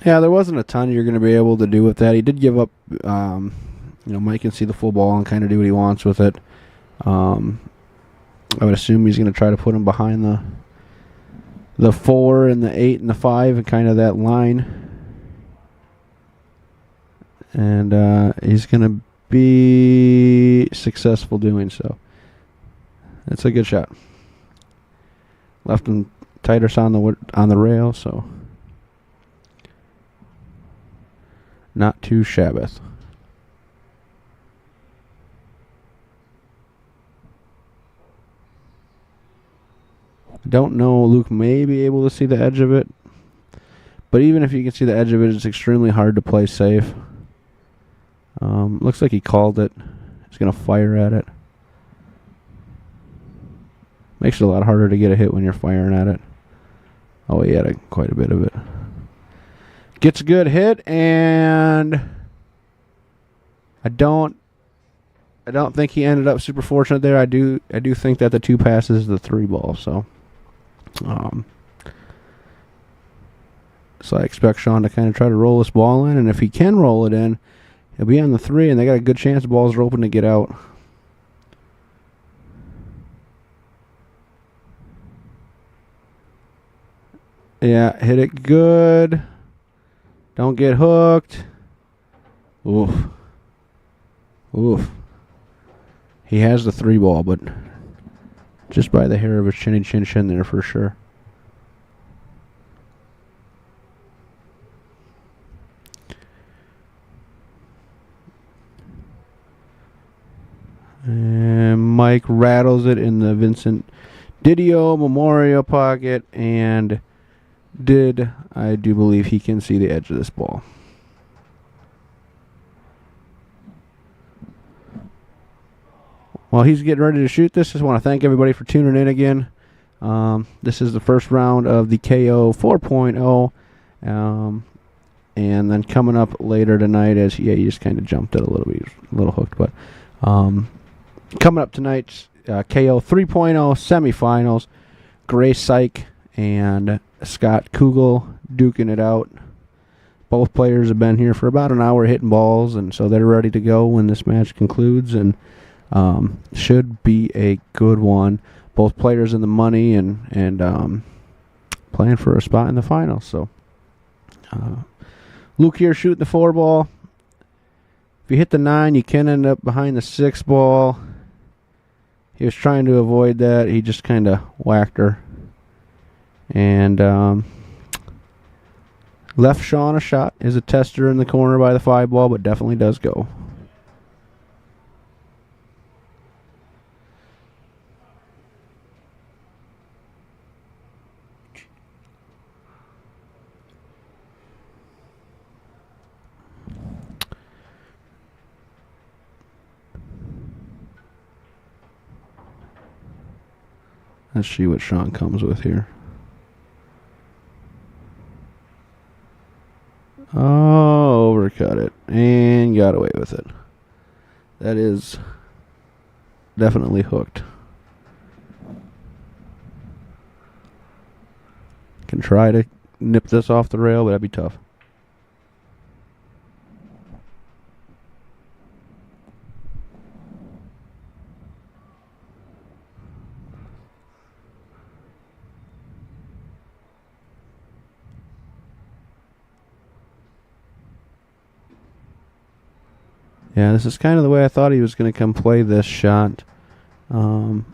Yeah, there wasn't a ton you're going to be able to do with that. He did give up. Mike can see the full ball and kind of do what he wants with it. I would assume he's going to try to put him behind the 4 and the 8 and the 5 and kind of that line. And he's going to be successful doing so. That's a good shot. Left him tighter on the rail, so not too Shabbath. Don't know. Luke may be able to see the edge of it. But even if you can see the edge of it, it's extremely hard to play safe. Looks like he called it. He's going to fire at it. Makes it a lot harder to get a hit when you're firing at it. Oh, he had quite a bit of it. Gets a good hit, and I don't think he ended up super fortunate there. I do think that the 2 passes is the 3 ball, so I expect Shawn to kind of try to roll this ball in, and if he can roll it in, he'll be on the 3, and they got a good chance the balls are open to get out. Yeah, hit it good. Don't get hooked. Oof. Oof. He has the 3 ball, but just by the hair of his chinny chin there for sure. And Mike rattles it in the Vincent Didio Memorial Pocket, and I do believe he can see the edge of this ball. While he's getting ready to shoot this, just want to thank everybody for tuning in again. This is the first round of the KO 4.0. And then coming up later tonight, he just kind of jumped it a little bit, a little hooked, but coming up tonight's KO 3.0 semifinals, Grace Syke and Scott Kugel duking it out. Both players have been here for about an hour hitting balls, and so they're ready to go when this match concludes, and should be a good one. Both players in the money and playing for a spot in the finals. So Luke here shooting the 4 ball. If you hit the 9, you can end up behind the 6 ball. He was trying to avoid that. He just kind of whacked her. And left Shawn a shot. Is a tester in the corner by the 5 ball, but definitely does go. Let's see what Shawn comes with here. Oh, overcut it. And got away with it. That is definitely hooked. Can try to nip this off the rail, but that'd be tough. Yeah, this is kind of the way I thought he was going to come play this shot. Trying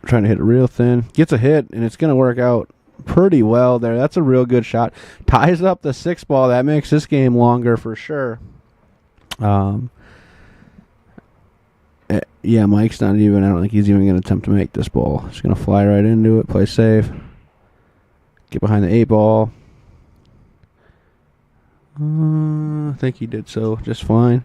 to hit it real thin. Gets a hit, and it's going to work out pretty well there. That's a real good shot. Ties up the 6 ball. That makes this game longer for sure. Yeah, Mike's not even, I don't think he's even going to attempt to make this ball. He's going to fly right into it, play safe. Get behind the 8 ball. I think he did so just fine.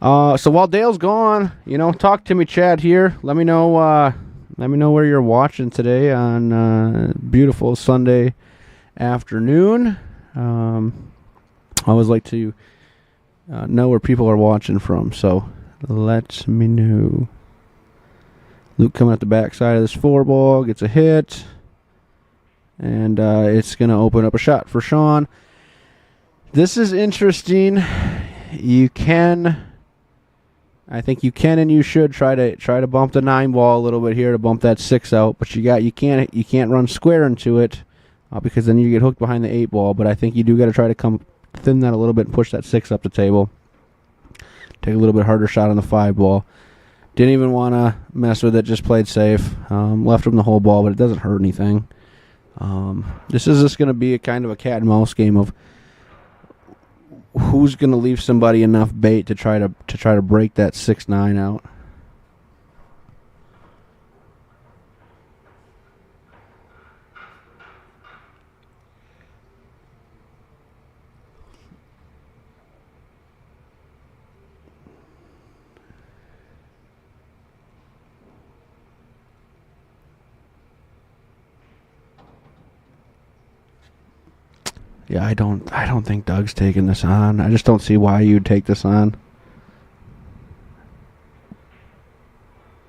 So while Dale's gone, talk to me, Chad. Here, let me know where you're watching today on beautiful Sunday afternoon. I always like to know where people are watching from, so let me know. Luke coming at the backside of this 4 ball, gets a hit, and it's going to open up a shot for Shawn. This is interesting. I think you can and you should try to bump the 9 ball a little bit here to bump that 6 out, but you can't run square into it because then you get hooked behind the 8 ball. But I think you do got to try to come thin that a little bit and push that 6 up the table. Take a little bit harder shot on the 5 ball. Didn't even want to mess with it. Just played safe. Left him the whole ball, but it doesn't hurt anything. This is just going to be a kind of a cat and mouse game of who's going to leave somebody enough bait to try to break that 6-9 out. Yeah, I don't think Doug's taking this on. I just don't see why you'd take this on.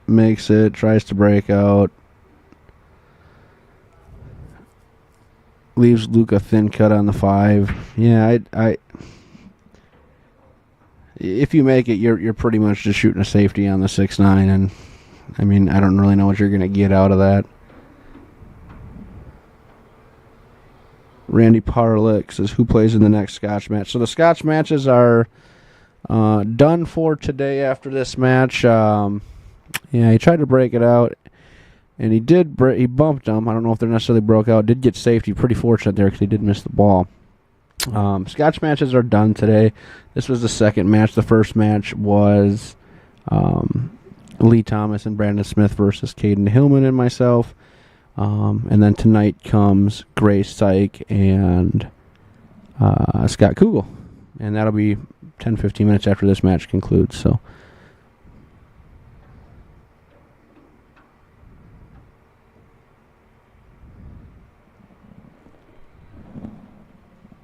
Makes it, tries to break out. Leaves Luke a thin cut on the 5. Yeah, I if you make it, you're pretty much just shooting a safety on the 6-9, and I mean, I don't really know what you're going to get out of that. Randy Parlick says, who plays in the next Scotch match? So the Scotch matches are done for today after this match. Yeah, he tried to break it out, and he did. He bumped them. I don't know if they're necessarily broke out. Did get safety. Pretty fortunate there because he did miss the ball. Scotch matches are done today. This was the second match. The first match was Lee Thomas and Brandon Smith versus Caden Hillman and myself. And then tonight comes Grace Syke and Scott Kugel. And that'll be 10-15 minutes after this match concludes. So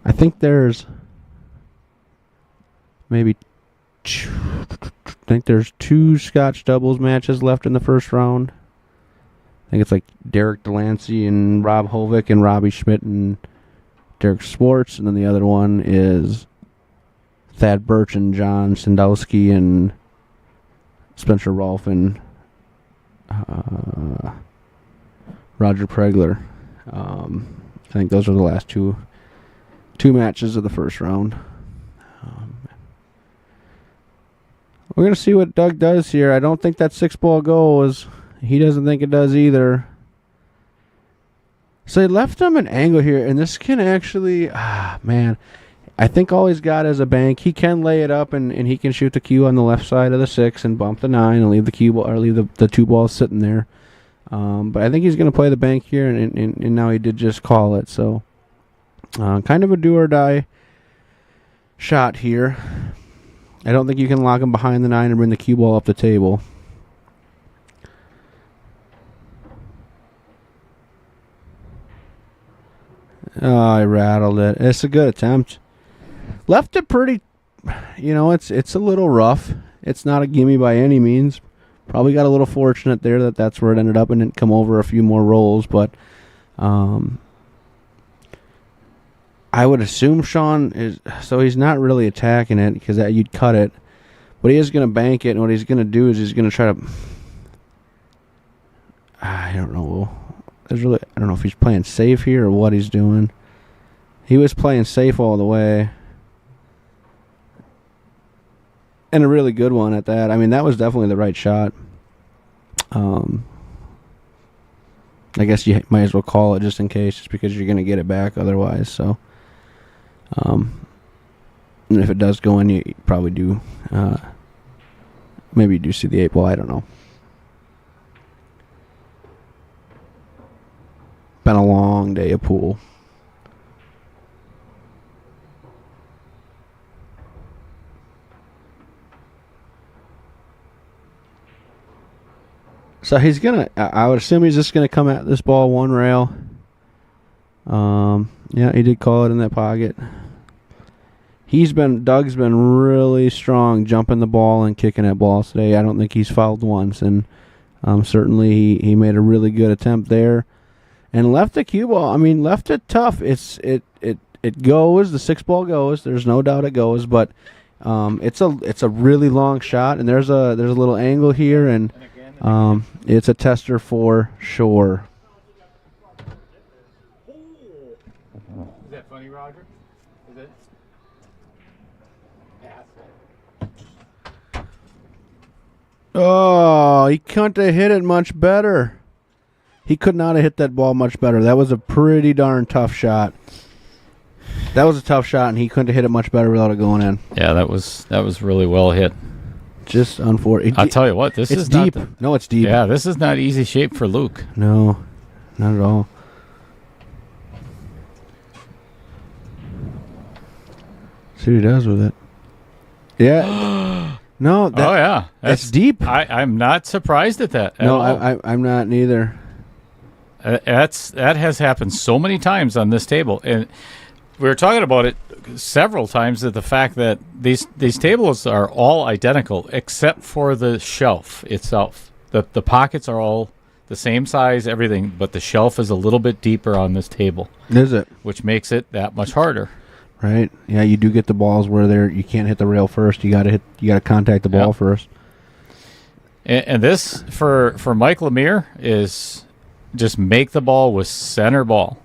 I think there's two Scotch doubles matches left in the first round. I think it's like Derek Delancey and Rob Hovick and Robbie Schmidt and Derek Swartz. And then the other one is Thad Birch and John Sandowski and Spencer Rolfe and Roger Pregler. I think those are the last two matches of the first round. We're going to see what Doug does here. I don't think that 6-ball goes. He doesn't think it does either. So he left him an angle here, and this can actually... man. I think all he's got is a bank. He can lay it up, and he can shoot the cue on the left side of the 6 and bump the 9 and leave the cue ball, or leave the 2 balls sitting there. But I think he's going to play the bank here, and now he did just call it. So kind of a do-or-die shot here. I don't think you can lock him behind the 9 and bring the cue ball up the table. Oh, I rattled it. It's a good attempt. Left it pretty, it's a little rough. It's not a gimme by any means. Probably got a little fortunate there that's where it ended up and didn't come over a few more rolls, but I would assume Shawn is, so he's not really attacking it because you'd cut it, but he is going to bank it, and what he's going to do is he's going to try to, I don't know. I don't know if he's playing safe here or what he's doing. He was playing safe all the way. And a really good one at that. I mean, that was definitely the right shot. I guess you might as well call it just in case, just because you're going to get it back otherwise. So, and if it does go in, you probably do. Maybe you do see the 8-ball. I don't know. Been a long day of pool. So he's gonna. I would assume he's just gonna come at this ball one rail. Yeah, he did call it in that pocket. Doug's been really strong jumping the ball and kicking at balls today. I don't think he's fouled once, and certainly he made a really good attempt there. And left the cue ball. I mean, left it tough. It goes. The 6-ball goes. There's no doubt it goes. But it's a really long shot. And there's a little angle here, and it's a tester for sure. Is that funny, Roger? Is it? Yeah. Oh, he couldn't have hit it much better. He could not have hit that ball much better. That was a pretty darn tough shot. That was a tough shot, and he couldn't have hit it much better without it going in. Yeah, that was really well hit. Just unfortunate. I'll tell you what, this is deep. Not No, it's deep. Yeah, this is not easy shape for Luke. No, not at all. See what he does with it. Yeah. No. Oh yeah, that's deep. I'm not surprised at that. No, I'm not neither. That has happened so many times on this table, and we were talking about it several times. That the fact that these tables are all identical except for the shelf itself. The pockets are all the same size, everything, but the shelf is a little bit deeper on this table. Is it? Which makes it that much harder. Right. Yeah, you do get the balls where you can't hit the rail first. You got to contact the ball first. And this for Mike Lemire is just make the ball with center ball.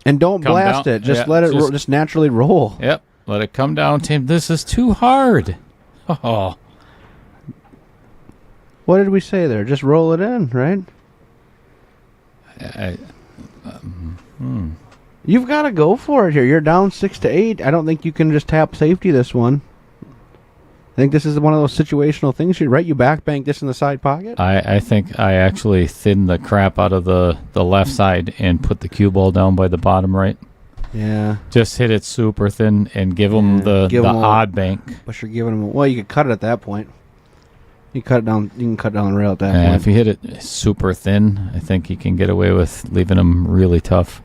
And don't blast it. Just let it just naturally roll. Yep. Let it come down, Tim. This is too hard. Oh. What did we say there? Just roll it in, right? You've got to go for it here. You're down 6-8. I don't think you can just tap safety this one. think this is one of those situational things. You right, you back bank this in the side pocket. I think I actually thinned the crap out of the left side and put the cue ball down by the bottom right. Yeah, Just hit it super thin and give them the odd bank. but you're giving them. Well, you could cut it at that point. You cut it down. You can cut down the rail at that point. If you hit it super thin, I think you can get away with leaving them really tough.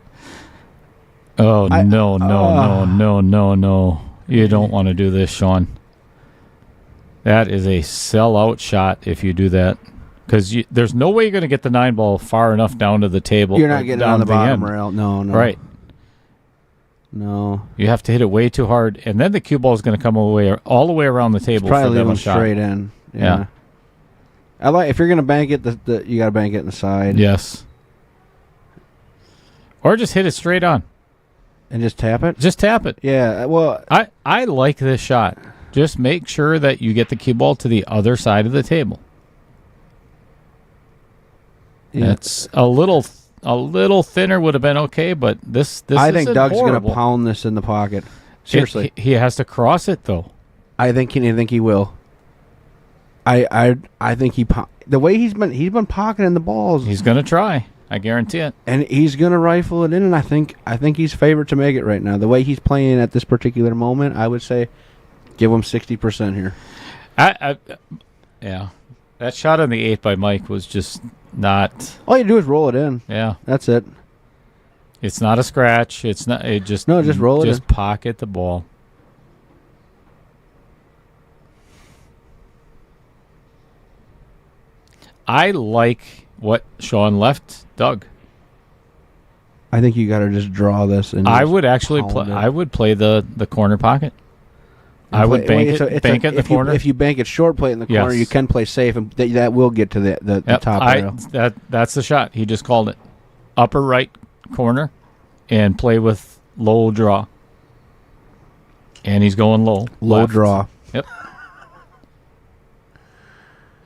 Oh, no. You don't want to do this, Shawn. That is a sellout shot if you do that. Because there's no way you're going to get the 9 ball far enough down to the table. You're not getting it on the bottom end. rail. No. Right. No. You have to hit it way too hard, and then the cue ball is going to come all the way around the table. Probably leave them shot. straight in. Yeah. I like if you're going to bank it, you got to bank it in the side. Yes. Or just hit it straight on. And just tap it? Just tap it. Yeah, well... I like this shot. Just make sure that you get the cue ball to the other side of the table. Yeah. It's a little thinner would have been okay, but this I think Doug's going to pound this in the pocket. Seriously. He has to cross it, though. I think he will. I think the way he's been pocketing the balls. He's going to try. I guarantee it. And he's going to rifle it in, and I think he's favored to make it right now. The way he's playing at this particular moment, I would say give him 60% here. Yeah. That shot on the 8 by Mike was just not... All you do is roll it in. Yeah. That's it. It's not a scratch. It's not... just roll it in. Just pocket the ball. I like what Shawn left Doug. I think you got to just draw this. And I would actually play. I would play the corner pocket. I would bank it in the corner. If you bank it short, play it in the corner. You can play safe, and that will get to the top rail. That's the shot. He just called it upper right corner, and play with low draw. And he's going low. Low draw. Yep.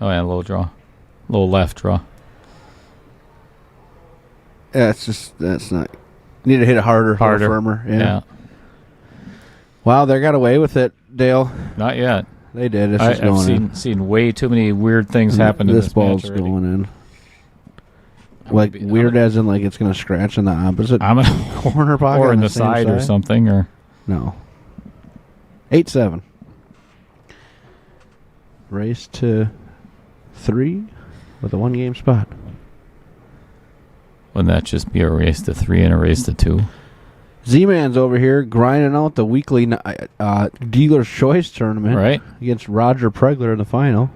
Oh yeah, low draw. Low left draw. That's not. You need to hit it harder, firmer. Yeah. Wow, they got away with it, Dale. Not yet. They did. I've seen way too many weird things happen. This ball's going in. Like weird, as in like it's going to scratch in the opposite corner pocket, or in the side or something, or no. 8-7. Race to 3 with a 1-game spot. Wouldn't that just be a race to 3 and a race to 2? Z-Man's over here grinding out the weekly Dealer's Choice tournament, right, against Roger Pregler in the final.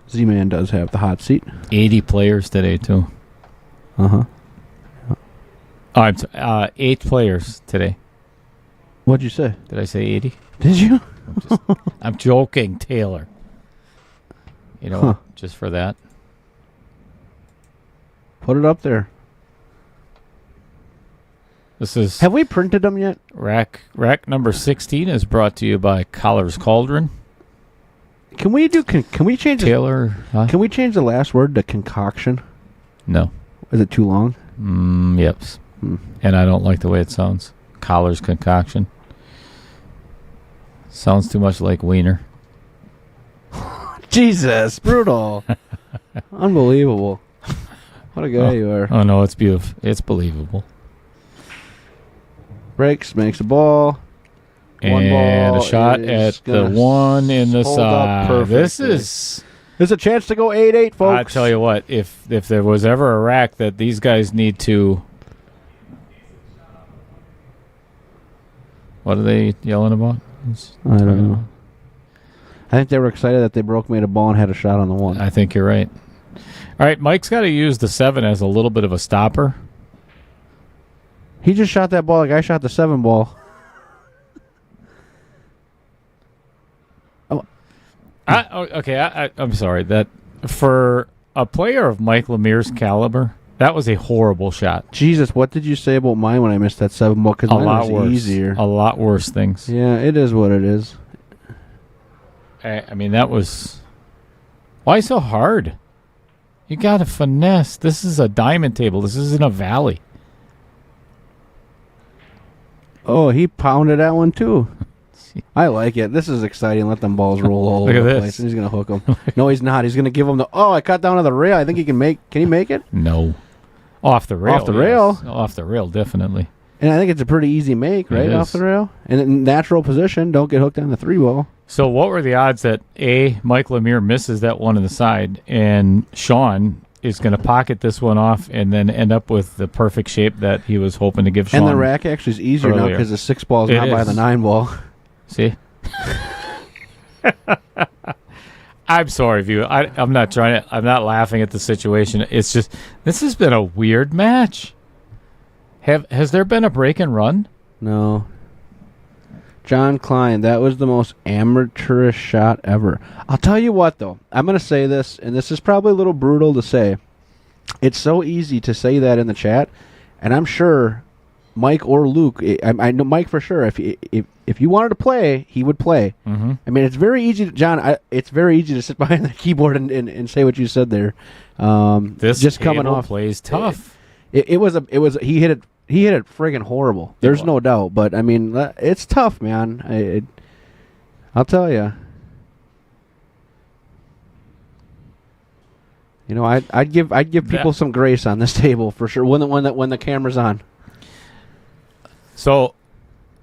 Z-Man does have the hot seat. 80 players today, too. Uh-huh. Oh, I'm 8 players today. What'd you say? Did I say 80? Did you? I'm joking, Taylor. You know, just for that. Put it up there. This is... Have we printed them yet? Rack number 16 is brought to you by Collar's Cauldron. Can we change Taylor? Can we change the last word to concoction? No. Is it too long? Yep. And I don't like the way it sounds. Collar's concoction. Sounds too much like wiener. Jesus, brutal. Unbelievable. What a guy you are. Oh, no, it's beautiful. It's believable. Breaks, makes a ball. And a shot at the one in the side. There's a chance to go 8-8, folks. I tell you what, if there was ever a rack that these guys need to... What are they yelling about? I don't know. I think they were excited that they made a ball and had a shot on the one. I think you're right. All right, Mike's got to use the 7 as a little bit of a stopper. He just shot that ball like I shot the 7 ball. I'm sorry. That for a player of Mike Lemire's caliber, that was a horrible shot. Jesus, what did you say about mine when I missed that 7 ball? Because mine was easier. A lot worse things. Yeah, it is what it is. I mean, that was... Why so hard? You got to finesse. This is a diamond table. This isn't a valley. Oh, he pounded that one too. I like it. This is exciting. Let them balls roll all Look over at the this. place. And he's going to hook them. No, he's not. He's going to give him the... Oh, I cut down to the rail. I think he can make... Can he make it? No. Off the rail. Off the rail? Yes. Off the rail, definitely. And I think it's a pretty easy make, right? It Off is. the rail. And in natural position. Don't get hooked on the 3-ball. So what were the odds that, A, Mike Lemire misses that one on the side, and Shawn is going to pocket this one off and then end up with the perfect shape that he was hoping to give Shawn? And the rack actually is easier now earlier. because the 6-ball is It not by is. the 9-ball. See? I'm sorry, View. I'm not laughing at the situation. It's just, this has been a weird match. Has there been a break and run? No. John Klein, that was the most amateurish shot ever. I'll tell you what, though. I'm going to say this, and this is probably a little brutal to say. It's so easy to say that in the chat, and I'm sure Mike or Luke, I know Mike for sure, if you wanted to play, he would play. Mm-hmm. I mean, it's very easy, John, it's very easy to sit behind the keyboard and say what you said there. This just coming off plays tough. He hit it friggin' horrible. There's no doubt, but I mean, it's tough, man. I'll tell you. You know, I'd give people some grace on this table for sure when the camera's on. So,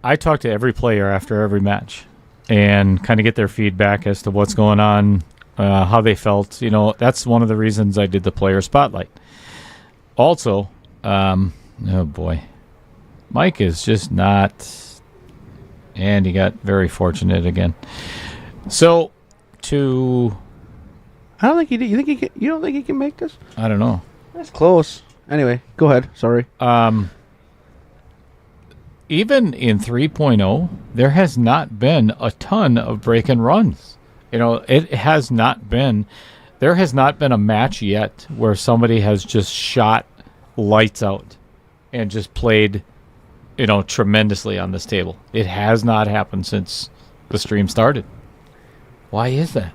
I talk to every player after every match and kind of get their feedback as to what's going on, how they felt. You know, that's one of the reasons I did the player spotlight. Also, oh boy, Mike is just not, and he got very fortunate again. So, I don't think he did. You don't think he can make this? I don't know. That's close. Anyway, go ahead. Sorry. Even in 3.0, there has not been a ton of break and runs. You know, there has not been a match yet where somebody has just shot lights out and just played, you know, tremendously on this table. It has not happened since the stream started. Why is that?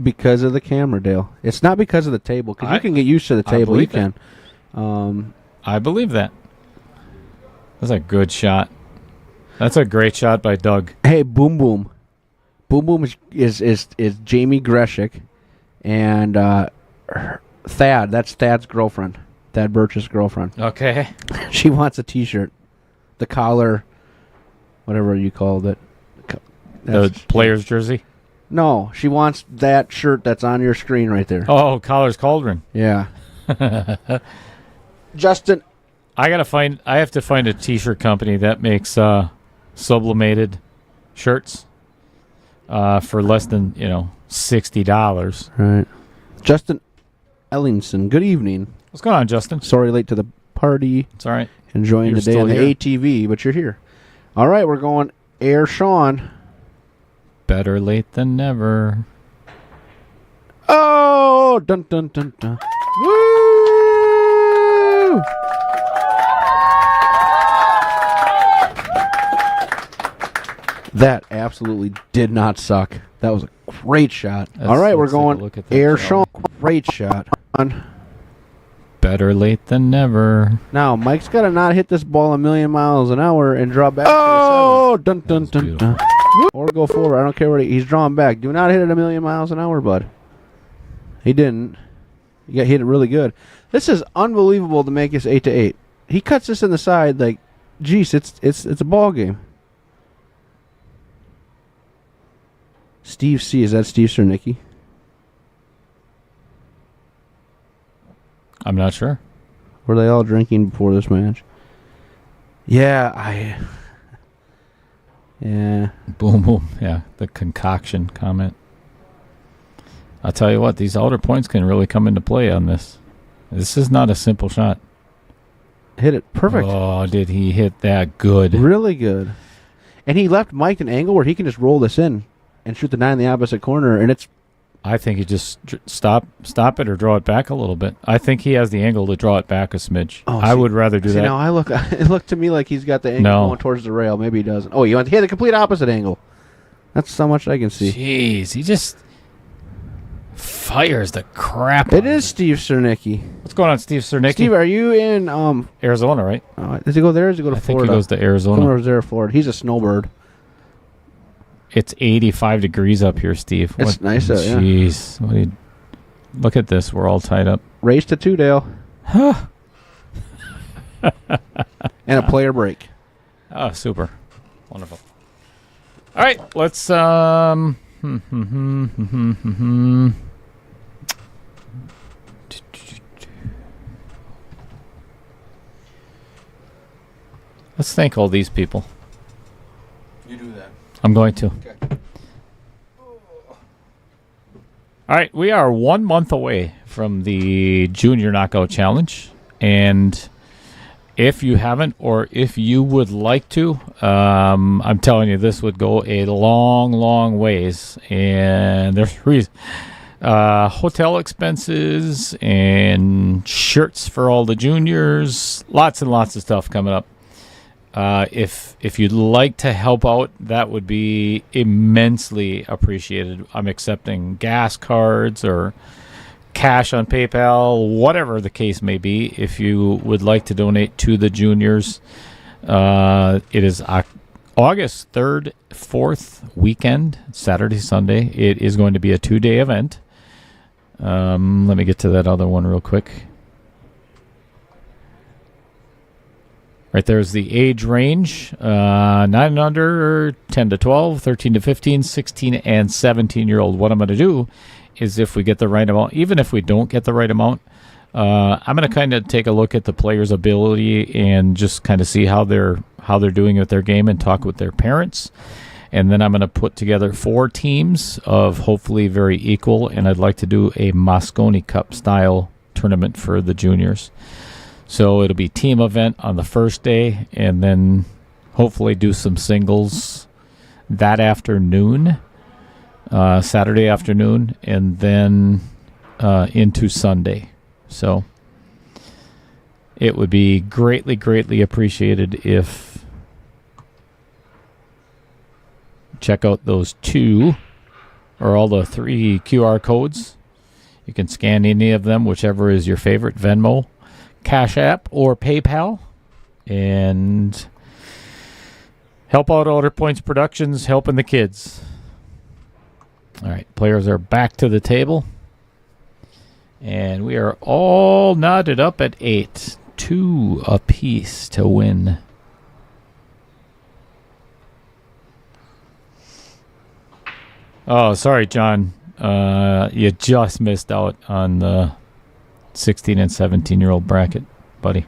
Because of the camera, Dale. It's not because of the table. Because you can get used to the table. You can. I believe that. That's a good shot. That's a great shot by Doug. Hey, Boom Boom. Boom Boom is Jamie Greshik, and Thad. That's Thad's girlfriend. Thad Birch's girlfriend. Okay. She wants a T-shirt, the collar, whatever you called it. The player's jersey. No, she wants that shirt that's on your screen right there. Oh, Collar's Cauldron. Yeah. Justin. I have to find a T-shirt company that makes sublimated shirts for less than $60. Right. Justin Ellingson. Good evening. What's going on, Justin? Sorry, late to the party. It's all right. Enjoying You're the day still on the here. ATV, but you're here. All right, we're going Air Shawn. Better late than never. Oh, dun dun dun dun. Woo! That absolutely did not suck. That was a great shot. All right, we're let's take a going look at that, Air shall Shawn. Great shot. Better late than never. Now, Mike's got to not hit this ball a million miles an hour and draw back. Oh, dun dun dun dun. Or go forward. I don't care what he's drawing back. Do not hit it a million miles an hour, bud. He didn't. He got hit it really good. This is unbelievable to make this 8-8. He cuts this in the side like, geez, it's a ball game. Steve C. Is that Steve Cernicki? I'm not sure. Were they all drinking before this match? Yeah, Yeah. Boom, boom. Yeah, the concoction comment. I'll tell you what, these outer points can really come into play on this. This is not a simple shot. Hit it perfect. Oh, did he hit that good? Really good. And he left Mike an angle where he can just roll this in and shoot the 9 in the opposite corner, and it's... I think he just stop it or draw it back a little bit. I think he has the angle to draw it back a smidge. Oh, I would rather do that. Now it looked to me like he's got the angle going towards the rail. Maybe he doesn't. Oh, he had the complete opposite angle. That's so much I can see. Jeez, he just fires the crap. It is Steve Cernicki. What's going on, Steve Cernicki? Steve, are you in Arizona, right? Does he go there or does he go to I think Florida? he goes to Arizona. Somewhere there, Florida. He's a snowbird. It's 85 degrees up here, Steve. It's nice out, yeah. Jeez. Look at this. We're all tied up. Race to Two-Dale. Huh. And a player break. Oh, super. Wonderful. All right, let's let's thank all these people. You do that. I'm going to. Okay. All right, we are 1 month away from the Junior Knockout Challenge, and if you haven't, or if you would like to, I'm telling you, this would go a long, long ways. And there's reason. Hotel expenses and shirts for all the juniors. Lots and lots of stuff coming up. If you'd like to help out, that would be immensely appreciated. I'm accepting gas cards or cash on PayPal, whatever the case may be. If you would like to donate to the juniors, it is August 3rd, 4th weekend, Saturday, Sunday. It is going to be a 2-day event. Let me get to that other one real quick. Right there's the age range, 9 and under, 10 to 12, 13 to 15, 16 and 17-year-old. What I'm going to do is, if we get the right amount, even if we don't get the right amount, I'm going to kind of take a look at the player's ability and just kind of see how they're doing with their game and talk with their parents. And then I'm going to put together 4 teams of hopefully very equal, and I'd like to do a Mosconi Cup style tournament for the juniors. So it'll be team event on the first day, and then hopefully do some singles that afternoon, Saturday afternoon, and then into Sunday. So it would be greatly, greatly appreciated if check out those 2 or all the 3 QR codes. You can scan any of them, whichever is your favorite, Venmo, Cash App, or PayPal, and help out Outer Points Productions, helping the kids. All right, players are back to the table, and we are all knotted up at 8, 2 apiece to win. Oh, sorry, John. You just missed out on the 16 and 17-year-old bracket, buddy.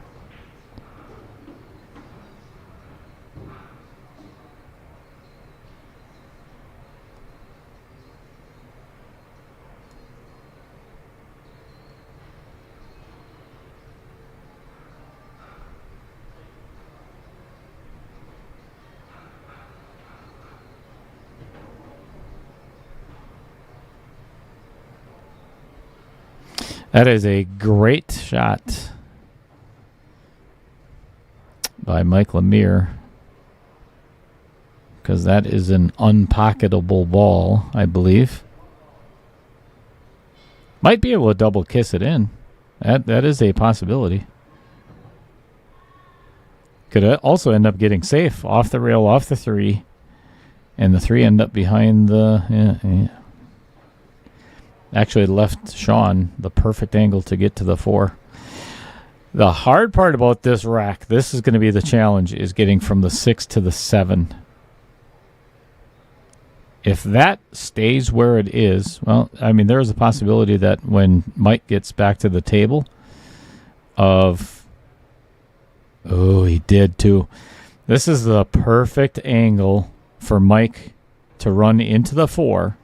That is a great shot by Mike Lemire, because that is an unpocketable ball, I believe. Might be able to double kiss it in. That is a possibility. Could also end up getting safe off the rail, off the 3, and the 3 end up behind the... Actually left Shawn the perfect angle to get to the 4. The hard part about this rack, this is going to be the challenge, is getting from the 6 to the 7. If that stays where it is, well, I mean, there is a possibility that when Mike gets back to the table of... Oh, he did too. This is the perfect angle for Mike to run into the 4.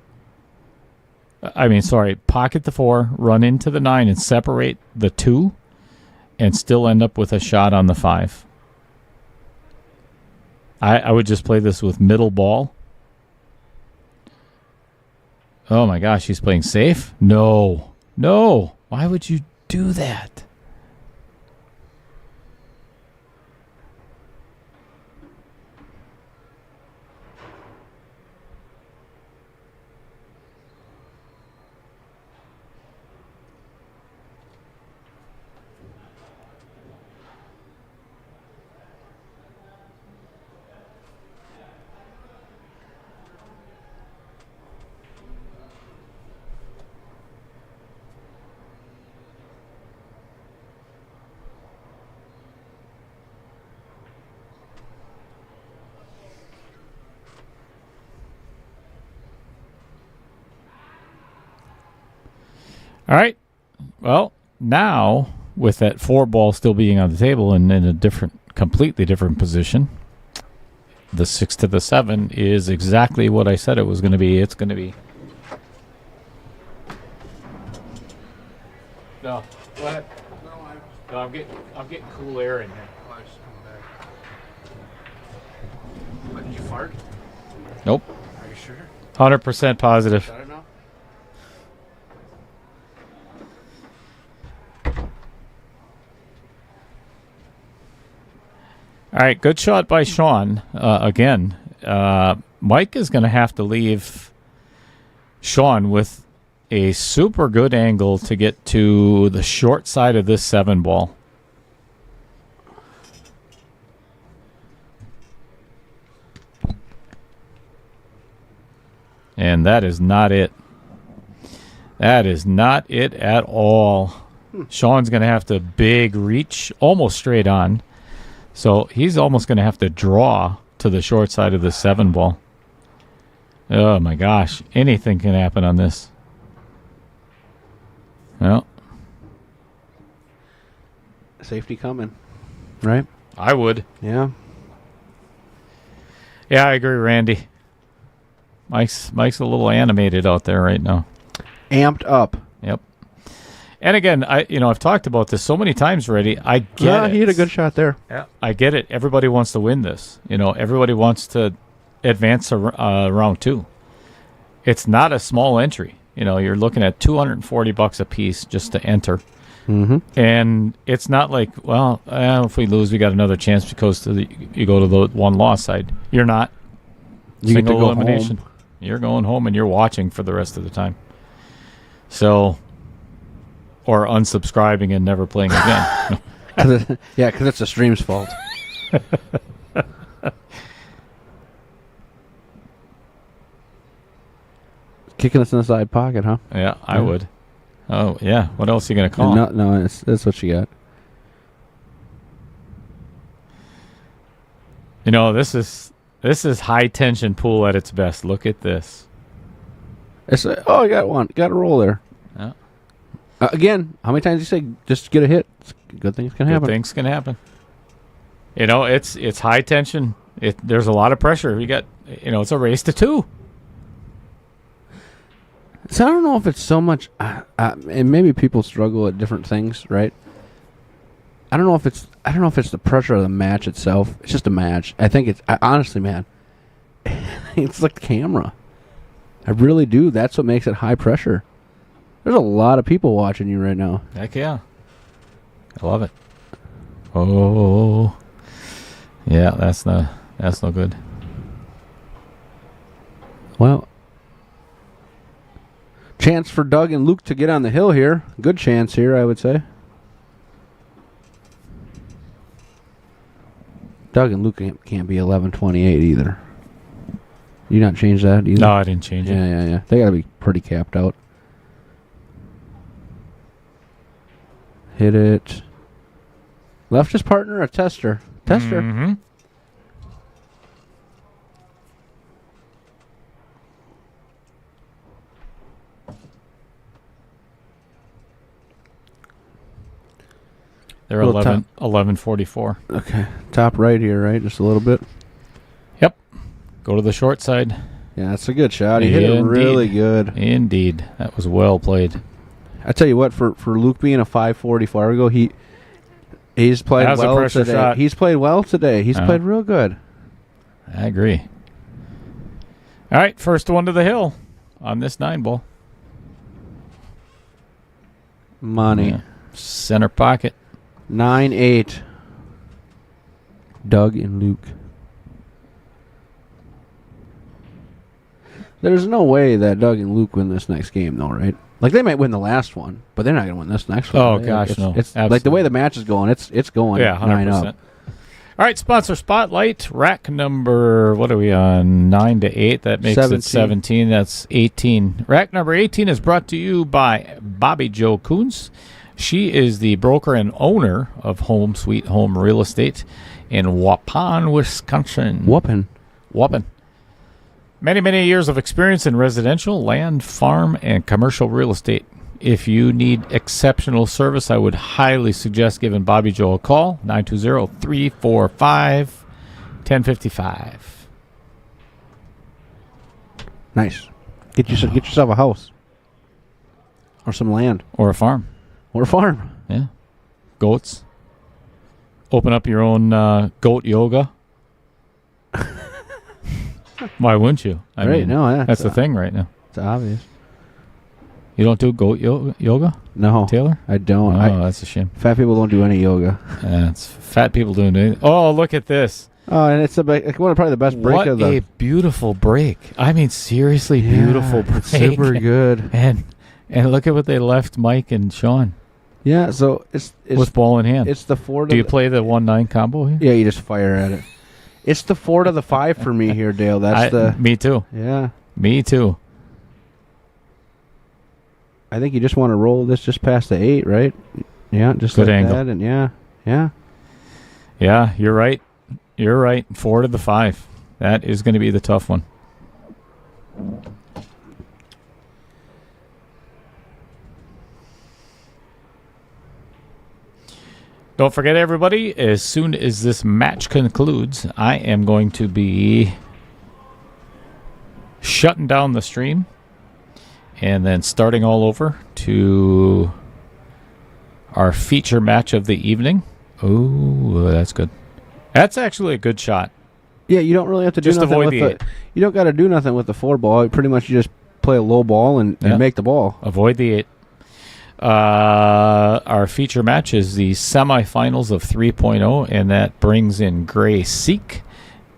Pocket the 4, run into the 9, and separate the 2, and still end up with a shot on the 5. I would just play this with middle ball. Oh my gosh, he's playing safe? No. Why would you do that? All right. Well, now with that 4 ball still being on the table and in a completely different position, the 6 to the 7 is exactly what I said it was going to be. It's going to be. No, go ahead. No, I'm getting cool air in here. What, did you fart? Nope. Are you sure? 100% positive. I don't know. All right, good shot by Shawn. Again, Mike is going to have to leave Shawn with a super good angle to get to the short side of this 7 ball. And that is not it. That is not it at all. Shawn's going to have to big reach almost straight on. So he's almost going to have to draw to the short side of the 7 ball. Oh, my gosh. Anything can happen on this. Well, Safety coming. Right? I would. Yeah. Yeah, I agree, Randy. Mike's a little animated out there right now. Amped up. Yep. And again, I've talked about this so many times already. I get it. He hit a good shot there. Yeah, I get it. Everybody wants to win this. Everybody wants to advance to round 2. It's not a small entry. You're looking at $240 a piece just to enter. Mm-hmm. And it's not like, well, if we lose, we got another chance because you go to the one loss side. You're not. You get to go elimination. home. You're going home and you're watching for the rest of the time. So, or unsubscribing and never playing again. Because it's the stream's fault. Kicking us in the side pocket, huh? Yeah, I would. Oh, yeah. What else are you going to call? No, that's what you got. This is high tension pool at its best. Look at this. I got one. Got a roll there. Yeah. Again, how many times do you say just get a hit? Good things can happen. Good things can happen. It's high tension. There's a lot of pressure. You got, it's a race to 2. So I don't know if it's so much, and maybe people struggle at different things, right? I don't know if it's the pressure of the match itself. It's just a match. I think honestly, man, it's like the camera. I really do. That's what makes it high pressure. There's a lot of people watching you right now. Heck yeah. I love it. Oh. Yeah, that's no good. Well, chance for Doug and Luke to get on the hill here. Good chance here, I would say. Doug and Luke can't be 11-28 either. You not change that either? No, I didn't change it. Yeah. They got to be pretty capped out. Hit it. Left his partner a tester. Mm-hmm. They're 11:44. Okay. Top right here, right? Just a little bit. Yep. Go to the short side. Yeah, that's a good shot. He hit it really good. Indeed. That was well played. I tell you what, for Luke being a 540 Fargo, he's played well today. Shot. He's played well today. He's played real good. I agree. All right, first one to the hill on this 9 ball. Money. Yeah. Center pocket. 9-8. Doug and Luke. There's no way that Doug and Luke win this next game, though, right? Like, they might win the last one, but they're not going to win this next one. Oh, gosh, no. It's like the way the match is going, it's going 9 up. All right, sponsor spotlight. Rack number, what are we on? 9 to 8. That makes 17. it 17. That's 18. Rack number 18 is brought to you by Bobby Jo Coons. She is the broker and owner of Home Sweet Home Real Estate in Waupun, Wisconsin. Waupun. Many, many years of experience in residential, land, farm, and commercial real estate. If you need exceptional service, I would highly suggest giving Bobby Joe a call, 920-345-1055. Nice. Get yourself a house. Or some land. Or a farm. Or a farm. Yeah. Goats. Open up your own goat yoga. Why wouldn't you? I mean, that's the thing right now. It's obvious. You don't do goat yoga? No. Taylor? I don't. Oh, that's a shame. Fat people don't do any yoga. It's fat people doing it. Oh, look at this. Oh, and it's probably the best break of the... What a beautiful break. I mean, seriously beautiful break. Super good. And look at what they left Mike and Shawn. Yeah, so it's with ball in hand. It's the 4 to... Do you play the 1-9 combo here? Yeah, you just fire at it. It's the 4 to the 5 for me here, Dale. Me too. Yeah. Me too. I think you just want to roll this just past the 8, right? Yeah, just good like angle. that. And yeah. Yeah, you're right. You're right. 4 to the 5. That is going to be the tough one. Don't forget, everybody, as soon as this match concludes, I am going to be shutting down the stream and then starting all over to our feature match of the evening. Oh, that's good. That's actually a good shot. Yeah, you don't really have to do nothing with the 8. You don't got to do nothing with the 4 ball. Pretty much you just play a low ball and make the ball. Avoid the 8. Our feature match is the semifinals of 3.0, and that brings in Gray Seek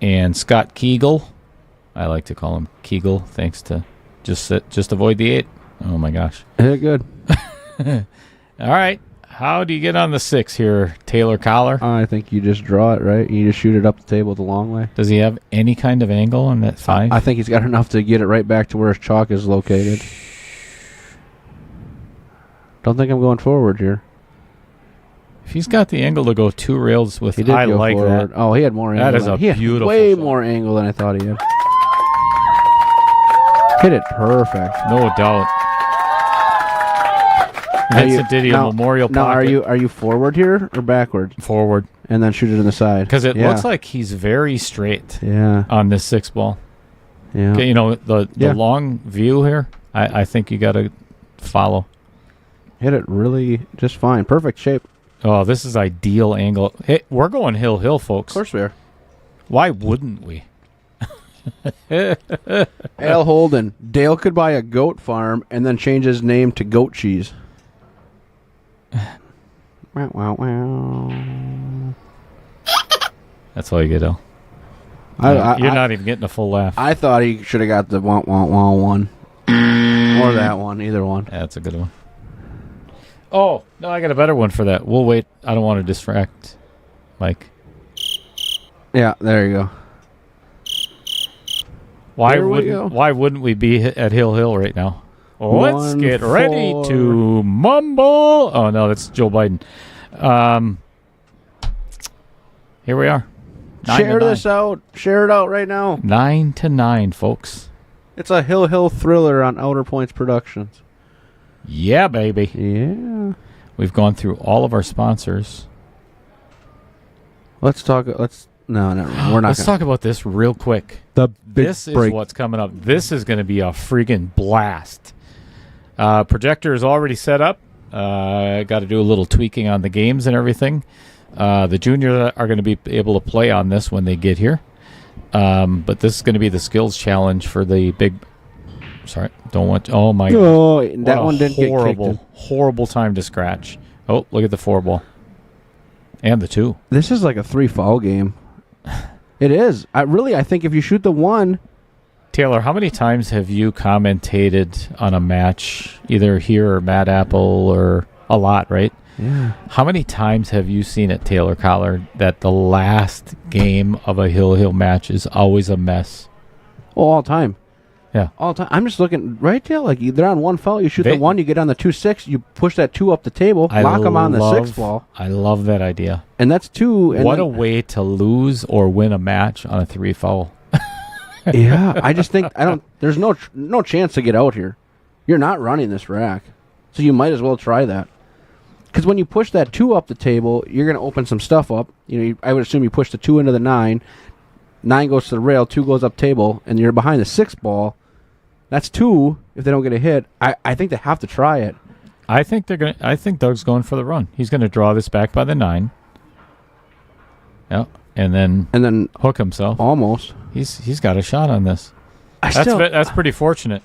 and Scott Kegel. I like to call him Kegel, thanks to just avoid the 8. Oh my gosh. Yeah, good. All right. How do you get on the 6 here, Taylor Collar? I think you just draw it, right? You just shoot it up the table the long way. Does he have any kind of angle on that 5? I think he's got enough to get it right back to where his chalk is located. Don't think I'm going forward here. If he's got the angle to go 2 rails with, he did I go like forward. that. Oh, he had more angle. That is a beautiful way shot. More angle than I thought he had. Hit it perfect. No doubt. Vincent Didio Memorial Now, Pocket. are you forward here or backward? Forward. And then shoot it in the side. Because it looks like he's very straight on this 6 ball. Yeah. Okay, you know, the long view here, I think you got to follow. Hit it really just fine. Perfect shape. Oh, this is ideal angle. Hey, we're going hill, folks. Of course we are. Why wouldn't we? Al Holden. Dale could buy a goat farm and then change his name to Goat Cheese. Wow. That's all you get, Al. You're not even getting a full laugh. I thought he should have got the one. Or that one. Either one. Yeah, that's a good one. Oh, no, I got a better one for that. We'll wait. I don't want to distract Mike. Yeah, there you go. Why wouldn't we be at Hill right now? Let's get ready to mumble. Oh, no, that's Joe Biden. Here we are. Share this out. Share it out right now. 9-9, folks. It's a Hill thriller on Outer Points Productions. Yeah, baby. Yeah. We've gone through all of our sponsors. We're not. Let's talk about this real quick. This is what's coming up. This is going to be a freaking blast. Projector is already set up. Got to do a little tweaking on the games and everything. The juniors are going to be able to play on this when they get here. But this is going to be the skills challenge for the big... Sorry, don't want... Oh, my... Oh, that one didn't get kicked. Horrible time to scratch. Oh, look at the 4 ball. And the 2. This is like a 3-foul game. It is. I think if you shoot the 1... Taylor, how many times have you commentated on a match, either here or Mad Apple, or a lot, right? Yeah. How many times have you seen it, Taylor Collar, that the last game of a Hill match is always a mess? Oh, all time. Yeah. All time. I'm just looking right there. Like they're on 1 foul. You shoot the 1, you get on the 2-6, you push that 2 up the table, lock them on the 6 ball. I love that idea. And that's 2. And what a way to lose or win a match on a 3 foul. Yeah, I just think there's no chance to get out here. You're not running this rack. So you might as well try that. Because when you push that 2 up the table, you're going to open some stuff up. I would assume you push the 2 into the 9. 9 goes to the rail, 2 goes up table, and you're behind the 6 ball. That's 2 if they don't get a hit. I think they have to try it. I think Doug's going for the run. He's going to draw this back by the 9. Yep. And then hook himself. Almost. He's got a shot on this. That's pretty fortunate.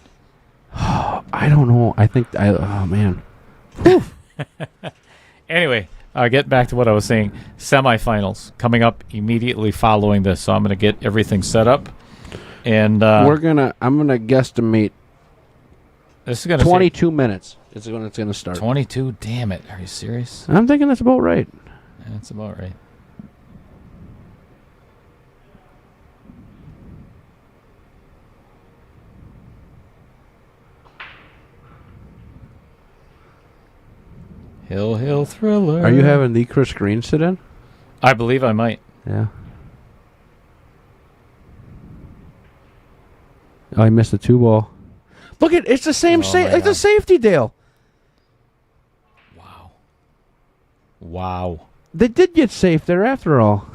I don't know. Oh man. Anyway, get back to what I was saying. Semifinals coming up immediately following this, so I'm going to get everything set up, and I'm gonna guesstimate. This is going 22 minutes. Is when it's going to start. 22. Damn it! Are you serious? I'm thinking that's about right. That's about right. Hill Thriller. Are you having the Chris Green sit in? I believe I might. Yeah. Oh, I missed the 2 ball. Look it's the same. It's a safety, Dale. Wow. They did get safe there after all.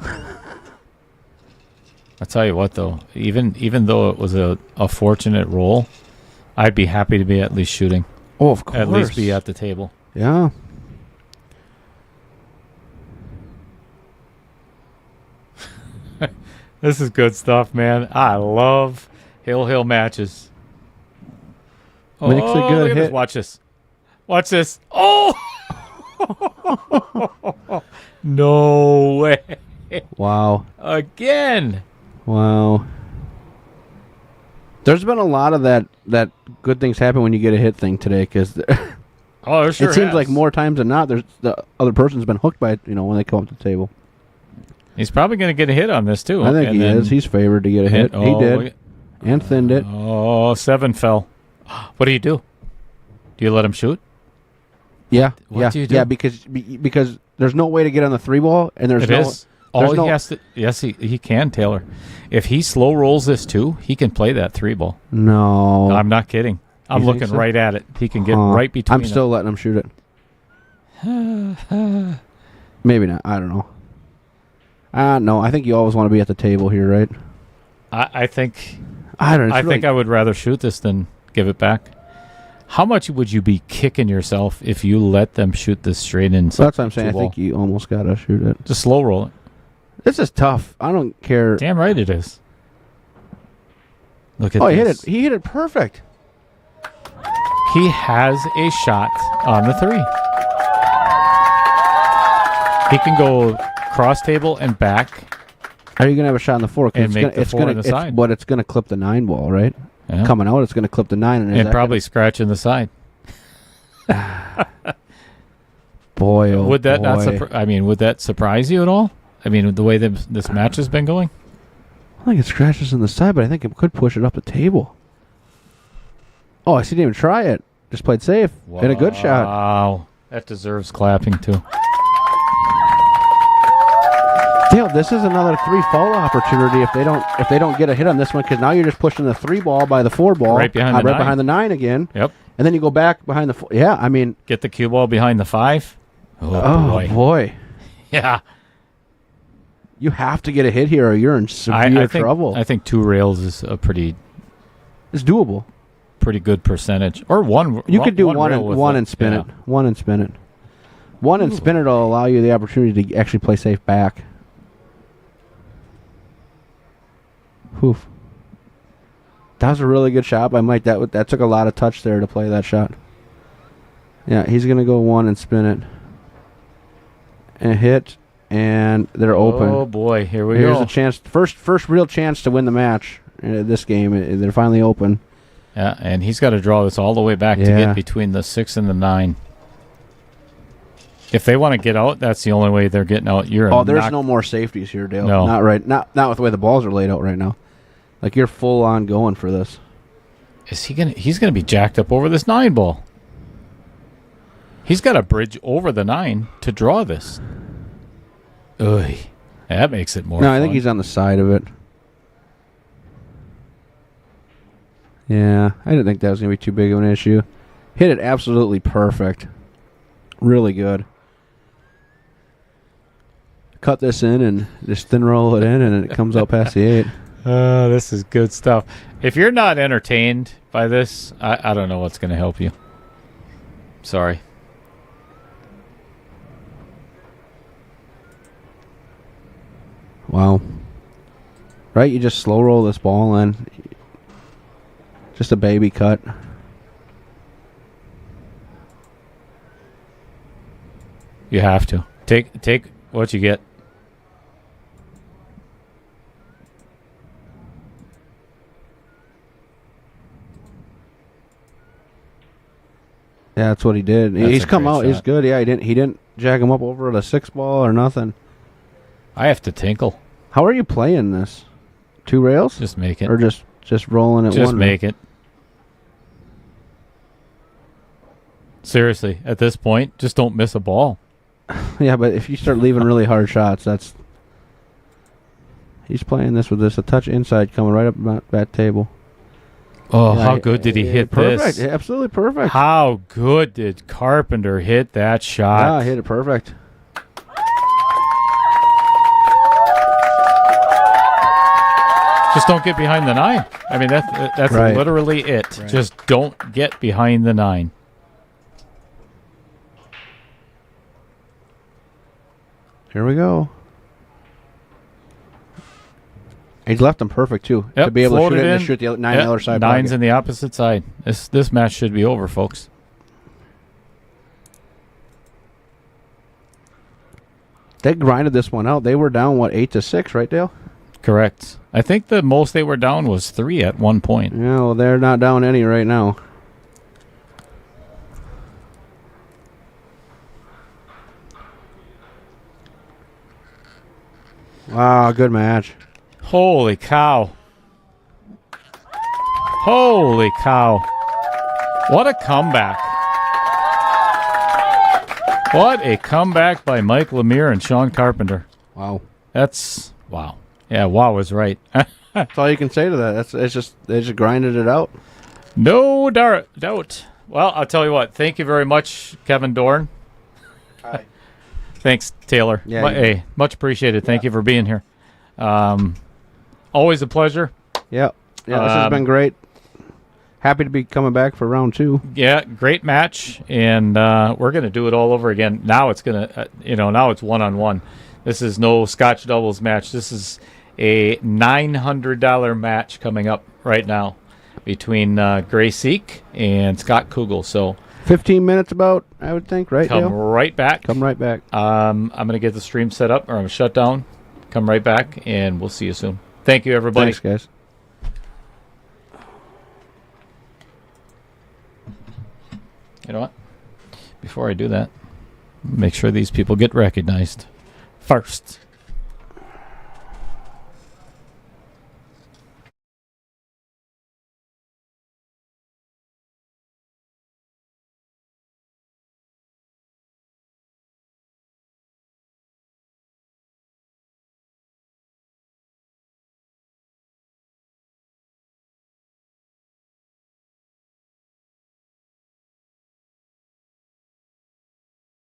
I tell you what, though, even though it was a fortunate roll, I'd be happy to be at least shooting. Oh, of course. At least be at the table. Yeah. This is good stuff, man. I love Hill matches. Makes a good look at hit. this. Watch this. Watch this. Oh! No way. Wow. Again. Wow. There's been a lot of that good things happen when you get a hit thing today, because Oh, sure it seems has. like more times than not, there's the other person's been hooked by it, when they come up to the table. He's probably going to get a hit on this, too. I think he is. He's favored to get a hit. He did. And thinned it. Oh, 7 fell. What do you do? Do you let him shoot? Yeah. What do you do? Yeah, because there's no way to get on the 3 ball, and there's He has to. Yes, he can, Taylor. If he slow rolls this too, he can play that 3 ball. No. I'm not kidding. I'm You think looking so? right at it. He can get right between. I'm still letting him shoot it. Maybe not. I don't know. No, I think you always want to be at the table here, right? I think. I don't know. I think I would rather shoot this than give it back. How much would you be kicking yourself if you let them shoot this straight in? That's what I'm saying. I think you almost got to shoot it. Just slow roll it. This is tough. I don't care. Damn right it is. Look at this. He hit it. He hit it perfect. He has a shot on the 3. He can go cross table and back. Are you going to have a shot on the 4? And make the 4 on the side. But it's going to clip the 9 ball, right? Yeah. Coming out, it's going to clip the 9. And probably scratch in the side. Boy, oh would that boy. not would that surprise you at all? I mean, the way this match has been going? I think it scratches in the side, but I think it could push it up the table. Oh, I see, didn't even try it. Just played safe. Wow. Hit a good shot. Wow. That deserves clapping, too. Dale, this is another 3 foul opportunity if they don't get a hit on this one, because now you're just pushing the 3 ball by the 4 ball. Right behind the 9. Behind the 9 again. Yep. And then you go back behind the 4. Yeah, I mean. Get the cue ball behind the 5. Oh, boy. Yeah. You have to get a hit here or you're in severe trouble. I think 2 rails is a It's doable. Pretty good percentage. Or one. You could do one and spin yeah. it. One and spin it. One and spin it will allow you the opportunity to actually play safe back. Oof. That was a really good shot by Mike. That took a lot of touch there to play that shot. Yeah, he's going to go 1 and spin it. And hit. And they're open. Oh, boy. Here's Here's a chance. First real chance to win the match this game. They're finally open. Yeah, and he's got to draw this all the way back to get between the 6 and the 9. If they want to get out, that's the only way they're getting out. There's no more safeties here, Dale. No. Not right. Not with the way the balls are laid out right now. Like, you're full on going for this. He's gonna be jacked up over this 9 ball. He's got a bridge over the 9 to draw this. Ugh. That makes it more fun. I think he's on the side of it. Yeah, I didn't think that was going to be too big of an issue. Hit it absolutely perfect. Really good. Cut this in and just thin roll it in, and it comes out past the 8. This is good stuff. If you're not entertained by this, I don't know what's going to help you. Sorry. Wow. Right, you just slow roll this ball in. Just a baby cut. You have to. Take what you get. Yeah, that's what he did. That's He's a come great out. He's shot. good. Yeah, he didn't jack him up over the 6 ball or nothing. I have to tinkle. How are you playing this? 2 rails? Just make it. Or just rolling it Just one? make it. Seriously, at this point, just don't miss a ball. Yeah, but if you start leaving really hard shots, that's... He's playing this with a touch inside coming right up about that table. Oh, Yeah, how good did he hit perfect. this? Yeah, absolutely perfect. How good did Carpenter hit that shot? Yeah, hit it perfect. Just don't get behind the 9. I mean, that's Right. literally it. Right. Just don't get behind the 9. Here we go. He's left him perfect, too. Yep, to be able to shoot floated it and in. shoot the 9 Yep, the other side. 9's pocket. in the opposite side. This match should be over, folks. They grinded this one out. They were down, 8-6, right, Dale? Correct. I think the most they were down was 3 at one point. Yeah, well, they're not down any right now. Wow, good match. Holy cow. Holy cow. What a comeback. What a comeback by Mike Lemire and Shawn Carpenter. Wow. That's wow. Yeah, wow is right. That's all you can say to that. They just grinded it out. No doubt. Well, I'll tell you what. Thank you very much, Kevin Dorn. Hi. Thanks, Taylor. Yeah, Hey, much appreciated. Thank you for being here. Always a pleasure. Yeah, this has been great. Happy to be coming back for round 2. Yeah, great match, and we're gonna do it all over again. Now it's gonna, now it's 1-on-1. This is no Scotch doubles match. This is a $900 match coming up right now between Gray Seek and Scott Kugel. So 15 minutes about, I would think, right, come Dale? right back. Come right back. I'm gonna get the stream set up, or I'm gonna shut down. Come right back, and we'll see you soon. Thank you, everybody. Thanks, guys. You know what? Before I do that, make sure these people get recognized first.